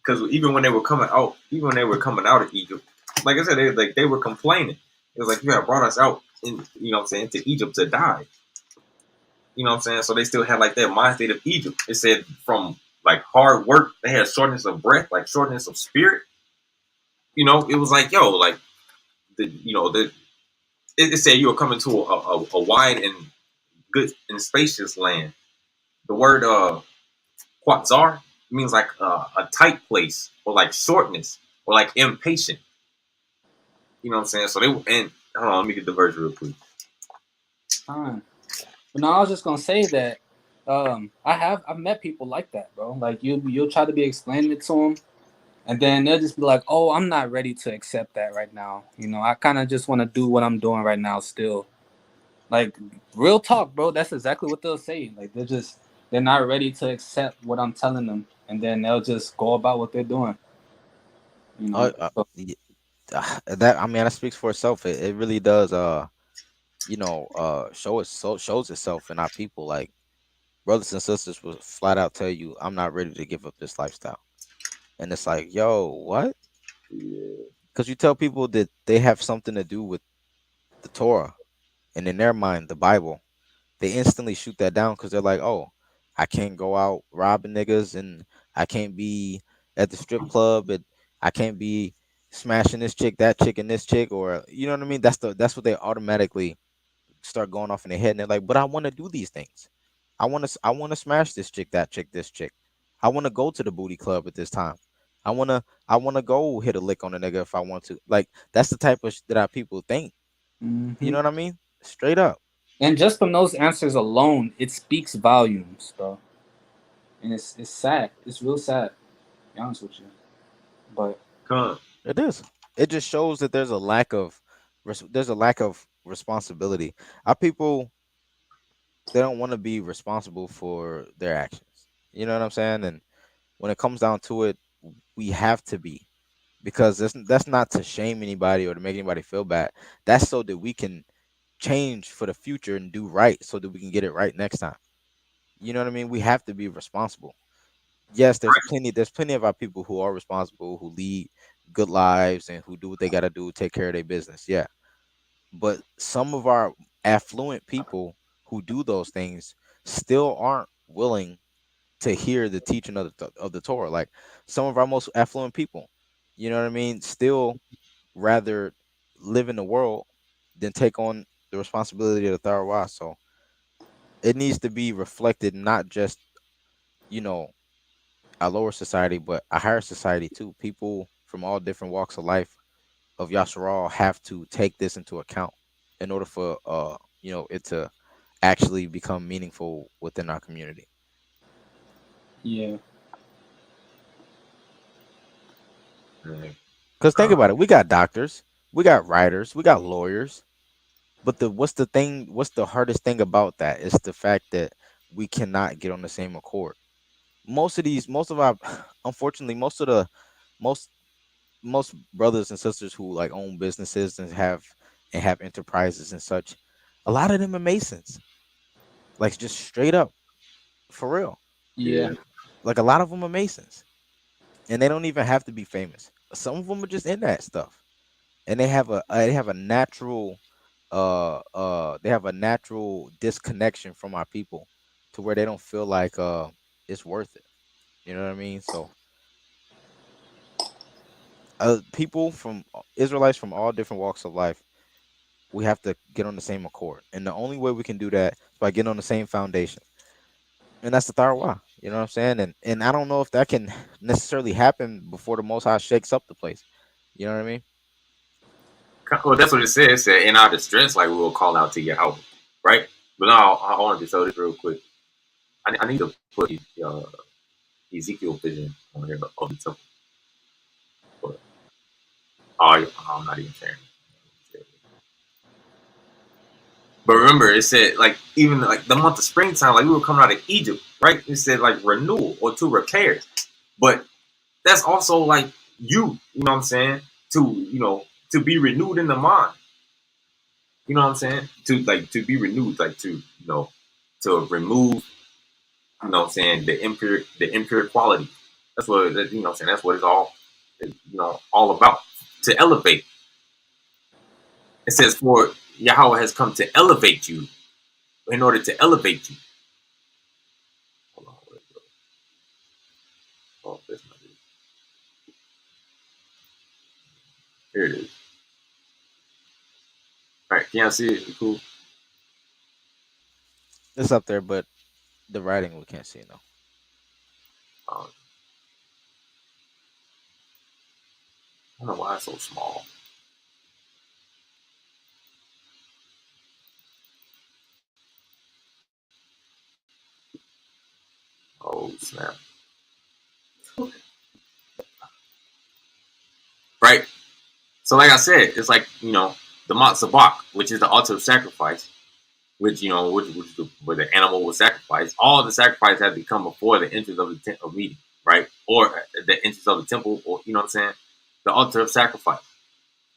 because even when they were coming out, even when they were coming out of Egypt, like I said, they were complaining. It was like you have brought us out in, what I'm saying, to Egypt to die. You know what I'm saying? So they still had like that mind state of Egypt. It said from like hard work, they had shortness of breath, like shortness of spirit. It was like, yo, like it said you were coming to a wide and good and spacious land. The word quatzar means like a tight place or like shortness or like impatient. You know what I'm saying? So they and hold on, let me get the verse real quick. fine. But no, I was just gonna say that I've met people like that, bro. Like you'll try to be explaining it to them, and then they'll just be like, "Oh, I'm not ready to accept that right now. I kind of just want to do what I'm doing right now still." Like real talk, bro. That's exactly what they'll say. Like they're not ready to accept what I'm telling them, and then they'll just go about what they're doing. You Uh, know. uh, So, y- that I mean that speaks for itself. It really does. Shows itself in our people. Like brothers and sisters will flat out tell you, "I'm not ready to give up this lifestyle," and it's like, yo, what? Yeah, Because you tell people that they have something to do with the Torah, and in their mind, the Bible, they instantly shoot that down because they're like, "Oh, I can't go out robbing niggas, and I can't be at the strip club, and I can't be smashing this chick, that chick, and this chick," or you know what I mean. That's what they automatically start going off in their head, and they're like, "But I want to do these things. I want to smash this chick, that chick, this chick. I want to go to the booty club at this time. I want to go hit a lick on a nigga if I want to." Like that's the type of that our people think. You hmm know what I mean? Straight up. and just from those answers alone, it speaks volumes, bro. And it's sad. It's real sad. To be honest with you, but come. It is. It just shows that there's a lack of responsibility. Our people, they don't want to be responsible for their actions. You know what I'm saying? And when it comes down to it, we have to be, because that's not to shame anybody or to make anybody feel bad. That's so that we can change for the future and do right, so that we can get it right next time. You know what I mean? We have to be responsible. Yes, there's plenty of our people who are responsible, who lead good lives and who do what they got to do, take care of their business. Yeah. But some of our affluent people who do those things still aren't willing to hear the teaching of the Torah. Like some of our most affluent people, you know what I mean, still rather live in the world than take on the responsibility of the Torah. So it needs to be reflected, not just you know our lower society, but a higher society too. People from all different walks of life of Yasharal have to take this into account in order for it to actually become meaningful within our community. yeah, Man, Because think come. about it, we got doctors, we got writers, we got lawyers, but what's the hardest thing about that is the fact that we cannot get on the same accord. Most of our unfortunately most most brothers and sisters who like own businesses and have enterprises and such, a lot of them are masons, like just straight up, for real. yeah, Yeah, Like a lot of them are masons, and they don't even have to be famous. Some of them are just in that stuff, and they have a natural disconnection from our people, to where they don't feel like it's worth it. You know what I mean? So people from Israelites from all different walks of life, we have to get on the same accord, and the only way we can do that is by getting on the same foundation, and that's the Tharwa. You know what I'm saying? And I don't know if that can necessarily happen before the Most High shakes up the place. You know what I mean? Well, that's what it says. It said, in our distress, like we will call out to Yahweh, right? But now I wanted to show this real quick. I need to put Ezekiel vision on here of the temple. But I'm not even sharing. But remember, it said like even like the month of springtime, like we were coming out of Egypt, right? It said like renewal or to repair. But that's also like you know what I'm saying? To be renewed in the mind. You know what I'm saying? To be renewed, like to remove, you know what I'm saying, the impure quality. That's what you know what I'm saying, that's what it's all about. To elevate. It says for Yahweh has come to elevate you in order to elevate you. Hold on, where it go? Oh, that's not it. Here it is. All right, can y'all see it? Cool. It's up there, but the writing we can't see no. I don't know why it's so small. Oh snap! Right. So like I said, it's like the Matzabak, which is the altar of sacrifice, which where the animal was sacrificed. All the sacrifice had to come before the entrance of the tent of meeting, right, or the entrance of the temple, or you know what I'm saying, the altar of sacrifice.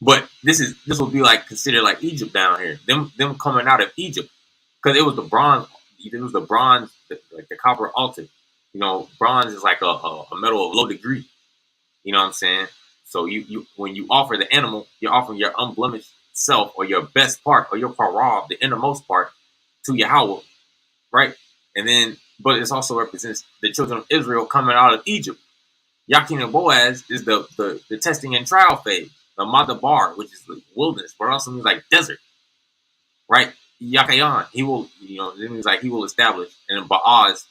But this will be like considered like Egypt down here. Them coming out of Egypt because it was the bronze. It was the bronze, like the copper altar. Bronze is like a metal of low degree. You know what I'm saying? So you when you offer the animal, you're offering your unblemished self or your best part or your parab, the innermost part, to Yahweh, right? And then, but it also represents the children of Israel coming out of Egypt. Yakin and Boaz is the testing and trial phase. The Madabar, which is the wilderness, but it also means like desert, right? Yakayan, he will, it means like he will establish. And then Baaz,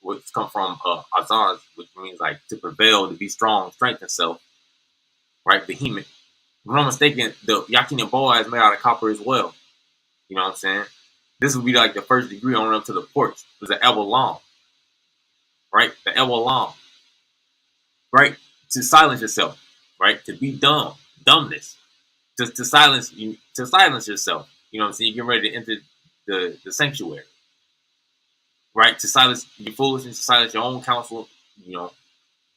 which come from Azaz, which means like to prevail, to be strong, strengthen self, right? Behemoth. If I'm not mistaken, the Yakin and Boaz is made out of copper as well. You know what I'm saying? This would be like the first degree on up to the porch. It was the elbow long, right? The elbow long, right? To silence yourself, right? To be dumb, dumbness. To silence you, to silence yourself. You know what I'm saying? You get ready to enter the sanctuary, right? To silence your foolishness, to silence your own counsel,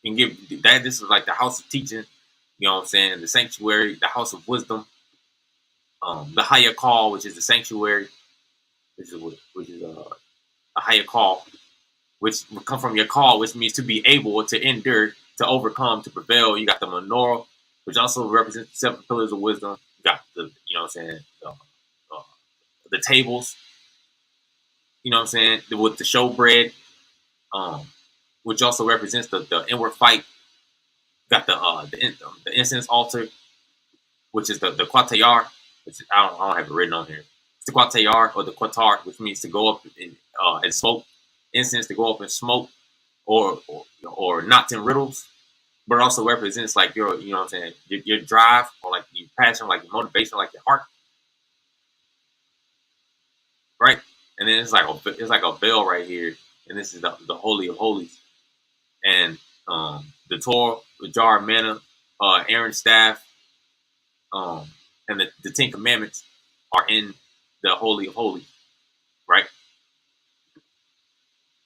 and give that. This is like the house of teaching. You know what I'm saying? The sanctuary, the house of wisdom, the higher call, which is the sanctuary, which is a higher call, which will come from your call, which means to be able to endure, to overcome, to prevail. You got the menorah, which also represents the 7 pillars of wisdom. You got what I'm saying, the tables, you know what I'm saying, with the showbread, which also represents the inward fight. You got the incense altar, which is the Quatayar, which I don't have it written on here. It's the Quatayar or the Qatar, which means to go up and smoke. Incense, to go up and smoke, or knots and riddles. But it also represents like your, you know what I'm saying, your drive, or like your passion, like your motivation, like your heart, right? And then it's like a veil right here, and this is the holy of holies, and the Torah, the jar of manna, Aaron's staff, and the 10 Commandments are in the holy of holies, right?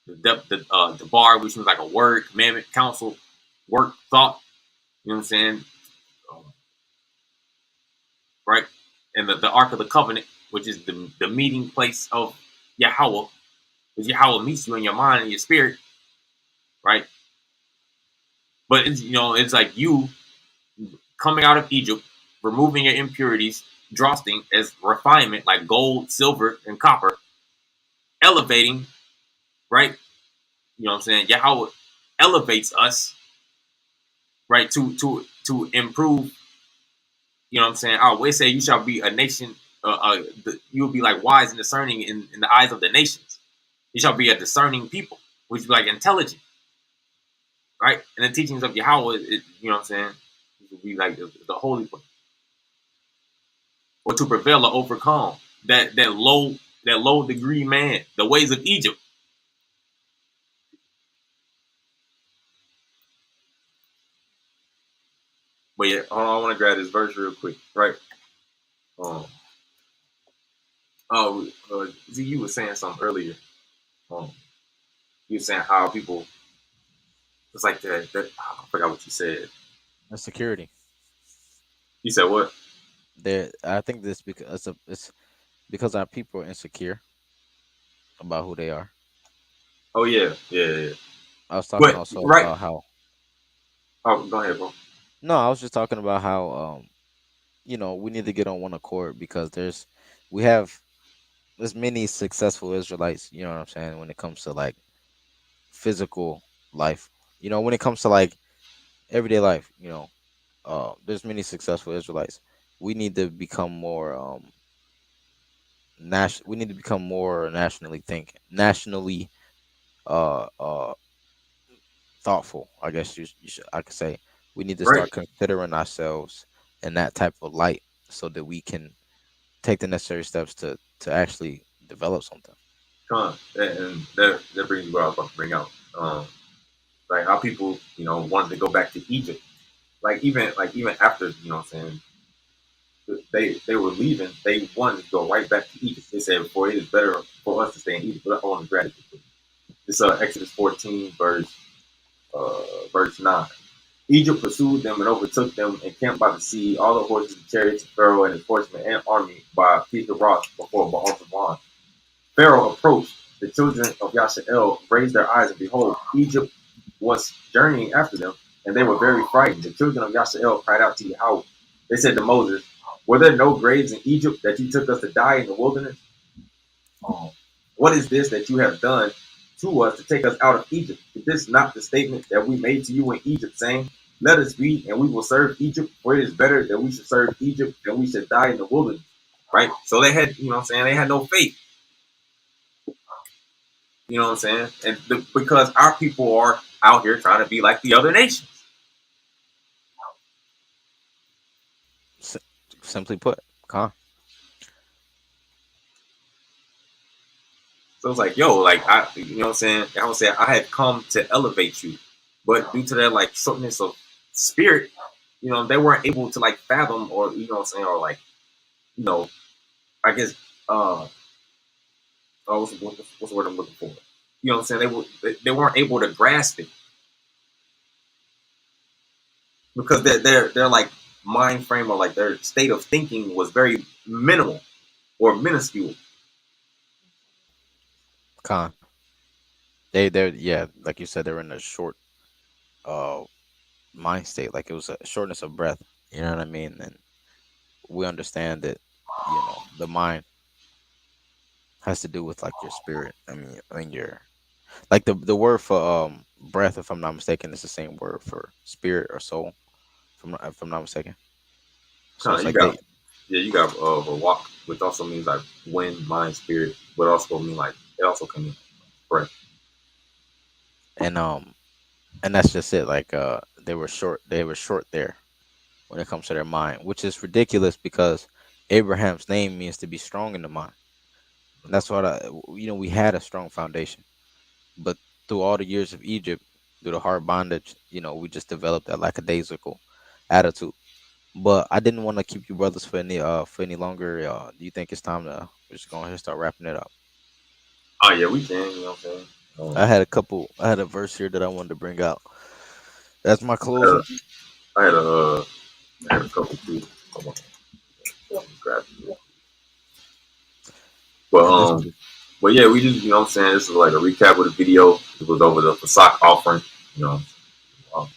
The bar, which means like a word, commandment, counsel, work, thought. You know what I'm saying? Right? And the Ark of the Covenant, which is the meeting place of Yahweh, because Yahweh meets you in your mind and your spirit, right? But it's like you coming out of Egypt, removing your impurities, drossing as refinement, like gold, silver, and copper, elevating, right? You know what I'm saying? Yahweh elevates us, right, to to improve, you know what I'm saying? I always say you shall be a nation, you will be like wise and discerning in the eyes of the nations. You shall be a discerning people, which be like intelligent, right? And the teachings of Yahweh, you know what I'm saying? It will be like the holy place. Or to prevail or overcome that low degree man, the ways of Egypt. But yeah, hold on, I want to grab this verse real quick, right? Um, oh, Z, you were saying something earlier. Um, you were saying how people, it's like that. I forgot what you said. The security. You said what? I think this because it's because our people are insecure about who they are. Oh yeah, yeah, yeah. I was talking But also right. about how. Oh, go ahead, bro. No, I was just talking about how we need to get on one accord because we have there's many successful Israelites, you know what I'm saying, when it comes to like physical life. When it comes to like everyday life, there's many successful Israelites. We need to become more we need to become more nationally uh uh thoughtful. I guess I could say we need to Right. start considering ourselves in that type of light so that we can take the necessary steps to actually develop something. And that brings me what I was about to bring out. Like how people, wanted to go back to Egypt. Like even after, what I'm saying, they were leaving, they wanted to go right back to Egypt. They said, "For it is better for us to stay in Egypt." But I want to grab it. This Exodus 14, verse 9. Egypt pursued them and overtook them and camped by the sea, all the horses and chariots of Pharaoh and his horsemen and army by Phacach before Baal-Zebub. Pharaoh approached. The children of Yasharal raised their eyes, and behold, Egypt was journeying after them, and they were very frightened. The children of Yasharal cried out to Yahweh. They said to Moses, "Were there no graves in Egypt that you took us to die in the wilderness? What is this that you have done to us to take us out of Egypt? Is this not the statement that we made to you in Egypt, saying, 'Let us be, and we will serve Egypt, for it is better that we should serve Egypt than we should die in the wilderness?'" Right? So they had, they had no faith. You know what I'm saying? And because our people are out here trying to be like the other nations. S- Simply put, So it's like, yo, like you know what I'm saying? I would say I had come to elevate you, but due to their like shortness of spirit, they weren't able to like fathom, or what I'm saying, or like, you know, I guess what's the word I'm looking for? You know what I'm saying? They weren't able to grasp it because their like mind frame, or like their state of thinking was very minimal or minuscule. con. Yeah, like you said, they're in a short uh mind state, like it was a shortness of breath. You know what I mean? And we understand that the mind has to do with like your spirit. I mean your like the word for breath, if I'm not mistaken, is the same word for spirit or soul. If I'm not mistaken. So Kind it's of, you like got, yeah, you got a walk, which also means like wind, mind, spirit, but also mean like it also can mean breath. and um and that's just it. Like they were short there when it comes to their mind, which is ridiculous because Abraham's name means to be strong in the mind. And that's what we had a strong foundation. But through all the years of Egypt, through the hard bondage, we just developed that lackadaisical attitude. But I didn't want to keep you brothers for any longer. Do you think it's time to we're just going ahead and start wrapping it up? Oh yeah, we can. You know what I'm saying? I had a verse here that I wanted to bring out. That's my I had a, closing. I had a, I had a couple too. Hold on, let me grab it. But And this but yeah, we just, you know what I'm saying. This is like a recap of the video. It was over the Phacach offering. You know, um,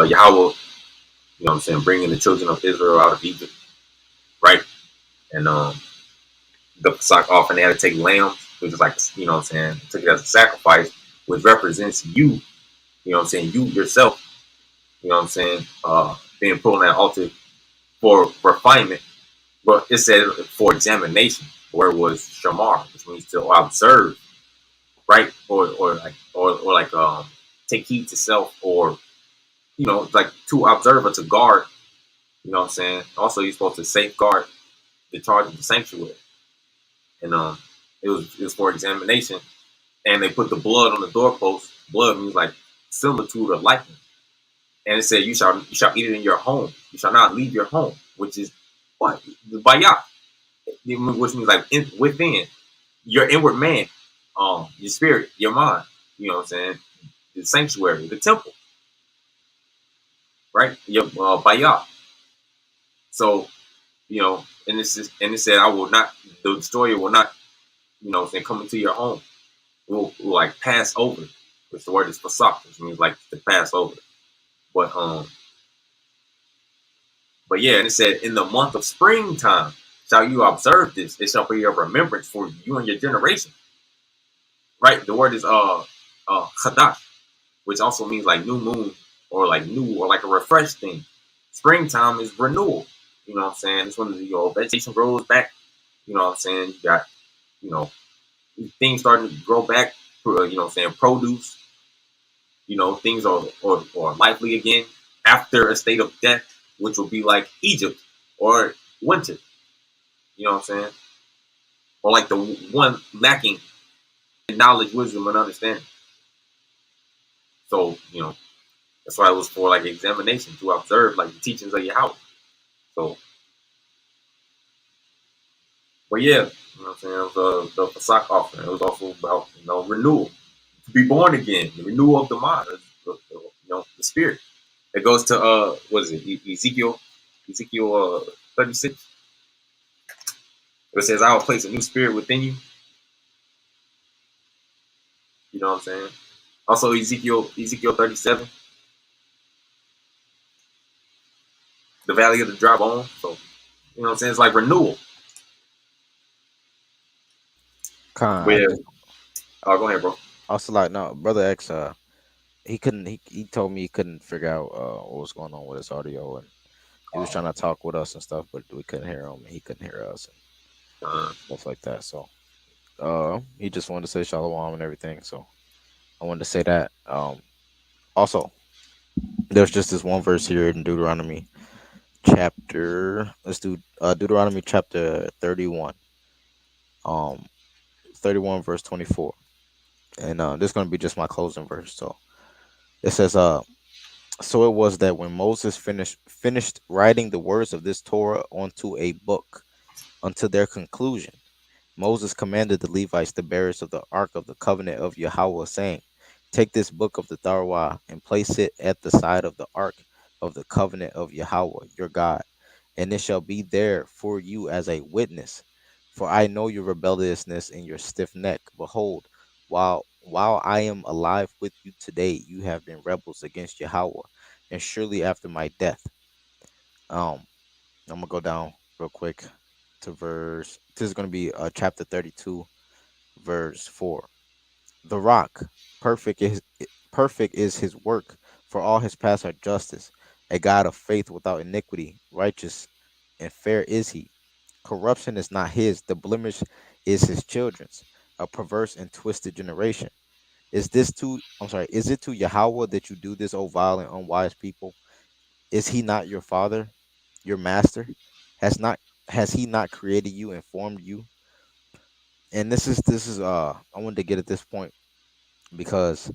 Yahweh. You know what I'm saying, bringing the children of Israel out of Egypt, right? And the Phacach offering, they had to take lambs, which is like, you know what I'm saying, took it as a sacrifice, which represents you. You know what I'm saying, you yourself. You know what I'm saying? Being put on that altar for refinement, but it said for examination, where it was shamar, which means to observe, right? Or like take heed to self, or like to observe or to guard. You know what I'm saying? Also, you're supposed to safeguard the charge of the sanctuary, and it was for examination, and they put the blood on the doorpost. Blood means like similitude or likeness, and it said you shall eat it in your home. You shall not leave your home, which is what the bayah, which means like within your inward man, your spirit, your mind. You know what I'm saying? The sanctuary, the temple, right? Your bayah. So and it said, I will not, the destroyer will not, come into your home. Will like pass over, which the word is Phacach, which means like to pass over. But yeah, and it said, in the month of springtime shall you observe this. It shall be a remembrance for you and your generation. Right? The word is Chadash, which also means like new moon, or like new, or like a refreshed thing. Springtime is renewal. You know what I'm saying? It's when vegetation grows back. You know what I'm saying? You got, you know, things starting to grow back, produce, things are lively again after a state of death, which will be like Egypt or winter, you know what I'm saying? Or like the one lacking in knowledge, wisdom, and understanding. So, that's why it was for like examination, to observe like the teachings of your house. So, but yeah, you know what I'm saying? It was the Phacach offering. It was also about, renewal, to be born again, the renewal of the mind, the spirit. It goes to what is it? Ezekiel 36. It says, "I will place a new spirit within you." You know what I'm saying? Also Ezekiel 37, the valley of the dry bones. So you know what I'm saying? It's like renewal. Con, Where go ahead, bro. also like no, brother X. He couldn't. He told me he couldn't figure out what was going on with his audio, and he was trying to talk with us and stuff, but we couldn't hear him, and he couldn't hear us and Uh, stuff like that. So he just wanted to say shalom and everything. So I wanted to say that. Also, there's just this one verse here in Deuteronomy chapter. Let's do Deuteronomy chapter 31. Um, 31 verse 24, and this is gonna be just my closing verse. So it says, so it was that when Moses finished writing the words of this Torah onto a book unto their conclusion, Moses commanded the Levites, the bearers of the ark of the covenant of Yahweh, saying, "Take this book of the Torah and place it at the side of the ark of the covenant of Yahweh your God, and it shall be there for you as a witness. For I know your rebelliousness and your stiff neck. Behold, while I am alive with you today, you have been rebels against Yahweh, and surely after my death." Um, I'm gonna go down real quick to verse. This is gonna be chapter 32, verse 4. The rock, perfect is his work, for all his paths are justice. A God of faith without iniquity, righteous and fair is he. Corruption is not his, the blemish is his children's. A perverse and twisted generation. Is it to Yahweh that you do this, O vile and unwise people? Is he not your father, your master? Has not has he not created you and formed you? And this is I wanted to get at this point because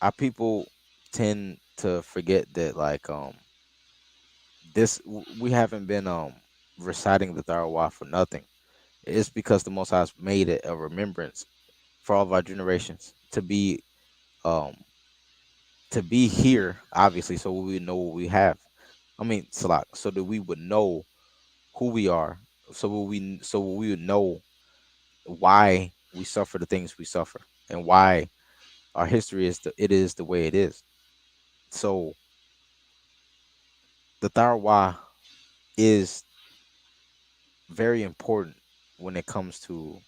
our people tend to forget that like we haven't been reciting the Tharwa for nothing. It's because the Most High's made it a remembrance for all of our generations um to be here, obviously, so we would know what we have. I mean, Salak, so that we would know who we are, so we would know why we suffer the things we suffer, and why our history is the way it is. So the Tharwa is very important when it comes to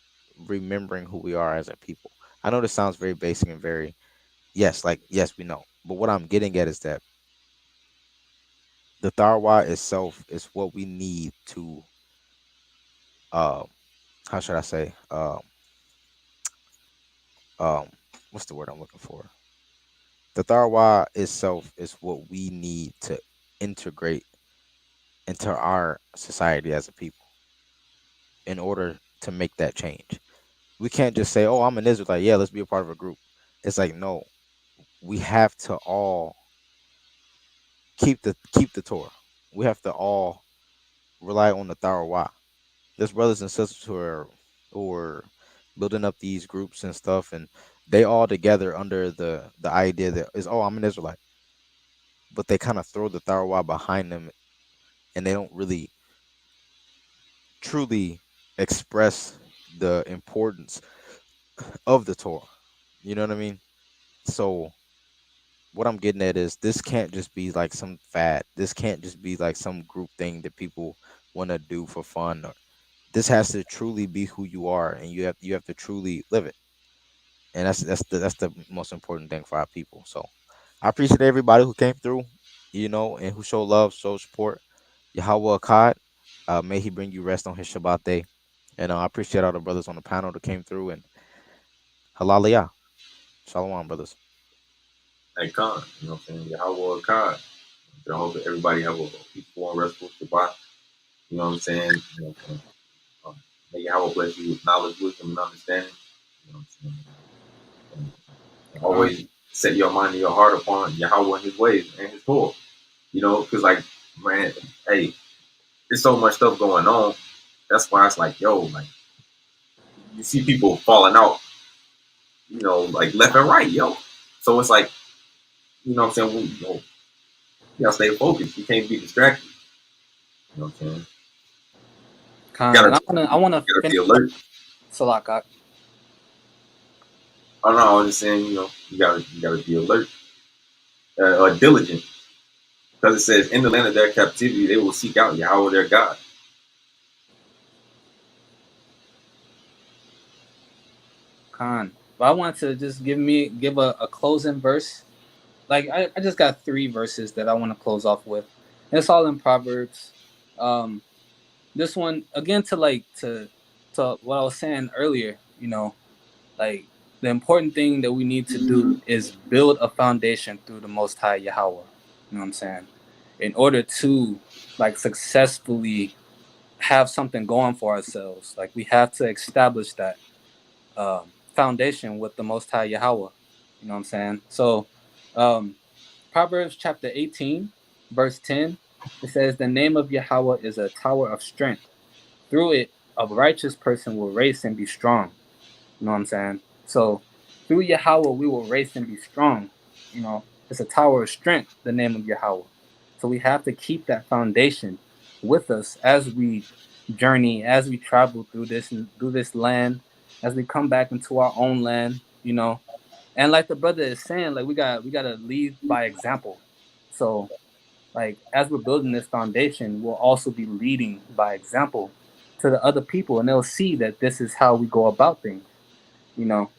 remembering who we are as a people. I know this sounds very basic and very, yes, like yes, we know. But what I'm getting at is that The Tharwa itself is what we need to uh how should I say um what's the word I'm looking for? The Tharwa itself is what we need to integrate into our society as a people in order to make that change. We can't just say, "Oh, I'm an Israelite. Yeah, let's be a part of a group." It's like, no, we have to all keep the Torah. We have to all rely on the Tharwa. There's brothers and sisters who are building up these groups and stuff, and they all together under the idea that is, oh, I'm an Israelite, but they kind of throw the Tharwa behind them, and they don't really truly express the importance of the Torah. You know what I mean? So what I'm getting at is this can't just be like some fad. This can't just be like some group thing that people want to do for fun. Or, this has to truly be who you are, and you have to truly live it. And that's the most important thing for our people. So I appreciate everybody who came through, and who showed love, showed support. Yahweh Akkad, may he bring you rest on his Shabbat day. And I appreciate all the brothers on the panel that came through, and halaliyah. Shalom, brothers. Hey, Khan, you know what I'm saying? Yahweh Khan. I hope that everybody have a peaceful and restful Shabbat. You know what I'm saying? You know what I'm saying? Um, may Yahweh bless you with knowledge, wisdom, and understanding. You know what I'm saying? And always set your mind and your heart upon Yahweh and his ways and his Torah. You know, because, like, man, hey, there's so much stuff going on. That's why it's like, yo, like, you see people falling out, like left and right, yo. So it's like, you know what I'm saying? You gotta stay focused. You can't be distracted. You know what I'm saying? Khan, and I wanna You gotta be finish alert. Salakak. Oh no, I was just saying, you gotta be alert, or diligent, because it says, in the land of their captivity, they will seek out Yahweh their God. Khan. But I want to just give a closing verse. Like I just got 3 verses that I want to close off with. And it's all in Proverbs. This one again to what I was saying earlier, like the important thing that we need to do is build a foundation through the Most High Yahweh. You know what I'm saying? In order to like successfully have something going for ourselves, like we have to establish that foundation with the Most High Yahweh. You know what I'm saying? So, Proverbs chapter 18, verse 10, it says, "The name of Yahweh is a tower of strength. Through it, a righteous person will race and be strong." You know what I'm saying? So, through Yahweh, we will race and be strong. It's a tower of strength, the name of Yahweh. So, we have to keep that foundation with us as we journey, as we travel through this land, as we come back into our own land. And like the brother is saying, like we gotta lead by example. So like as we're building this foundation, we'll also be leading by example to the other people, and they'll see that this is how we go about things. You know.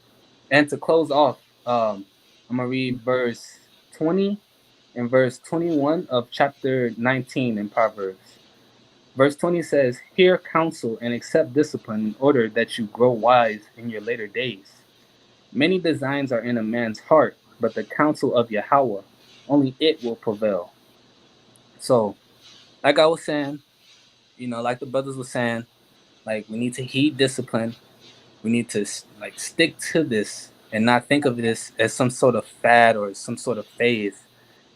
And to close off, I'm gonna read verse 20 and verse 21 of chapter 19 in Proverbs. Verse 20 says, "Hear counsel and accept discipline in order that you grow wise in your later days. Many designs are in a man's heart, but the counsel of Yahweh, only it will prevail." So, like I was saying, like the brothers were saying, like we need to heed discipline. We need to like stick to this and not think of this as some sort of fad or some sort of phase,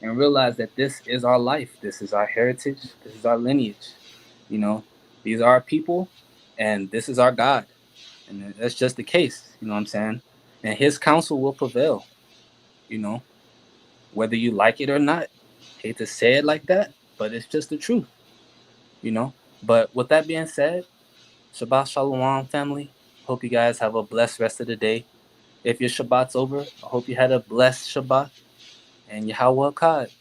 and realize that this is our life. This is our heritage. This is our lineage. You know, these are our people, and this is our God. And that's just the case. You know what I'm saying? And His counsel will prevail. You know, whether you like it or not. Hate to say it like that, but it's just the truth. You know. But with that being said, Shabbat Shalawam, family. Hope you guys have a blessed rest of the day. If your Shabbat's over, I hope you had a blessed Shabbat. And Yahweh Akkad.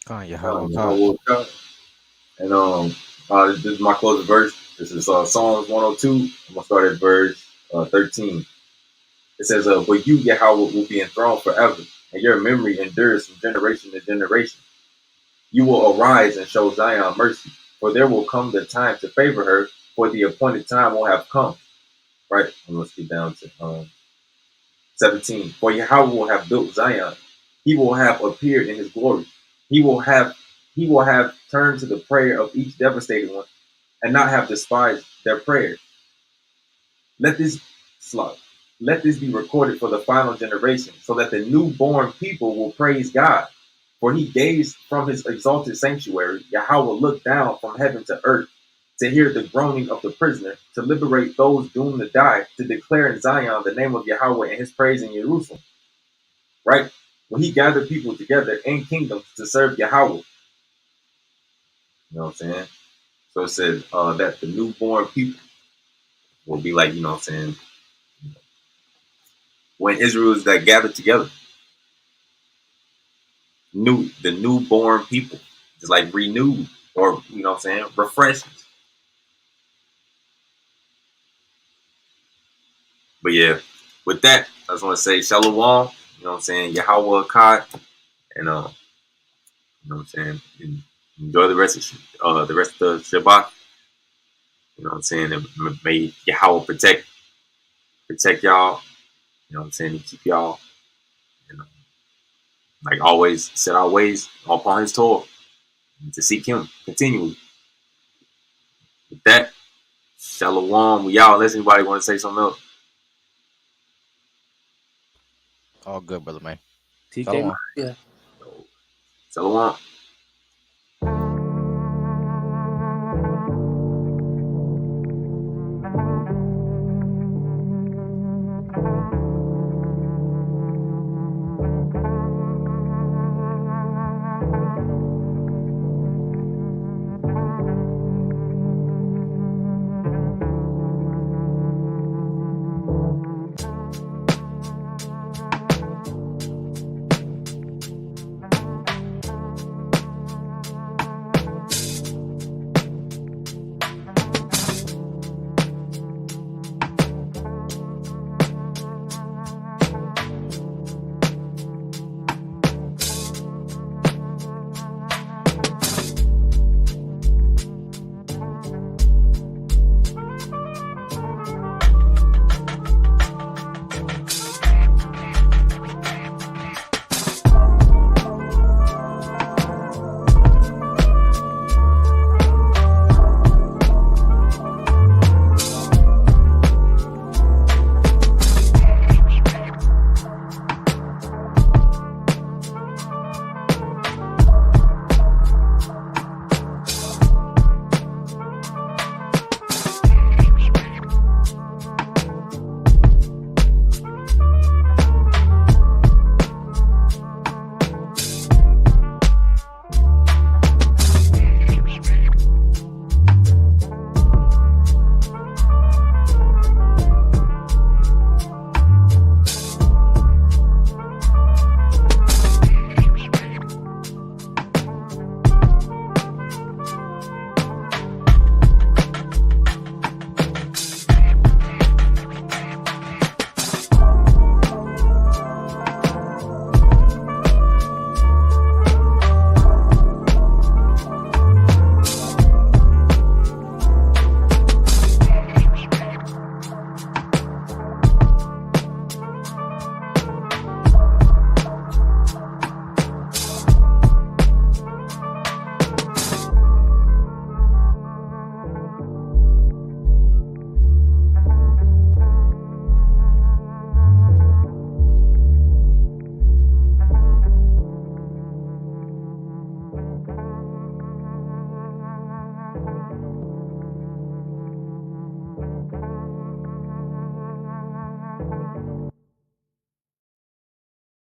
Yahweh Akkad. Yahweh God. And this is my closing verse. This is Psalms 102. I'm gonna start at verse 13. It says, "But you, Yahweh, will be enthroned forever, and your memory endures from generation to generation. You will arise and show Zion mercy, for there will come the time to favor her, for the appointed time will have come. Right? And let's get down to 17. For Yahweh will have built Zion. He will have appeared in his glory. He will have turned to the prayer of each devastated one and not have despised their prayers. Let this slaughter. Let this be recorded for the final generation, so that the newborn people will praise God. For he gazed from his exalted sanctuary. Yahweh looked down from heaven to earth to hear the groaning of the prisoner, to liberate those doomed to die, to declare in Zion the name of Yahweh and his praise in Jerusalem. Right? When he gathered people together in kingdoms to serve Yahweh. You know what I'm saying? So it says that the newborn people will be like, you know what I'm saying, when Israel is that gathered together. The newborn people. Just like renewed or, you know what I'm saying, refreshed. But yeah, with that, I just want to say Shalawam, you know what I'm saying, Yahweh Akkad, and you know what I'm saying, and enjoy the rest of the Shabbat. You know what I'm saying, and may Yahweh protect y'all. You know what I'm saying, and keep y'all, you know, like always, set our ways upon His Torah to seek Him continually. With that, Shalawam, y'all. Unless anybody want to say something else. All good, brother man. TK, Shalom. yeah. Shalawam.